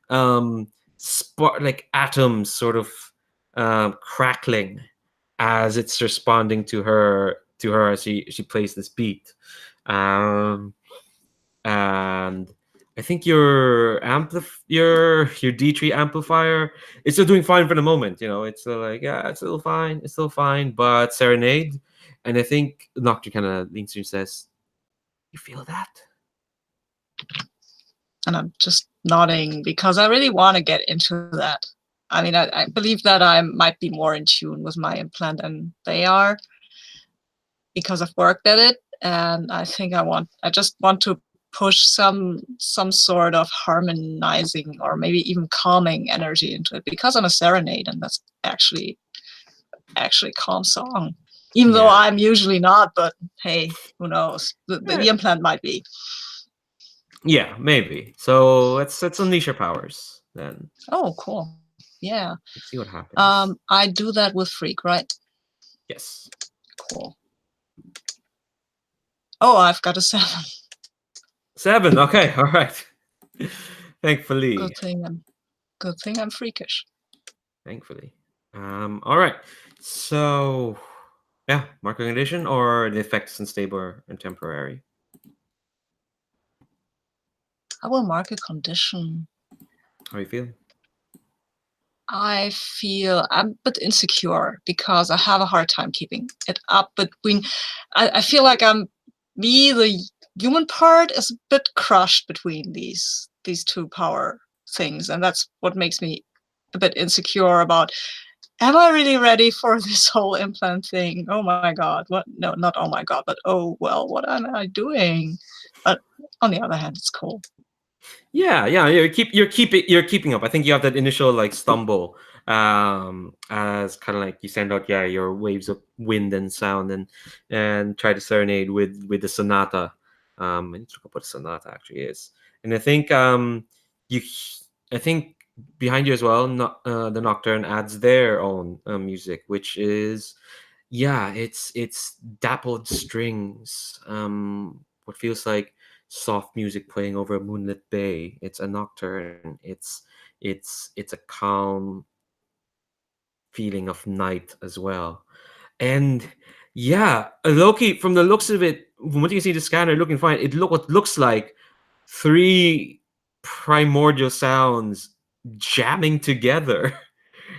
like atoms sort of crackling as it's responding to her as she plays this beat. And I think your your D3 amplifier is still doing fine for the moment. You know, it's still like, yeah, it's still fine, But Serenade, and I think Nocturne kind of leans to you and says, "You feel that?" And I'm just nodding because I really want to get into that. I mean, I believe that I might be more in tune with my implant than they are because I've worked at it, and I think I just want to push some sort of harmonizing or maybe even calming energy into it because I'm a serenade, and that's actually calm song. Even though I'm usually not, but hey, who knows? The implant might be. Yeah, maybe. So let's unleash your powers then. Oh, cool. Yeah. Let's see what happens. I do that with Freak, right? Yes. Cool. Oh, I've got a 7. 7. Okay. All right. Thankfully. Good thing I'm freakish. Thankfully. All right. So, yeah, marking condition or the effects unstable and temporary. I will mark a condition. How are you feeling? I feel I'm a bit insecure because I have a hard time keeping it up between. I feel like the human part is a bit crushed between these two power things, and that's what makes me a bit insecure about. Am I really ready for this whole implant thing? Oh my god! What? No, not oh my god, but oh well, what am I doing? But on the other hand, it's cool. Yeah, you're keeping up. I think you have that initial like stumble, as kind of like you send out your waves of wind and sound and try to serenade with the sonata. I need to look up what a sonata actually is, and I think you I think behind you as well, the Nocturne adds their own music, which is it's dappled strings, what feels like soft music playing over a moonlit bay. It's a nocturne. It's a calm feeling of night as well. And yeah, Loki, from the looks of it, from what you can see the scanner looking fine, what looks like 3 primordial sounds jamming together.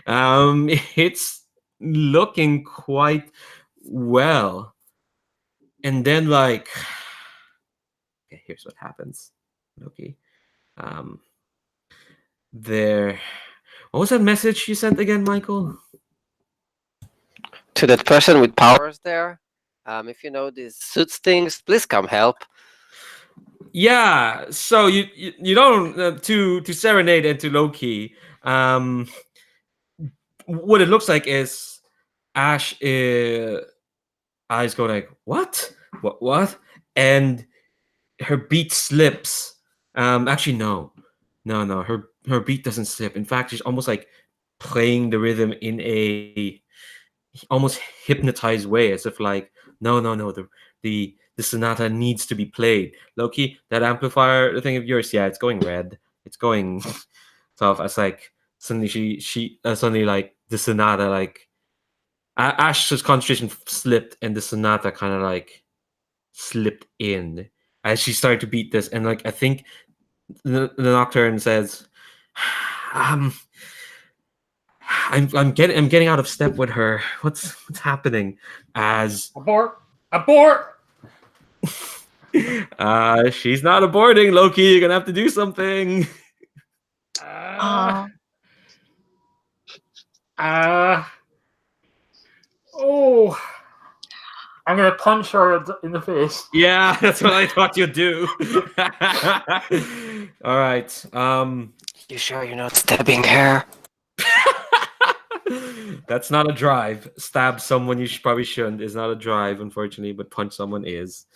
It's looking quite well. And then like okay, here's what happens. Loki. There. What was that message you sent again, Michael? To that person with powers there, if you know these suits things, please come help. Yeah. So you don't to Serenade and to Loki. What it looks like is Ash eyes go like what, and her beat slips. Actually no. Her beat doesn't slip. In fact, she's almost like playing the rhythm in a almost hypnotized way, as if like no, the sonata needs to be played. Loki, that amplifier, the thing of yours, yeah, it's going red. It's going tough. It's like suddenly she suddenly like the sonata like Ash's concentration slipped and the sonata kind of like slipped in as she started to beat this, and like I think the Nocturne says, I'm getting out of step with her. What's happening? As abort. She's not aborting, Loki. You're gonna have to do something. Oh, I'm gonna punch her in the face. Yeah, that's what I thought you'd do. All right. You sure you're not stabbing her? That's not a drive. Stab someone you probably shouldn't is not a drive, unfortunately, but punch someone is.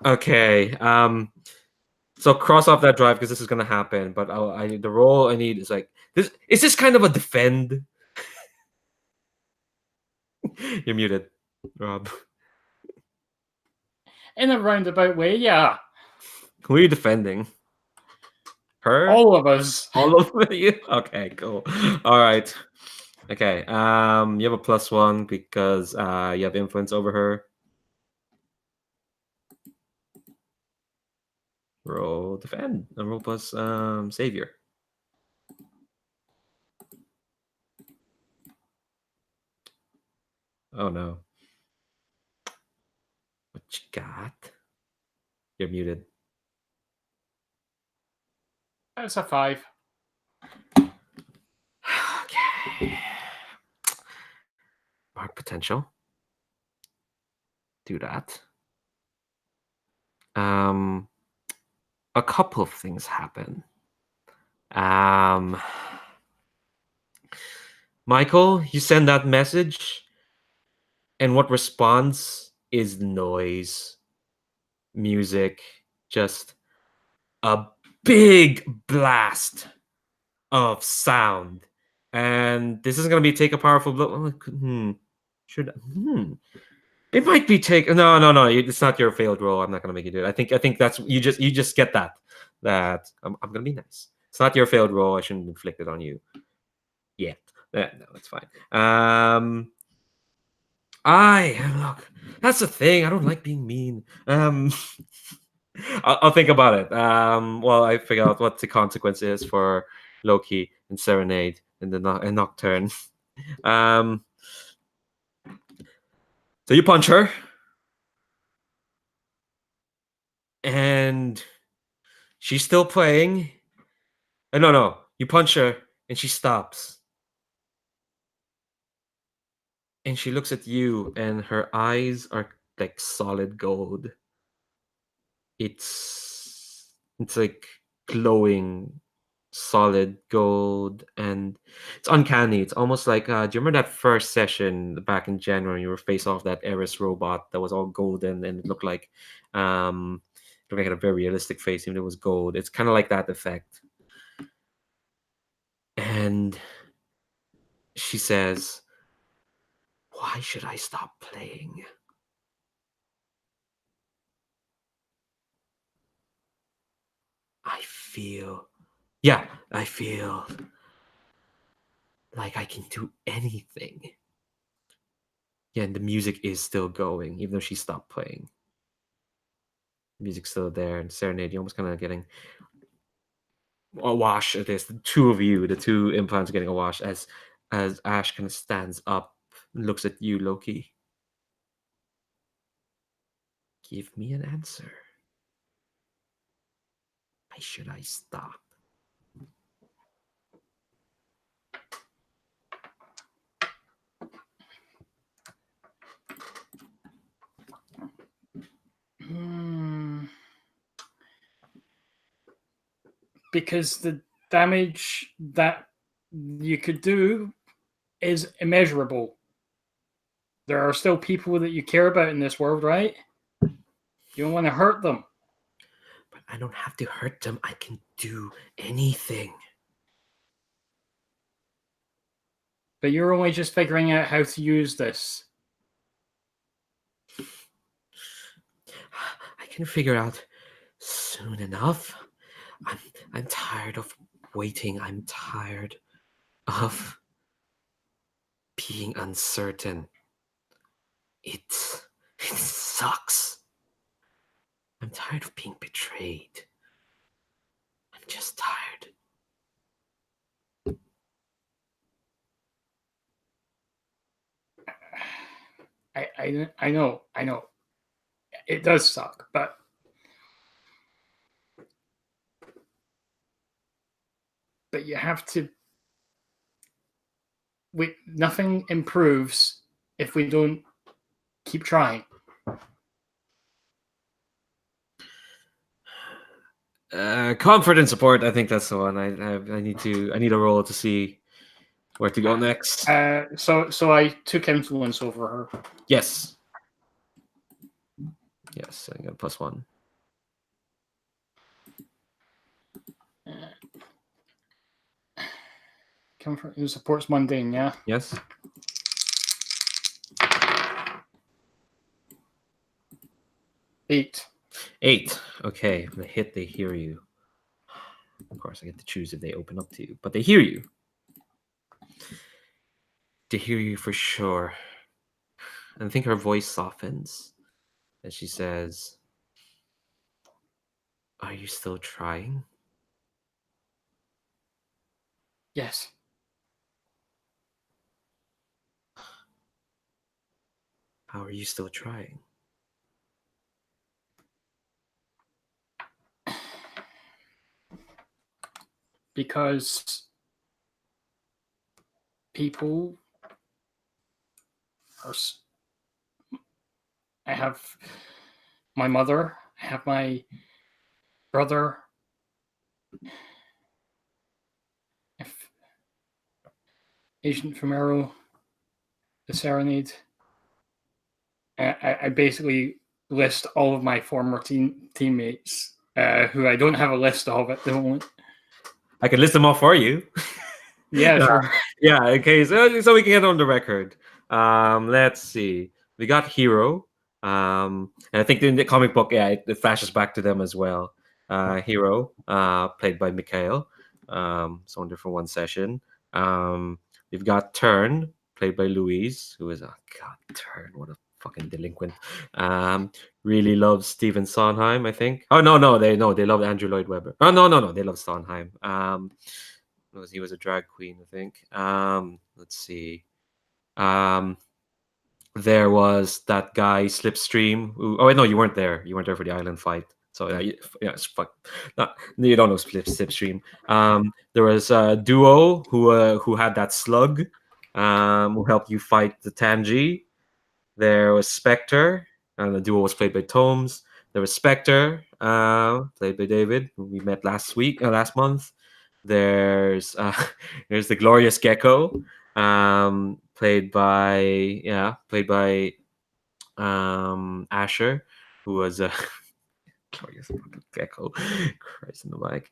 Okay. So cross off that drive because this is gonna happen. But the role I need is like this. Is this kind of a defend? You're muted. Rob. In a roundabout way, yeah. Who are you defending? Her? All of us. All of you? Okay, cool. All right. Okay. You have a +1 because you have influence over her. Roll defend. And roll plus savior. Oh no. What you got? You're muted. That's a 5. Okay. Mark potential. Do that. A couple of things happen. Michael, you send that message, and what responds is noise, music, just a big blast of sound. And this is going to be take a powerful blow. Should it might be take no. It's not your failed roll. I'm not going to make you do it. I think that's you just get that I'm going to be nice. It's not your failed roll. I shouldn't inflict it on you yet. No, it's fine. Look. That's the thing. I don't like being mean. I'll think about it. Well, I figure out what the consequence is for Loki and Serenade in the Nocturne. So you punch her, and she's still playing. No, you punch her, and she stops, and she looks at you, and her eyes are like solid gold. It's like glowing solid gold, and it's uncanny. It's almost like do you remember that first session back in January? You were face off that Eris robot that was all golden and it looked like it had a very realistic face, even though it was gold. It's kind of like that effect. And she says, "Why should I stop playing?" I feel like I can do anything. Yeah, and the music is still going, even though she stopped playing. The music's still there, and Serenade, you're almost kind of getting a wash at this. The two of you, the two implants, are getting a wash as Ash kind of stands up and looks at you, Loki. Give me an answer. Why should I stop? Because the damage that you could do is immeasurable. There are still people that you care about in this world, right? You don't want to hurt them. But I don't have to hurt them. I can do anything. But you're only just figuring out how to use this. I can figure out soon enough. I'm tired of waiting. I'm tired of being uncertain. It sucks. I'm tired of being betrayed. I'm just tired. I know. It does suck, but you have to. Nothing improves if we don't keep trying. Comfort and support. I think that's the one. I need a roll to see where to go next. So I took influence over her. Yes, I got +1. Comfort and support's mundane, yeah. Yes. 8. 8. Okay, the hit, they hear you. Of course, I get to choose if they open up to you, but they hear you. They hear you for sure. And I think her voice softens as she says, "Are you still trying?" Yes. How are you still trying? Because people are. I have my mother, I have my brother. If Agent Fumero, the Serenade. I basically list all of my former teammates who I don't have a list of at the moment. I can list them all for you. Yeah, sure. Yeah, okay, so we can get on the record. Let's see. We got Hero. And I think in the comic book, yeah, it flashes back to them as well. Hero, played by Mikhail. So only for one session. We've got Turn, played by Louise, who is Turn, what a fucking delinquent. Really loves Stephen Sondheim, I think. Oh no, they love Andrew Lloyd Webber. Oh no, they love Sondheim. He was a drag queen, I think. Let's see. There was that guy Slipstream. Oh wait, no, you weren't there. You weren't there for the island fight. So it's fuck. You don't know Slipstream. There was a duo who had that slug, who helped you fight the Tangi. There was Spectre, and the duo was played by Tomes. There was Spectre, played by David, who we met last month. There's there's the Glorious Gecko, played by Asher, who was a Glorious fucking Gecko. Christ in the mic.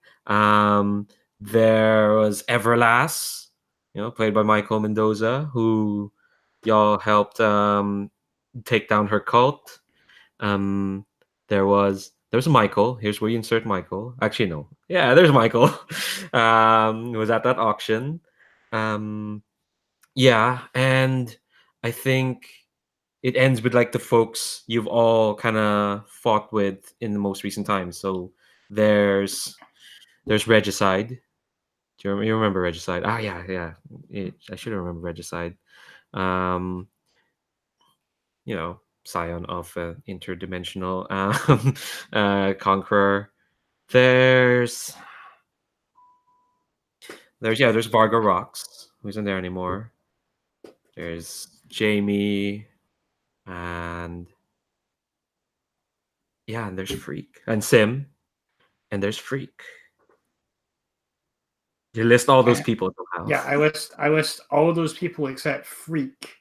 There was Everlast, played by Michael Mendoza, who y'all helped take down her cult. There's Michael. Here's where you insert Michael. Actually, no. Yeah, there's Michael. Was at that auction. Yeah, and I think it ends with like the folks you've all kind of fought with in the most recent times. So there's Regicide. You remember Regicide? Ah, yeah. I should remember Regicide. Um, scion of interdimensional conqueror. There's Vargo Rocks, who isn't there anymore. There's Jamie, and and there's Freak and Sim, and there's Freak. You list all those people somehow. Yeah, I list all those people except Freak.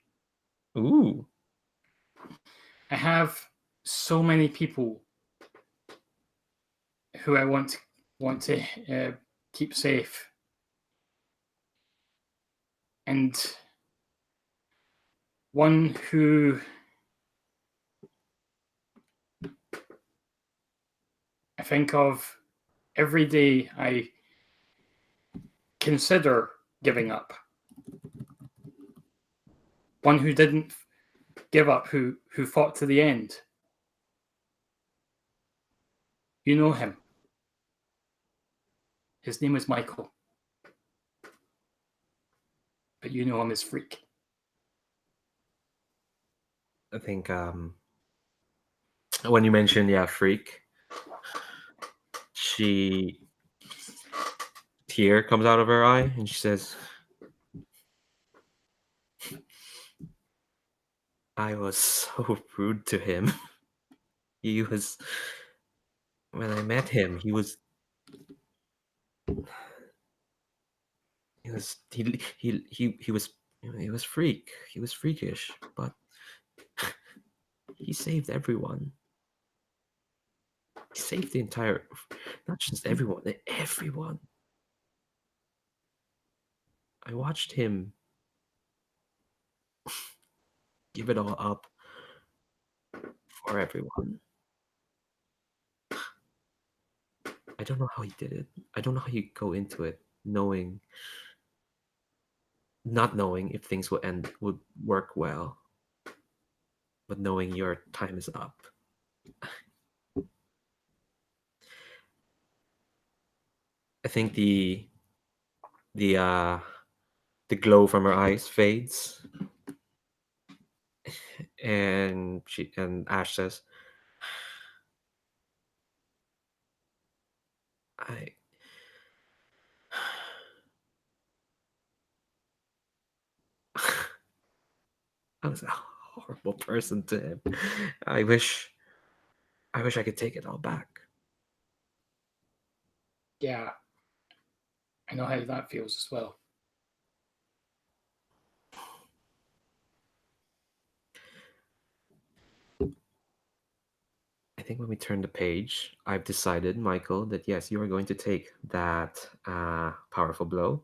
Ooh. I have so many people who I want to keep safe, and one who I think of every day I consider giving up. One who didn't give up, who fought to the end. You know him. His name is Michael. But you know him as Freak. I think when you mentioned Freak, tear comes out of her eye and she says, I was so rude to him. When I met him, he was freak. He was freakish, but he saved everyone. He saved the entire, not just everyone, everyone. I watched him give it all up for everyone. I don't know how he did it. I don't know how you go into it not knowing if things would work well, but knowing your time is up. I think the uh the glow from her eyes fades, and Ash says, I I was a horrible person to him. I wish I could take it all back. Yeah, I know how that feels as well. I think when we turn the page, I've decided, Michael, that yes, you are going to take that powerful blow.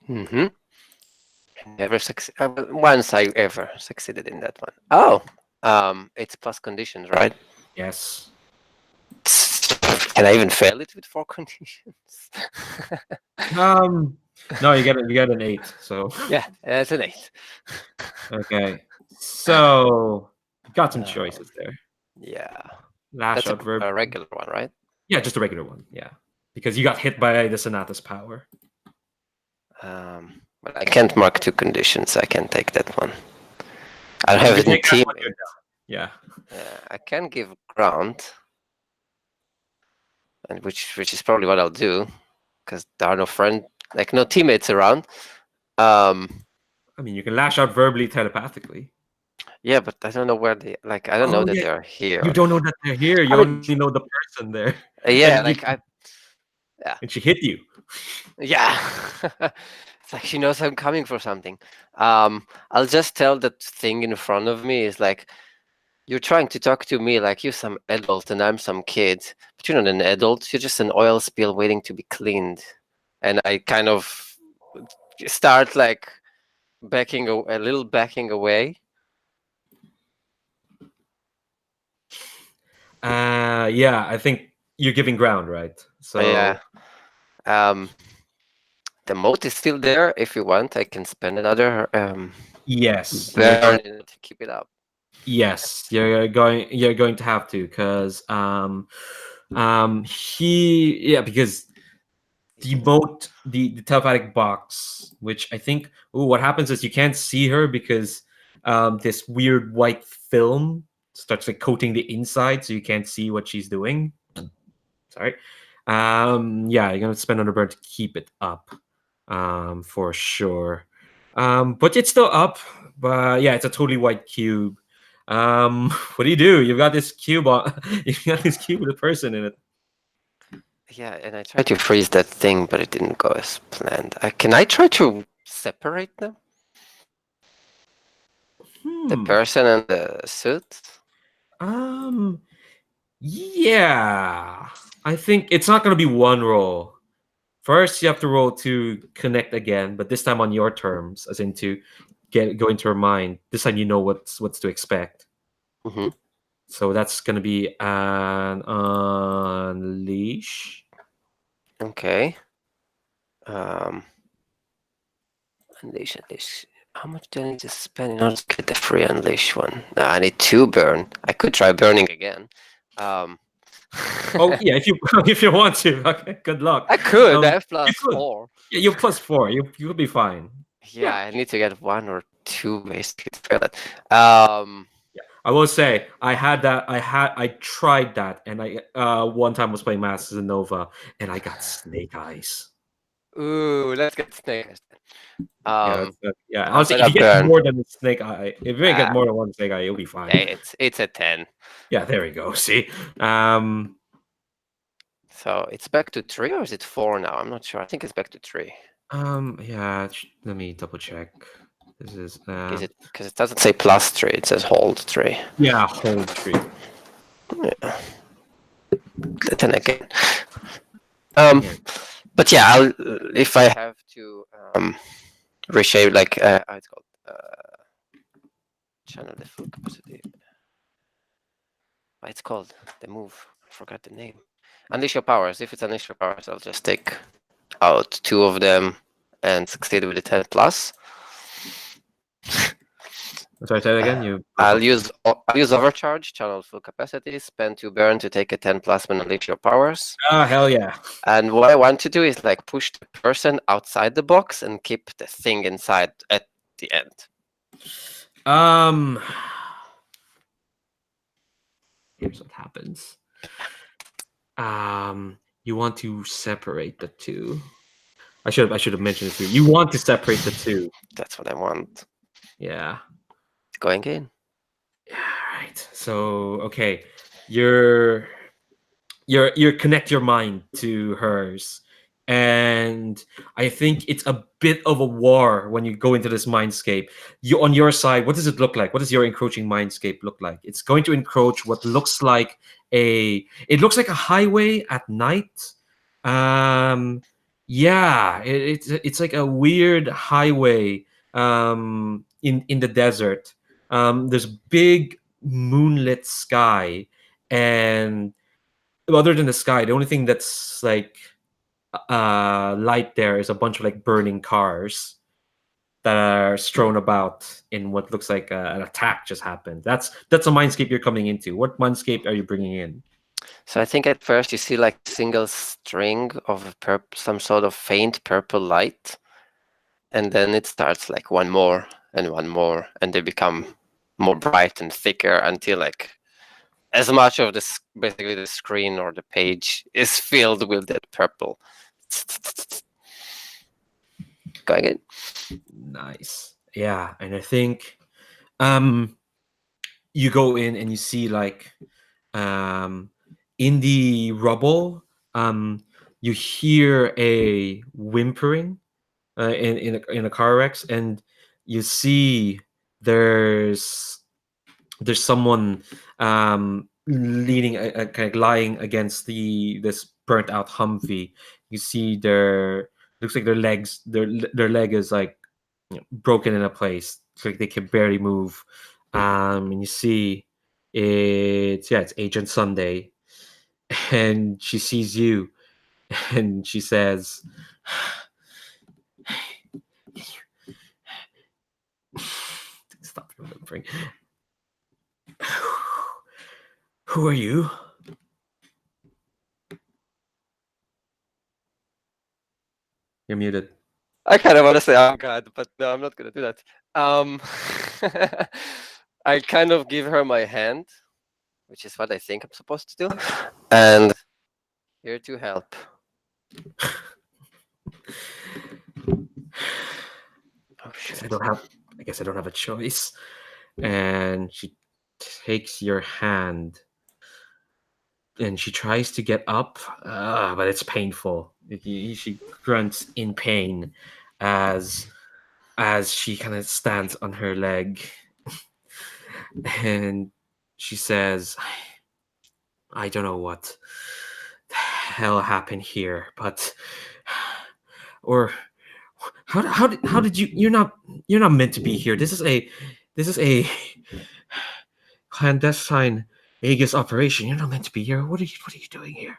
Mm-hmm. Never succeed. Once I ever succeeded in that one. Oh, it's plus conditions, right? Yes. Can I even fail it with 4 conditions? No, you get an 8. So Yeah, it's an 8. okay. So you got some choices there. Yeah, Lash that's out verb. a regular one, right? Yeah, just a regular one. Yeah, because you got hit by the Sonata's power. But I can't mark 2 conditions. I can take that one. I don't You have can it in take that team. when you're down. Yeah. I can give ground, and which is probably what I'll do, because there are no teammates around. I mean, you can lash out verbally, telepathically. Yeah, but I don't know where they. Like, I don't know that they're here. You don't know that they're here. You only know the person there. Yeah, and she hit you. Yeah. It's like she knows I'm coming for something. I'll just tell that thing in front of me is like, you're trying to talk to me like you're some adult and I'm some kid, but you're not an adult. You're just an oil spill waiting to be cleaned. And I kind of start like backing away. Yeah, I think you're giving ground, right? So Yeah. The moat is still there. If you want, I can spend another yes, burn to keep it up. yes, you're going to have to, because because the moat, the telepathic box, which I think what happens is you can't see her because this weird white film starts like coating the inside, so you can't see what she's doing. Sorry. Yeah, you're gonna spend another burn to keep it up, for sure. But it's still up. But yeah, it's a totally white cube. What do? You've got this cube on. You've got this cube with a person in it. Yeah, and I tried to freeze that thing, but it didn't go as planned. Can I try to separate them? The person and the suit? Yeah. I think it's not gonna be one roll. First, you have to roll to connect again, but this time on your terms, as in to go into her mind. This time you know what's to expect. Mm-hmm. So that's gonna be an unleash. Okay. Unleash. How much do I need to spend in order to get the free unleash one? No, I need 2 burn. I could try burning again. Oh yeah, if you want to. Okay, good luck. I could. I have +4. Yeah, you're +4. You'll be fine. Yeah, I need to get 1 or 2 basically to fail it. Yeah, I will say I had that. I tried that, and I one time was playing Masters of Nova, and I got snake eyes. Ooh, let's get snake eyes. Yeah. Honestly, if you get more than a snake eye, if you get more than one snake eye, you'll be fine. It's a 10. Yeah, there we go. See, so it's back to 3, or is it 4 now? I'm not sure. I think it's back to 3. Yeah. Let me double check. This is because it doesn't say +3, it says hold 3. Yeah, hold 3. Yeah. Then again. But yeah, if I have to reshape, like how it's called, channel the full capacity. It's called the move. forgot the name. Unleash your powers. If it's unleash your powers, I'll just take out 2 of them and succeed with a 10 plus. Sorry, say that again. You. I'll use overcharge, channel full capacity, spend 2 burn to take a 10 plus when unleash your powers. Ah, hell yeah. And what I want to do is like push the person outside the box and keep the thing inside at the end. Here's what happens. You want to separate the two. I should have mentioned this to you. You want to separate the two. That's what I want. Yeah. Going in. Yeah. Right. So okay, you're connect your mind to hers, and I think it's a bit of a war when you go into this mindscape. You on your side, what does it look like? What does your encroaching mindscape look like? It's going to encroach what looks like a highway at night. Yeah, it's like a weird highway in the desert. There's big moonlit sky, and other than the sky, the only thing that's like light there is a bunch of like burning cars that are strewn about in what looks like an attack just happened. That's a mindscape you're coming into. What mindscape are you bringing in? So I think at first you see like a single string of some sort of faint purple light, and then it starts like one more, and they become more bright and thicker until like as much of this, basically the screen or the page is filled with that purple. Going in. Nice. Yeah, and I think you go in and you see like in the rubble you hear a whimpering in a car wreck, and you see there's someone leaning kind of lying against this burnt out Humvee. You see looks like their leg is like broken in a place. It's like they can barely move. And you see it's Agent Sunday, and she sees you, and she says, "Stop remembering. Who are you?" You're muted. I kind of want to say, "Oh God," but no, I'm not gonna do that. I kind of give her my hand, which is what I think I'm supposed to do, and here to help. Oh shit! I guess I don't have a choice. And she takes your hand, and she tries to get up, but it's painful. She grunts in pain as she kind of stands on her leg, and she says, "I don't know what the hell happened here, but how did you? You're not meant to be here. This is a clandestine Aegis operation. You're not meant to be here. What are you doing here?"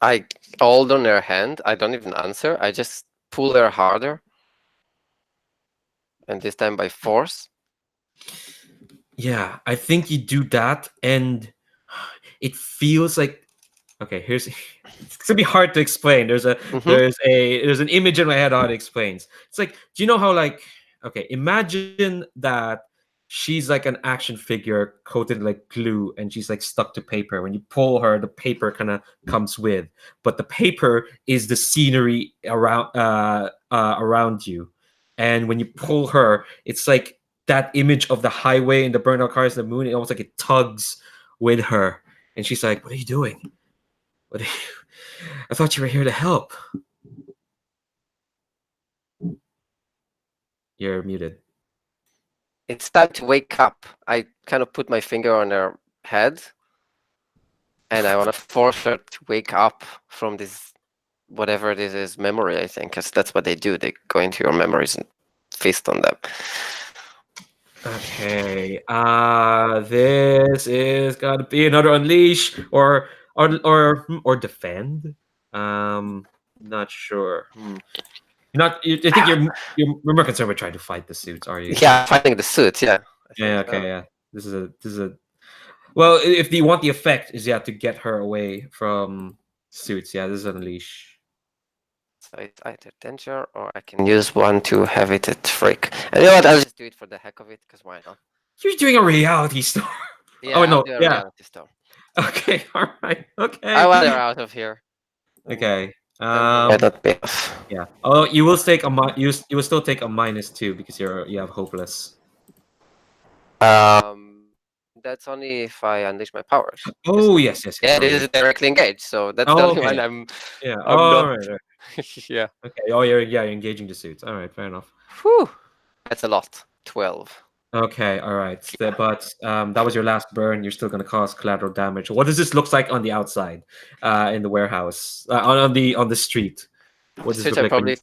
I hold on her hand. I don't even answer. I just pull her harder, and this time by force. Yeah, I think you do that, and it feels like, okay. It's gonna be hard to explain. There's an image in my head how it explains. It's like, do you know how like, okay, imagine that she's like an action figure coated like glue, and she's like stuck to paper. When you pull her, the paper kind of comes with, but the paper is the scenery around you, and when you pull her, it's like that image of the highway and the burnt out cars, the moon. It almost like it tugs with her, and she's like, "What are you doing? What are you? I thought you were here to help." You're muted. It's time to wake up. I kind of put my finger on her head, and I want to force her to wake up from this, whatever this is, memory, I think, because that's what they do. They go into your memories and feast on them. Okay. This is gonna be another unleash or defend. Not sure. Not. I think you're more concerned with trying to fight the suits, are you? Yeah, fighting the suit. Yeah. I Yeah. think so. Okay. Yeah. This is a. Well, if you want the effect, is to get her away from suits. Yeah. This is unleash. So it's either danger or I can use one to have it at freak. And you know what? I'll just do it for the heck of it, because why not? You're doing a reality storm. Yeah, Oh I'll no. do a Yeah. reality storm. Okay. All right. Okay. I want her out of here. Okay. Then might not be off. Yeah. Oh, you will take you will still take a -2 because you have hopeless. That's only if I unleash my powers. Oh yes, yes, yes. Yeah, Sorry. this is directly engaged, so that's the Oh, only okay. one I'm Yeah. I'm All not. right, right. Yeah. Okay. Oh, you're engaging the suits. All right. Fair enough. Whew. That's a lot. 12. Okay. All right. But that was your last burn. You're still going to cause collateral damage. What does this look like on the outside, in the warehouse, on the street? What does it Switch, look like?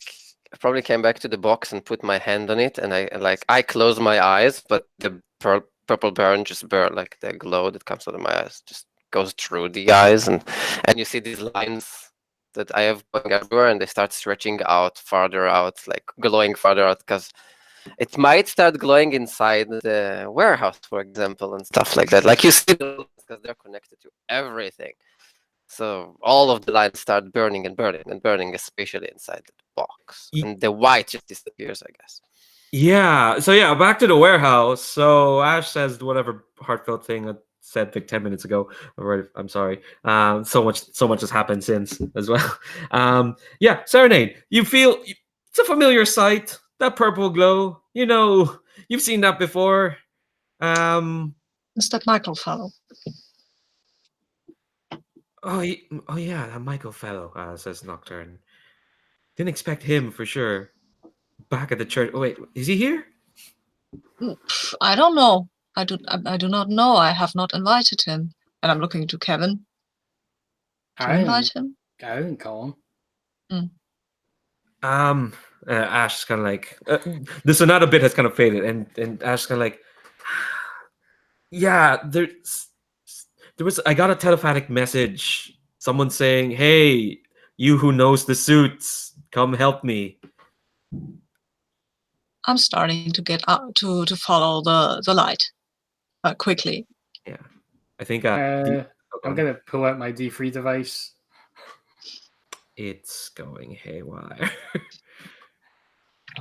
I probably came back to the box and put my hand on it, and I close my eyes, but the purple burn just burn, like the glow that comes out of my eyes just goes through the eyes, and you see these lines that I have going everywhere, and they start stretching out farther out, like glowing farther out, because it might start glowing inside the warehouse, for example, and stuff like that. Like you see, because they're connected to everything. So all of the lines start burning and burning and burning, especially inside the box. And the white just disappears, I guess. Yeah. So yeah, back to the warehouse. So Ash says whatever heartfelt thing I said like 10 minutes ago. I'm sorry. So much has happened since as well. Yeah, Serenade. You feel it's a familiar sight. That purple glow. You've seen that before. Is that Michael fellow? Oh yeah, that Michael fellow, says Nocturne. Didn't expect him for sure. Back at the church. Oh wait, is he here? I don't know. I do not know. I have not invited him. And I'm looking to Kevin to invite him. I didn't call him. Ash kind of like the Sonata bit has kind of faded, and Ash kind of like, yeah, there was I got a telepathic message. Someone saying, "Hey, you who knows the suits, come help me." I'm starting to get out to follow the light quickly. Yeah, I think I'm gonna pull out my D3 device. It's going haywire.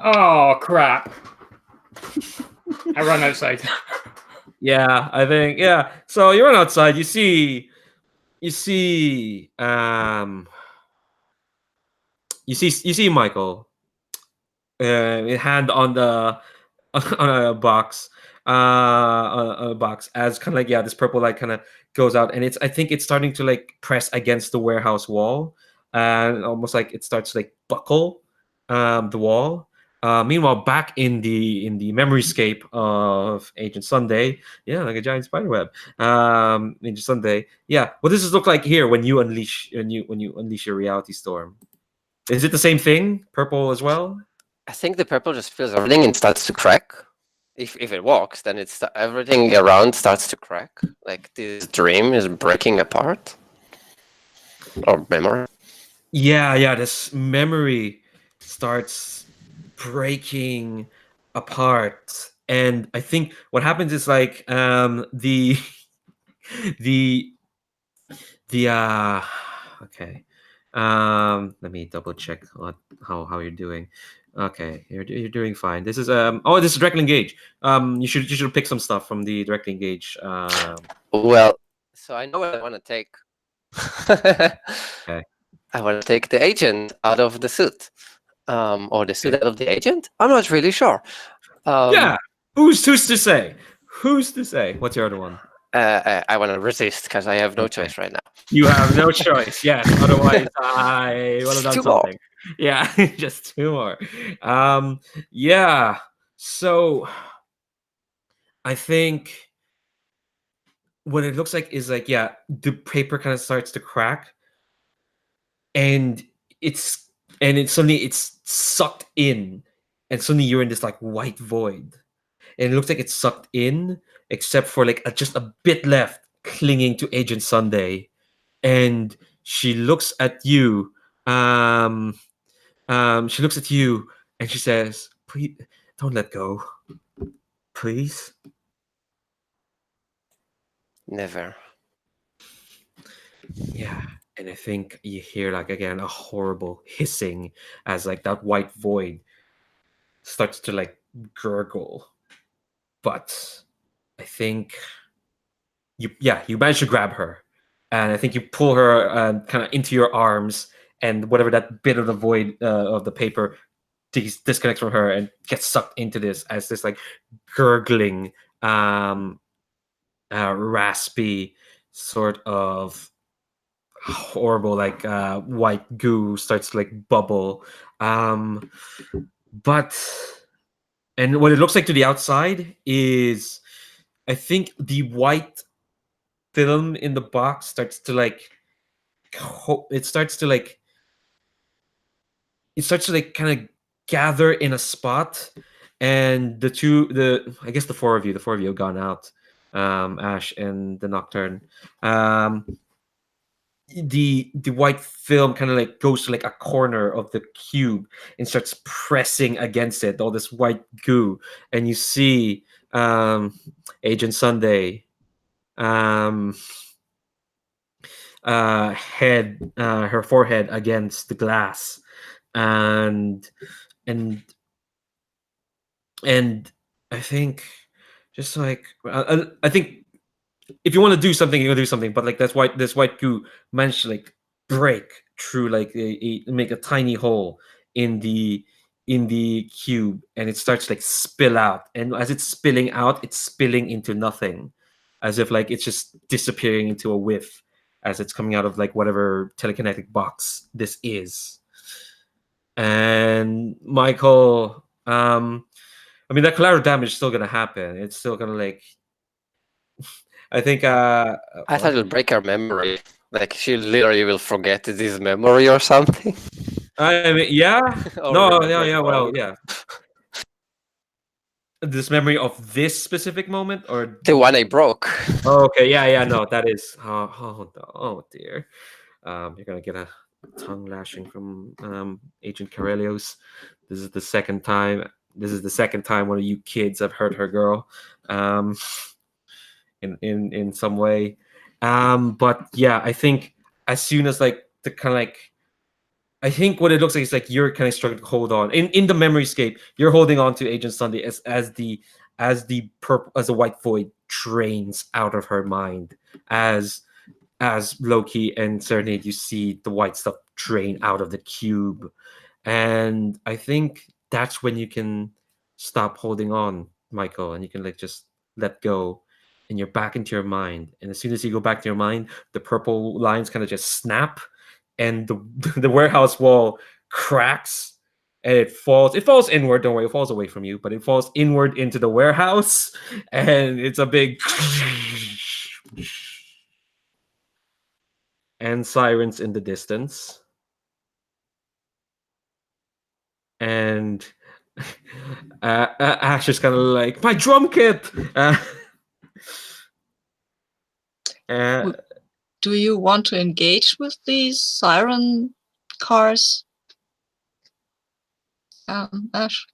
Oh crap! I run outside. Yeah, I think So you run outside. You see Michael, hand on the on a box, on a box, as kind of like this purple light kind of goes out, and I think it's starting to like press against the warehouse wall, and almost like it starts to like buckle the wall. Meanwhile, back in the memoryscape of Agent Sunday, like a giant spider web. Agent Sunday, what does this look like here when you unleash your reality storm? Is it the same thing, purple as well? I think the purple just feels everything and starts to crack. If it walks, then everything around starts to crack. Like this dream is breaking apart. Or memory. Yeah, this memory starts breaking apart, and I think what happens is like the okay. Let me double check how you're doing. Okay, you're doing fine. This is this is directly engage. You should pick some stuff from the directly engage. Well, so I know what I want to take. Okay. I want to take the agent out of the suit. Or the suit out of the agent? I'm not really sure. Who's to say? Who's to say? What's your other one? I want to resist because I have no choice right now. You have no choice. Yes. Otherwise, I would have done something. More. Yeah, just 2 more. Yeah. So I think what it looks like is like the paper kind of starts to crack, and suddenly it's sucked in, and suddenly you're in this like white void, and it looks like it's sucked in, except for like just a bit left clinging to Agent Sunday. And she looks at you. She looks at you and she says, "Please don't let go. Please." Never. Yeah. And I think you hear like again a horrible hissing as like that white void starts to like gurgle. But I think you manage to grab her, and I think you pull her kind of into your arms, and whatever that bit of the void of the paper disconnects from her and gets sucked into this as this like gurgling, raspy sort of horrible like white goo starts to like bubble. But and what it looks like to the outside is, I think the white film in the box starts to like it starts to like kind of gather in a spot, and I guess the four of you have gone out, Ash and the Nocturne. The white film kind of like goes to like a corner of the cube and starts pressing against it, all this white goo, and you see Agent Sunday her forehead against the glass, and and I think just like I think if you want to do something, you're gonna do something. But like this white goo managed to like break through like make a tiny hole in the cube, and it starts to like spill out. And as it's spilling out, it's spilling into nothing, as if like it's just disappearing into a whiff as it's coming out of like whatever telekinetic box this is. And Michael, I mean that collateral damage is still gonna happen. It's still gonna like I think I thought it'll break her memory. Like she literally will forget this memory or something. I mean, yeah. Or No, remember yeah, it yeah. Well, wrong. yeah. This memory of this specific moment, or The one I broke. oh, okay, yeah. No, that is. Oh dear. You're gonna get a tongue lashing from Agent Corellios. This is the second time. This is the second time one of you kids have hurt her girl, in some way. But yeah, I think as soon as like the kind of like, I think what it looks like is like you're kind of struggling to hold on in the memoryscape. You're holding on to Agent Sunday as the white void drains out of her mind, as Loki and Serenade, you see the white stuff drain out of the cube, and I think that's when you can stop holding on, Michael, and you can like just let go, and you're back into your mind. And as soon as you go back to your mind, the purple lines kind of just snap, and the the warehouse wall cracks, and it falls inward. Don't worry, it falls away from you, but it falls inward into the warehouse, and it's a big and sirens in the distance, and Ash is kind of like, my drum kit. Do you want to engage with these siren cars, Ash?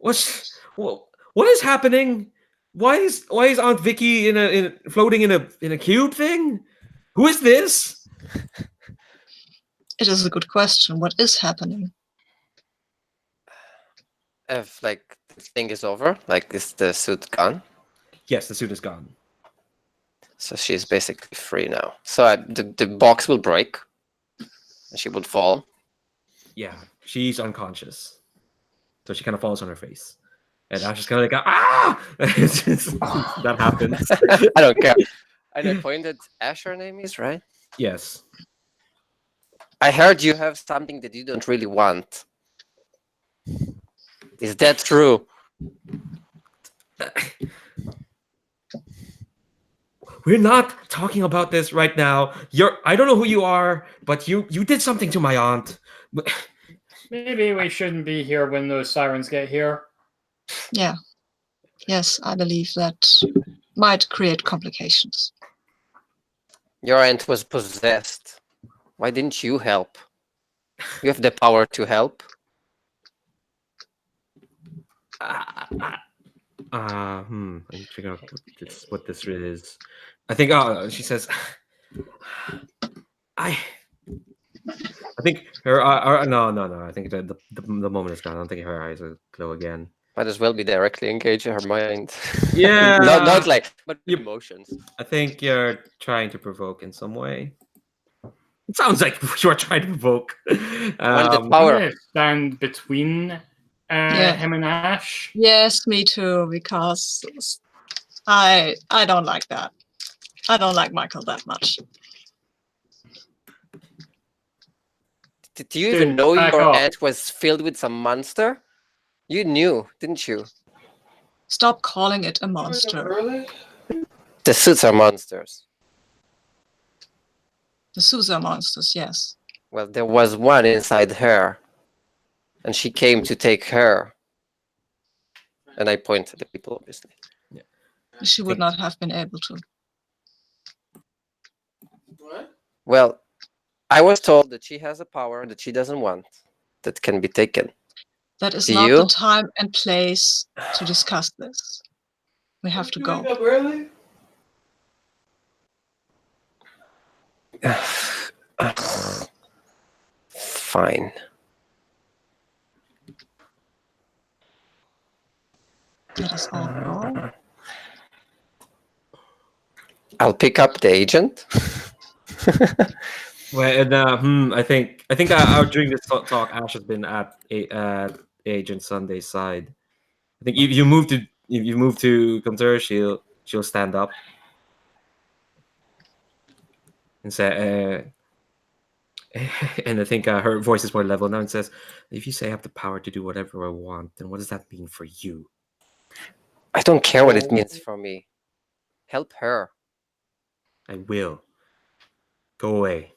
What is happening? Why is Aunt Vicky floating in a cube thing? Who is this? It is a good question. What is happening? If like the thing is over, like is the suit gone? Yes, the suit is gone. So she's basically free now. So the box will break, and she would fall. Yeah, she's unconscious, so she kind of falls on her face, and Ash is kind of like, ah! That happens. I don't care. And I pointed Ash, her name is, right? Yes. I heard you have something that you don't really want. Is that true? We're not talking about this right now. I don't know who you are, but you did something to my aunt. Maybe we shouldn't be here when those sirens get here. Yeah. Yes, I believe that might create complications. Your aunt was possessed. Why didn't you help? You have the power to help. I'm figuring out what this really is. I think. She says, I think her. No. I think the moment is gone. I don't think her eyes will glow again. Might as well be directly engaged in her mind. Yeah. not like, but You- emotions. I think you're trying to provoke in some way. It sounds like you're trying to provoke. Want the I'm power. gonna stand between him and Ash. Yes, me too, because I don't like that. I don't like Michael that much. Did you even Dude, know back your off. aunt was filled with some monster? You knew, didn't you? Stop calling it a monster. The suits are monsters. The suits are monsters, yes. Well, there was one inside her. And she came to take her. And I point at the people, obviously. She would not have been able to. What? Well, I was told that she has a power that she doesn't want that can be taken. That is Do not you? the time and place to discuss this. We have to go. Fine. Let us all go. I'll pick up the agent. Well, and I think during this talk, Ash has been at Agent Sunday's side. I think if you move to come to her, she'll stand up and say, and I think her voice is more level now and says, "If you say I have the power to do whatever I want, then what does that mean for you?" I don't care what it means for me. Help her. I will. Go away.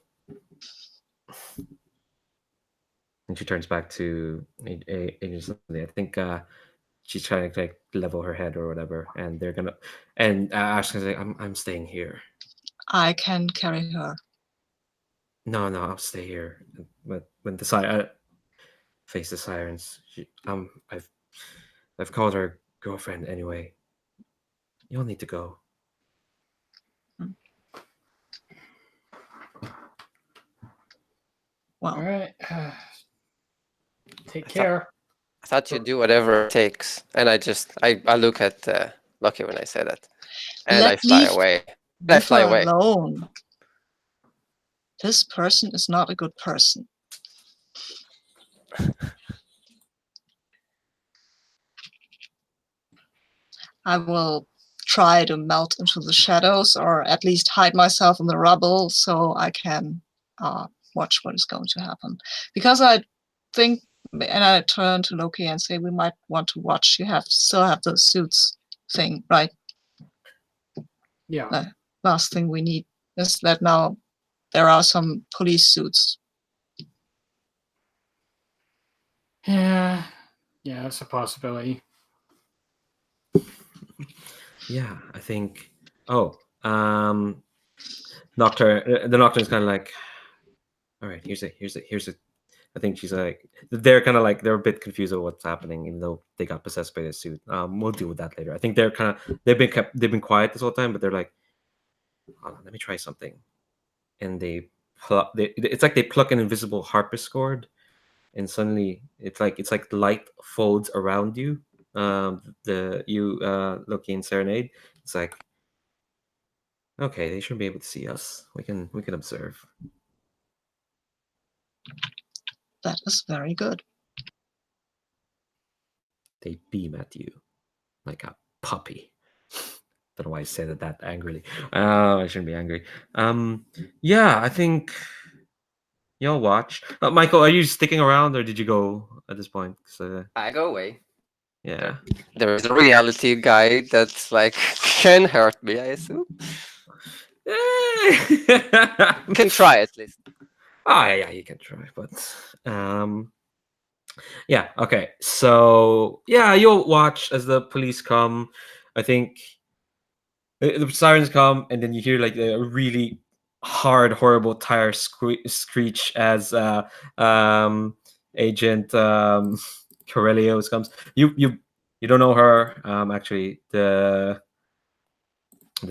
And she turns back to Agent Sunday. I think she's trying to like level her head or whatever, and they're gonna. And Ash is like, "I'm staying here." I can carry her. No, I'll stay here. But when face the sirens, I've called her girlfriend anyway. You'll need to go. Well, All right. Take care. I thought you'd do whatever it takes. And I look at Lucky when I say that. And I fly away. I fly away. Alone. This person is not a good person. I will try to melt into the shadows, or at least hide myself in the rubble, so I can watch what is going to happen. Because I think, and I turn to Loki and say, we might want to watch. You still have the suits thing, right? Yeah. The last thing we need is that now there are some police suits. Yeah, that's a possibility. Yeah, I think. Oh, Nocturne. The Nocturne's kind of like, all right. Here's a. I think she's like, they're kind of like they're a bit confused of what's happening, even though they got possessed by the suit. We'll deal with that later. I think they're kind of they've been quiet this whole time, but they're like, hold on, let me try something, and it's like they pluck an invisible harpsichord, and suddenly it's like light folds around you. Loki in Serenade. It's like, okay, they shouldn't be able to see us. We can observe. That is very good. They beam at you like a puppy. Don't know why I said that angrily. I shouldn't be angry. Yeah, I think you'll watch. Michael, are you sticking around or did you go at this point? I go away. Yeah. There is a reality guy that's like can hurt me, I assume. Can try at least. Oh yeah, you can try, but Yeah. Okay. So yeah, you'll watch as the police come. I think the sirens come, and then you hear like a really hard, horrible tire screech as Agent Corellios comes. You don't know her. Actually, the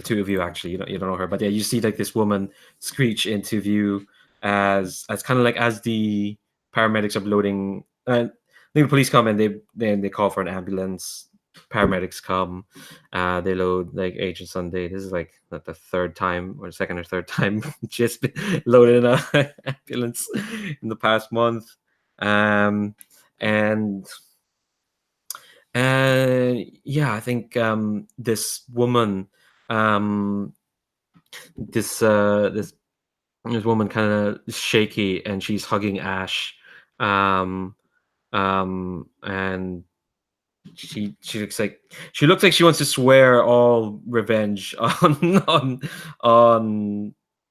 two of you actually you don't know her, but yeah, you see like this woman screech into view as kind of like as the paramedics are loading. The police come and they call for an ambulance. Paramedics come, they load like Agent Sunday. This is like not the third time or second or third time just been loaded in a ambulance in the past month, um, and yeah, I think this woman, um, this woman kind of shaky, and she's hugging Ash, um, and she looks like she wants to swear all revenge on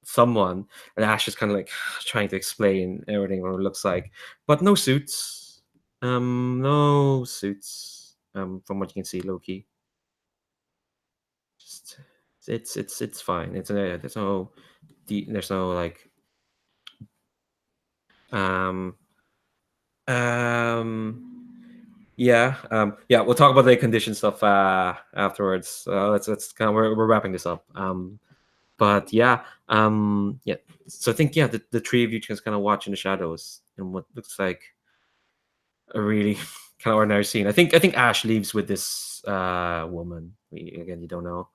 someone, and Ash is kind of like trying to explain everything what it looks like, but no suits, no suits, from what you can see, Loki. Just it's fine. There's no like um yeah, we'll talk about the condition stuff afterwards. Let's kind of we're wrapping this up. But yeah, so I think the three of you just kind of watch in the shadows in what looks like a really kind of ordinary scene. I think Ash leaves with this woman. Again, you don't know.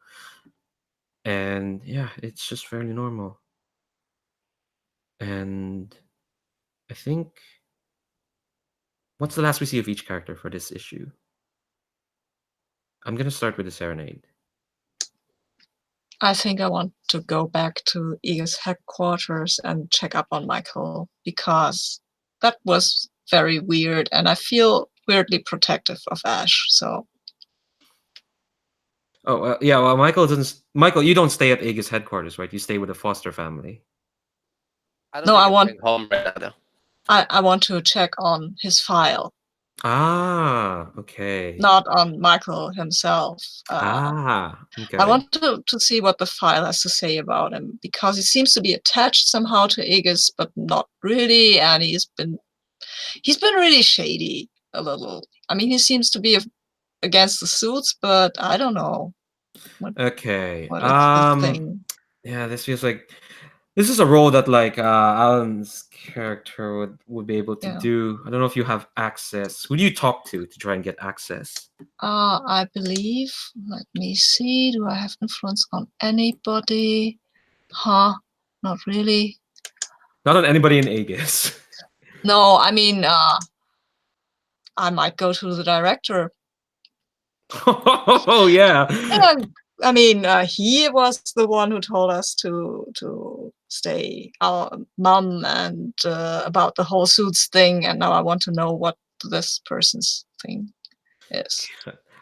And yeah, it's just fairly normal. And I think, what's the last we see of each character for this issue? I'm gonna start with the Serenade. I think I want to go back to Eagle's headquarters and check up on Michael, because that was very weird, and I feel weirdly protective of Ash. So Oh, yeah. Well, Michael, you don't stay at Aegis headquarters, right? You stay with the Foster family. I don't no, think I I'm want going home right now, though. I want to check on his file, Ah, okay. not on Michael himself. Okay. I want to see what the file has to say about him, because he seems to be attached somehow to Aegis, but not really, and he's been really shady a little. I mean, he seems to be against the suits, but I don't know Okay. what is the thing. Yeah, this feels like this is a role that like Alan's character would be able to Yeah. do. I don't know if you have access. Who do you talk to try and get access? I believe. Let me see. Do I have influence on anybody? Huh? Not really. Not on anybody in Aegis. No, I mean, I might go to the director. Oh yeah. Yeah, I mean, he was the one who told us to stay our mum, and about the whole suits thing, and now I want to know what this person's thing is.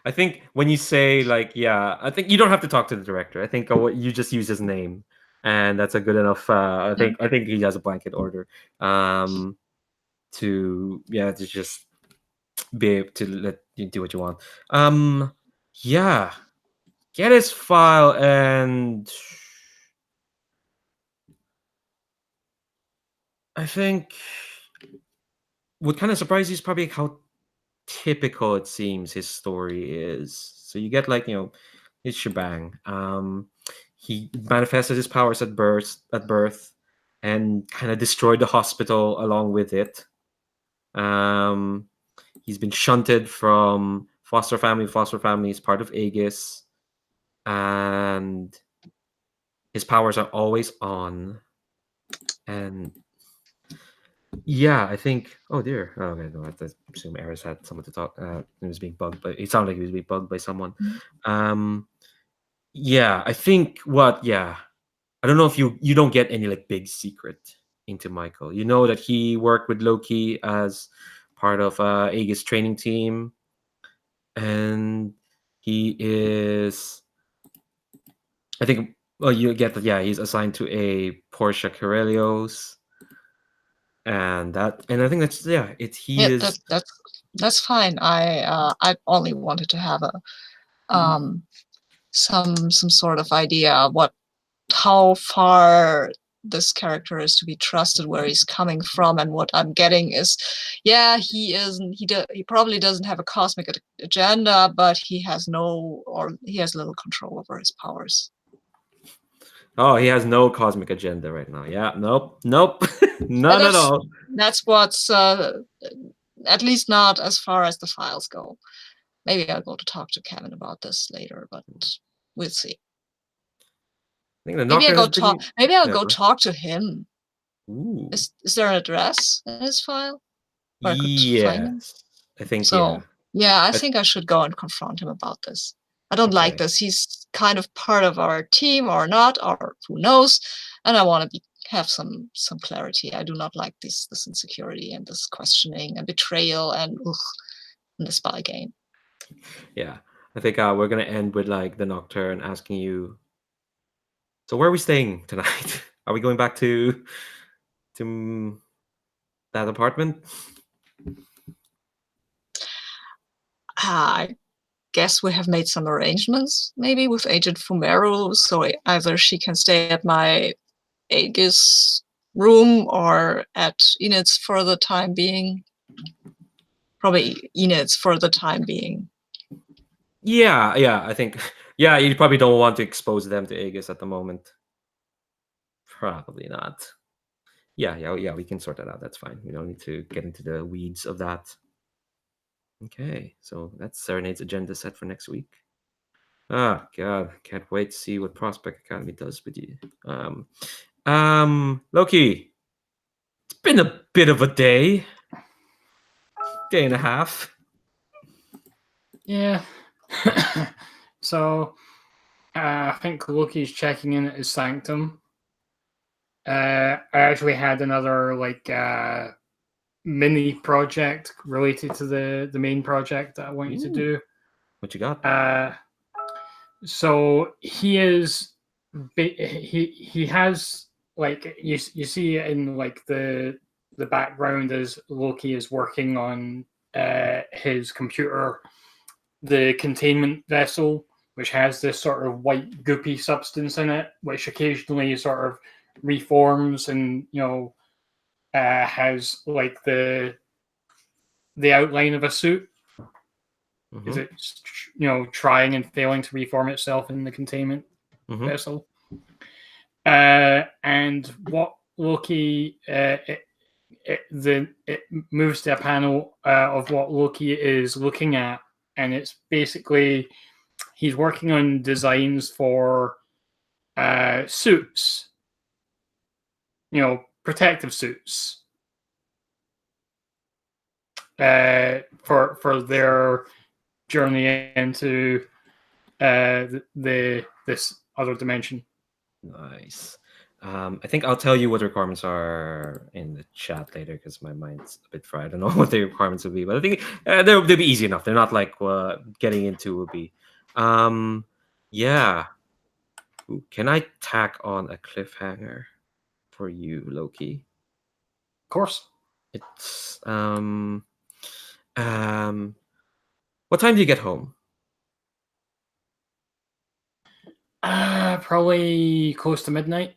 I think when you say like, yeah, I think you don't have to talk to the director. I think you just use his name, and that's a good enough. I think he has a blanket order, to just be able to let you do what you want. Yeah, get his file, and I think what kind of surprised you is probably how typical it seems his story is. So you get like his shebang. He manifested his powers at birth, and kind of destroyed the hospital along with it. He's been shunted from foster family. Foster family is part of Aegis, and his powers are always on. And yeah, I think. Oh dear. Oh, okay, no, I assume Eris had someone to talk. He was being bugged, but it sounded like he was being bugged by someone. Yeah, I think what. Yeah, I don't know if you don't get any like big secret into Michael. You know that he worked with Loki as part of Aegis training team, and he is. I think. Well, you get that. Yeah, he's assigned to a Porsche Corellios. and I think that's he Yeah, is. that's fine. I only wanted to have a some sort of idea how far this character is to be trusted, where he's coming from, and what I'm getting is, yeah, he probably doesn't have a cosmic agenda, but he has little control over his powers. Oh, he has no cosmic agenda right now. Yeah, nope, none at all. That's what's at least not as far as the files go. Maybe I'll go to talk to Kevin about this later, but we'll see. I think the Maybe Nocturne has been. Maybe I'll Yeah, go talk to him. Ooh. Is there an address in his file where I could find him? Yes, I think So yeah, I But- think I should go and confront him about this. I don't like Okay. this. He's kind of part of our team or not, or who knows. And I want to have some clarity. I do not like this insecurity and this questioning and betrayal and in the spy game. Yeah, I think we're gonna end with like the Nocturne asking you. So where are we staying tonight? Are we going back to that apartment? I guess we have made some arrangements, maybe with Agent Fumero, so either she can stay at my Aegis room or at Enid's for the time being. Probably Enid's for the time being. Yeah, I think you probably don't want to expose them to Aegis at the moment. Probably not. Yeah, we can sort that out. That's fine. We don't need to get into the weeds of that. Okay, so that's Serenade's agenda set for next week. Ah, God, can't wait to see what Prospect Academy does with you. Loki, it's been a bit of a day and a half. Yeah. So I think Loki's checking in at his sanctum. I actually had another mini project related to the main project that I want you to do. What you got? So he is he has like you see in like the background as Loki is working on his computer, the containment vessel, which has this sort of white goopy substance in it, which occasionally sort of reforms and has like the outline of a suit. Is it trying and failing to reform itself in the containment vessel? And what Loki it moves to a panel of what Loki is looking at, and it's basically he's working on designs for suits, protective suits for their journey into this other dimension. Nice. I think I'll tell you what the requirements are in the chat later because my mind's a bit fried. I don't know what the requirements will be, but I think they'll be easy enough. They're not like getting into will be. Yeah. Ooh, can I tack on a cliffhanger for you, Loki? Of course. It's what time do you get home? Probably close to midnight.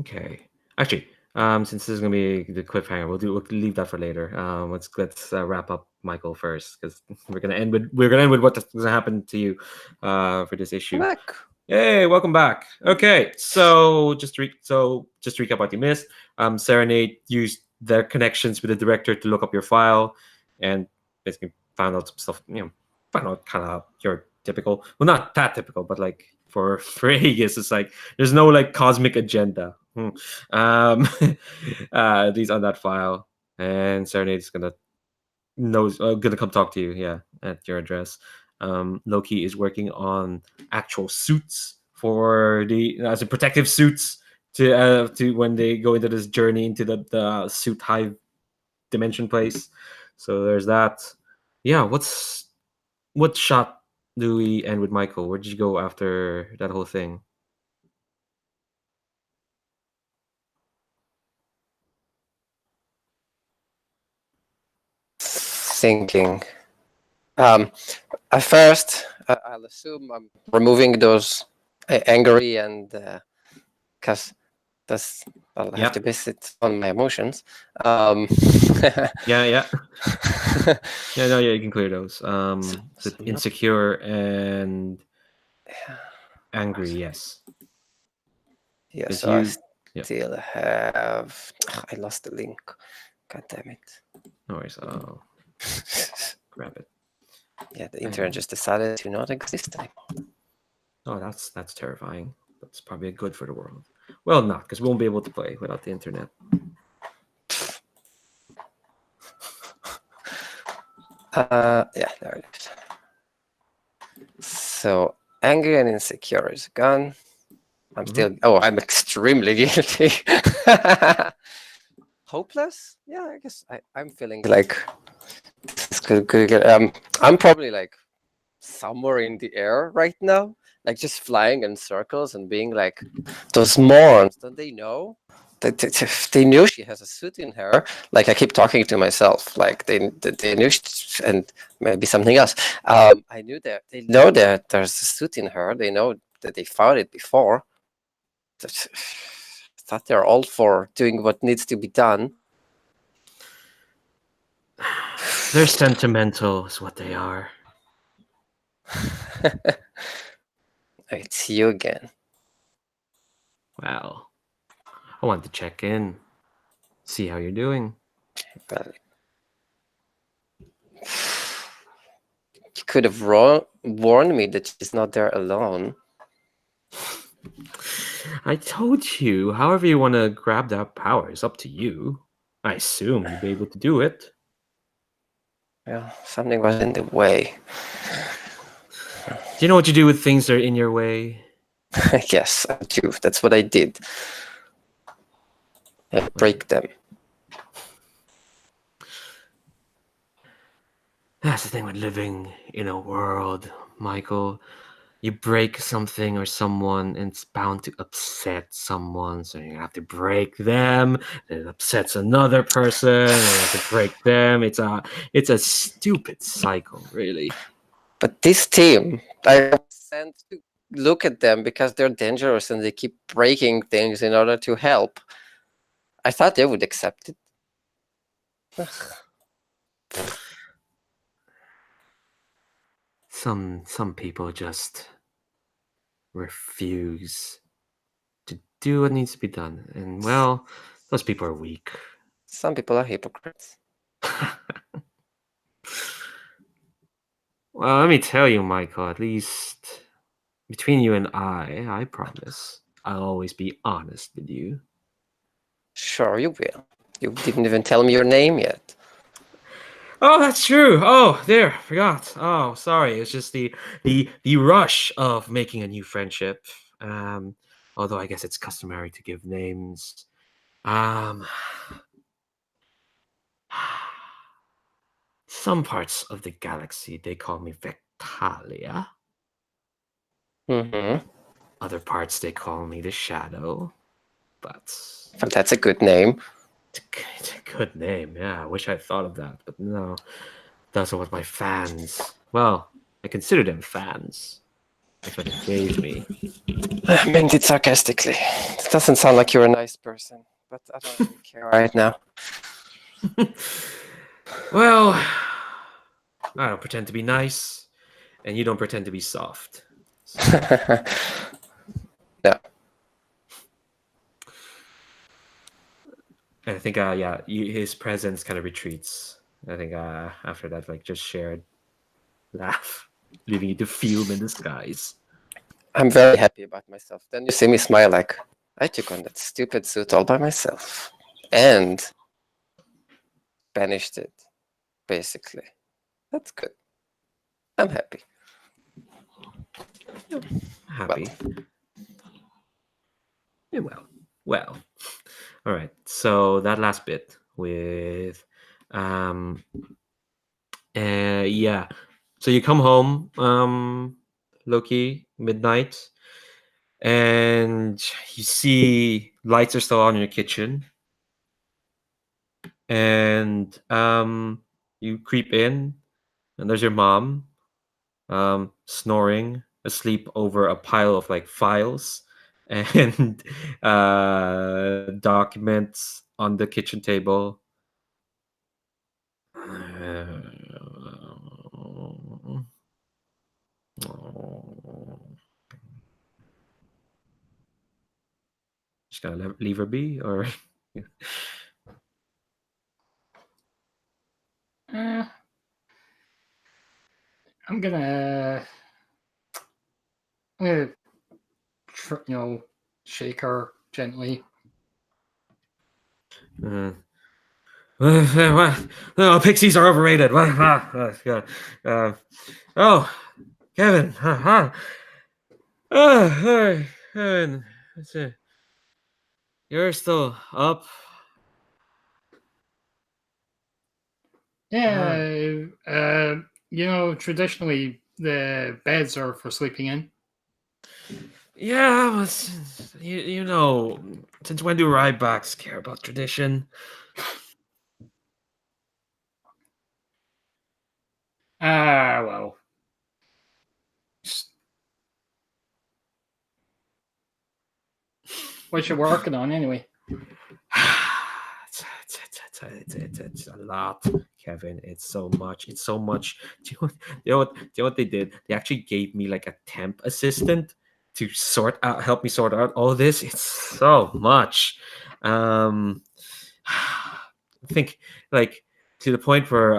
Okay. Actually, since this is gonna be the cliffhanger, we'll leave that for later. Let's wrap up Michael first because we're gonna end with what's gonna happen to you for this issue. Back. Hey, welcome back. Okay, so just recap what you missed. Serenade used their connections with the director to look up your file, and basically found out some stuff. Found out kind of your typical, well, not that typical, but like for Aegis, it's like there's no like cosmic agenda. At least on that file, and Serenade is gonna come talk to you. Yeah, at your address. Loki is working on actual suits for as a protective suits to when they go into this journey into the suit hive dimension place. So there's that. Yeah, what shot do we end with Michael? Where did you go after that whole thing? thinking. At first, I'll assume I'm removing those angry and because I'll have to base it on my emotions. Yeah. Yeah, no, yeah, you can clear those. So insecure and angry, yes. Yeah, 'Cause so I yeah. still have. I lost the link. God damn it. No worries. I'll grab it. Yeah, the internet just decided to not exist anymore. Oh, that's terrifying. That's probably good for the world. Well, not because we won't be able to play without the internet. Yeah, there it is. So angry and insecure is gone. I'm still. Oh, I'm extremely guilty. Hopeless? Yeah, I guess I'm feeling like this could get. I'm probably like somewhere in the air right now, like just flying in circles and being like, those morons. Don't they know? They knew she has a suit in her. Like I keep talking to myself. Like they knew, and maybe something else. I knew that they know that there's a suit in her. They know that they found it before. Thought they're all for doing what needs to be done. They're sentimental, is what they are. It's you again. Well, I want to check in, see how you're doing. Well, you could have warned me that she's not there alone. I told you, however you want to grab that power is up to you. I assume you'd be able to do it. Well, something was in the way. Do you know what you do with things that are in your way? Yes, I do. That's what I did. I break them. That's the thing with living in a world, Michael. You break something or someone, and it's bound to upset someone. So you have to break them. Then it upsets another person, and you have to break them. It's a stupid cycle, really. But this team, I was sent to look at them because they're dangerous and they keep breaking things in order to help. I thought they would accept it. Some people just refuse to do what needs to be done, and well, those people are weak. Some people are hypocrites. Well, let me tell you, Michael, at least between you and I promise I'll always be honest with you. Sure, you will. You didn't even tell me your name yet. Oh, that's true. Oh, there, forgot. Oh, sorry. It's just the rush of making a new friendship. Although I guess it's customary to give names. Some parts of the galaxy they call me Vectalia. Mm-hmm. Other parts they call me the Shadow. But Well, that's a good name. it's a good name, yeah. I wish I thought of that, but no. Those are what my fans. Well, I consider them fans. That's what they gave me. I meant it sarcastically. It doesn't sound like you're a nice person, but I don't really care right now. Well, I don't pretend to be nice, and you don't pretend to be soft. So. No. And I think, his presence kind of retreats. I think after that, like, just shared laugh, leaving you to fume in the skies. I'm very happy about myself. Then you see me smile like, I took on that stupid suit all by myself. And banished it, basically. That's good. I'm happy. Happy. Yeah, well. All right. So that last bit with, yeah. So you come home, low-key, midnight, and you see lights are still on in your kitchen, and You creep in, and there's your mom, snoring, asleep over a pile of like files and documents on the kitchen table. Just gonna leave her be, or I'm gonna shake her gently. No, pixies are overrated. Oh, Kevin. Kevin. You're still up. Yeah, traditionally the beds are for sleeping in. Yeah, but you know, since when do Rybacks care about tradition? Well. What you working on anyway? It's a lot, Kevin. It's so much. It's so much. Do you know what they did? They actually gave me like a temp assistant to help me sort out all this. It's so much. I think like to the point where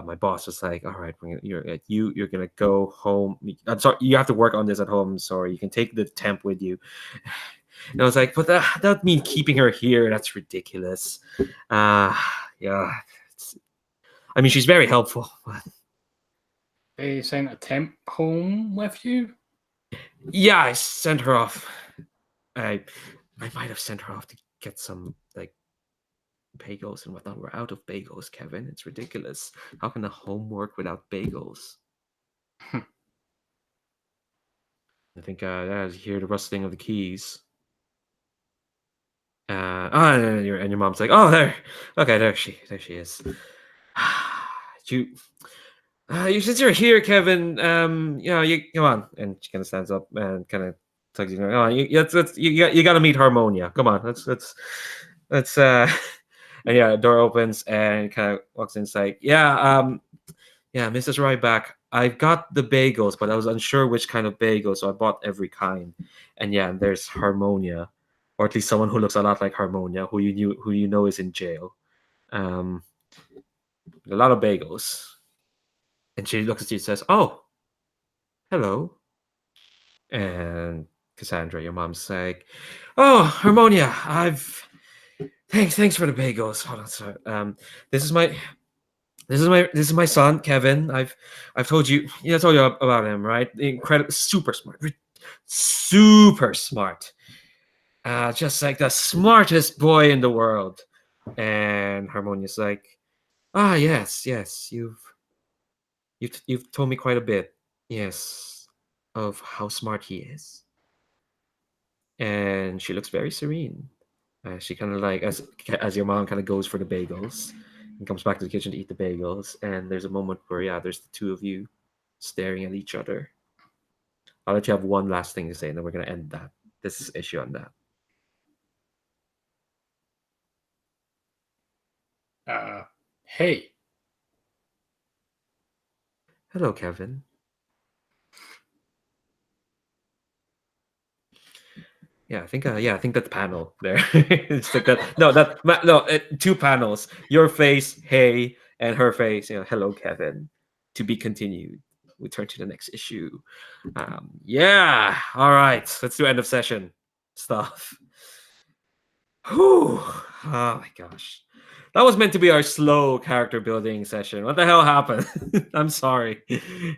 my boss was like, "All right, you're gonna go home. I'm sorry, you have to work on this at home. Sorry, you can take the temp with you." And I was like, "But that would mean keeping her here. That's ridiculous." Yeah. I mean, she's very helpful. But They sent a temp home with you? yeah, I sent her off. I might have sent her off to get some like bagels and whatnot. We're out of bagels, Kevin. It's ridiculous. How can the home work without bagels? I think I hear the rustling of the keys. And your mom's like, "Oh, there. Okay, there she is." Since you're here, Kevin, you come on. And she kind of stands up and kind of tugs you. Oh, you got to meet Harmonia. Come on, let's. And yeah, the door opens and kind of walks inside. Yeah, Mrs. Ryback. I've got the bagels, but I was unsure which kind of bagel, so I bought every kind. And yeah, there's Harmonia, or at least someone who looks a lot like Harmonia, who you know is in jail. A lot of bagels. And she looks at you and says, "Oh, hello." And Cassandra, your mom's like, "Oh, Harmonia, thanks for the bagels. Hold on, sir. This is my son, Kevin. I've told you, I told you about him, right? Incredible, super smart. Just like the smartest boy in the world." And Harmonia's like, yes, you've told me quite a bit, yes, of how smart he is. And she looks very serene. She kind of like as your mom kind of goes for the bagels and comes back to the kitchen to eat the bagels. And there's a moment where there's the two of you staring at each other. I'll let you have one last thing to say, and then we're gonna end this issue on that. Hey. Hello, Kevin. Yeah, I think that panel there. It's like that. No, two panels. Your face, hey, and her face. Hello, Kevin. To be continued. We turn to the next issue. Yeah. All right. Let's do end of session stuff. Whew. Oh my gosh. That was meant to be our slow character building session. What the hell happened? I'm sorry.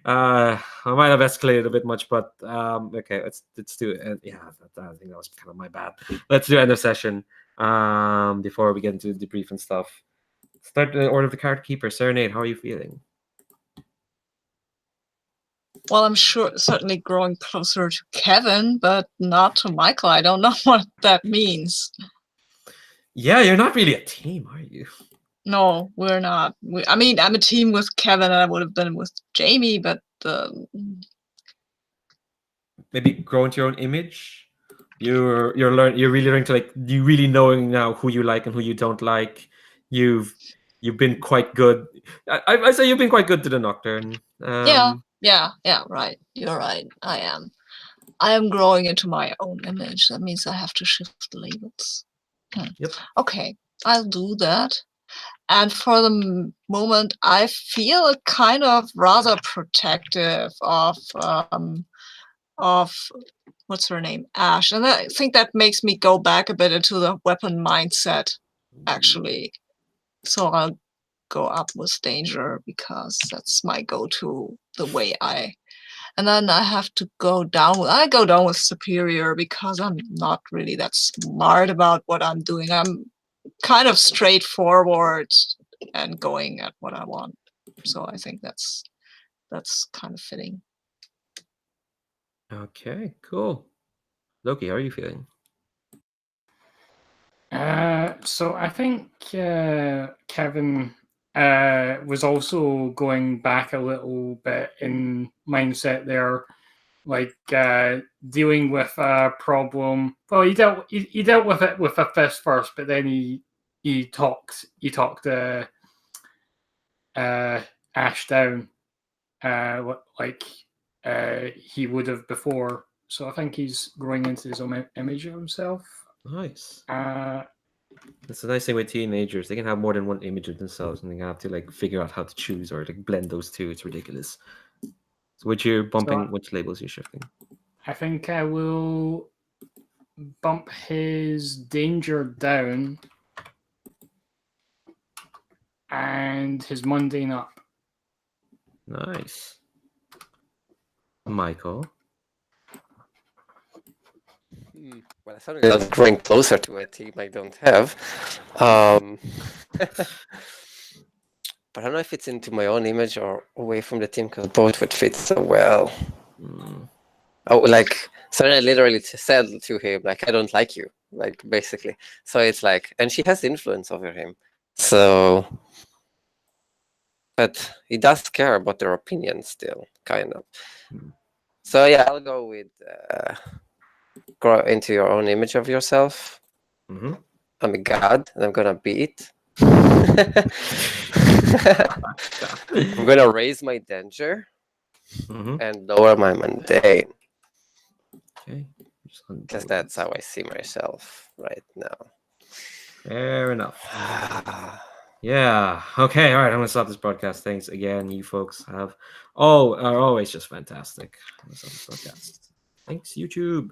I might have escalated a bit much, but okay, let's do it. Yeah, I think that was kind of my bad. Let's do end of session before we get into the debrief and stuff. Start the order of the card keeper. Serenade, how are you feeling? Well, I'm certainly growing closer to Kevin, but not to Michael. I don't know what that means. Yeah, you're not really a team, are you? No, we're not. I mean, I'm a team with Kevin, and I would have been with Jamie, but Maybe grow into your own image. You're really learning to like you really knowing now who you like and who you don't like. You've been quite good. I say you've been quite good to the Nocturne. yeah, right. You're right. I am growing into my own image. That means I have to shift the labels. Yep. Okay, I'll do that. And for the moment, I feel kind of rather protective of what's her name, Ash, and I think that makes me go back a bit into the weapon mindset, actually. So I'll go up with danger because that's my go-to, the way and then I have to go down. I go down with superior because I'm not really that smart about what I'm doing. I'm kind of straightforward and going at what I want. So I think that's kind of fitting. Okay, cool. Loki, how are you feeling? So I think Kevin was also going back a little bit in mindset there, like dealing with a problem. Well, he dealt with it with a fist first, but then he talked Ash down like he would have before. So I think he's growing into his own image of himself. Nice. Uh, That's a nice thing with teenagers. They can have more than one image of themselves, and they have to like figure out how to choose or like blend those two. It's ridiculous. So which you're bumping, which labels you're shifting? I think I will bump his danger down and his mundane up. Nice. Michael. Well, I certainly not growing closer to a team I don't have. But I don't know if it's into my own image or away from the team because both would fit so well. Oh, like Serenade literally said to him, like, I don't like you, like, basically. So it's like, and she has influence over him. So, but he does care about their opinion still, kind of. So yeah, I'll go with grow into your own image of yourself. Mm-hmm. I'm a god, and I'm gonna beat. I'm gonna raise my danger and lower my mundane. Okay. Because that's how I see myself right now. Fair enough. Yeah. Okay. All right. I'm gonna stop this broadcast. Thanks again. You folks are always just fantastic. I'm gonna stop this broadcast. Thanks, YouTube.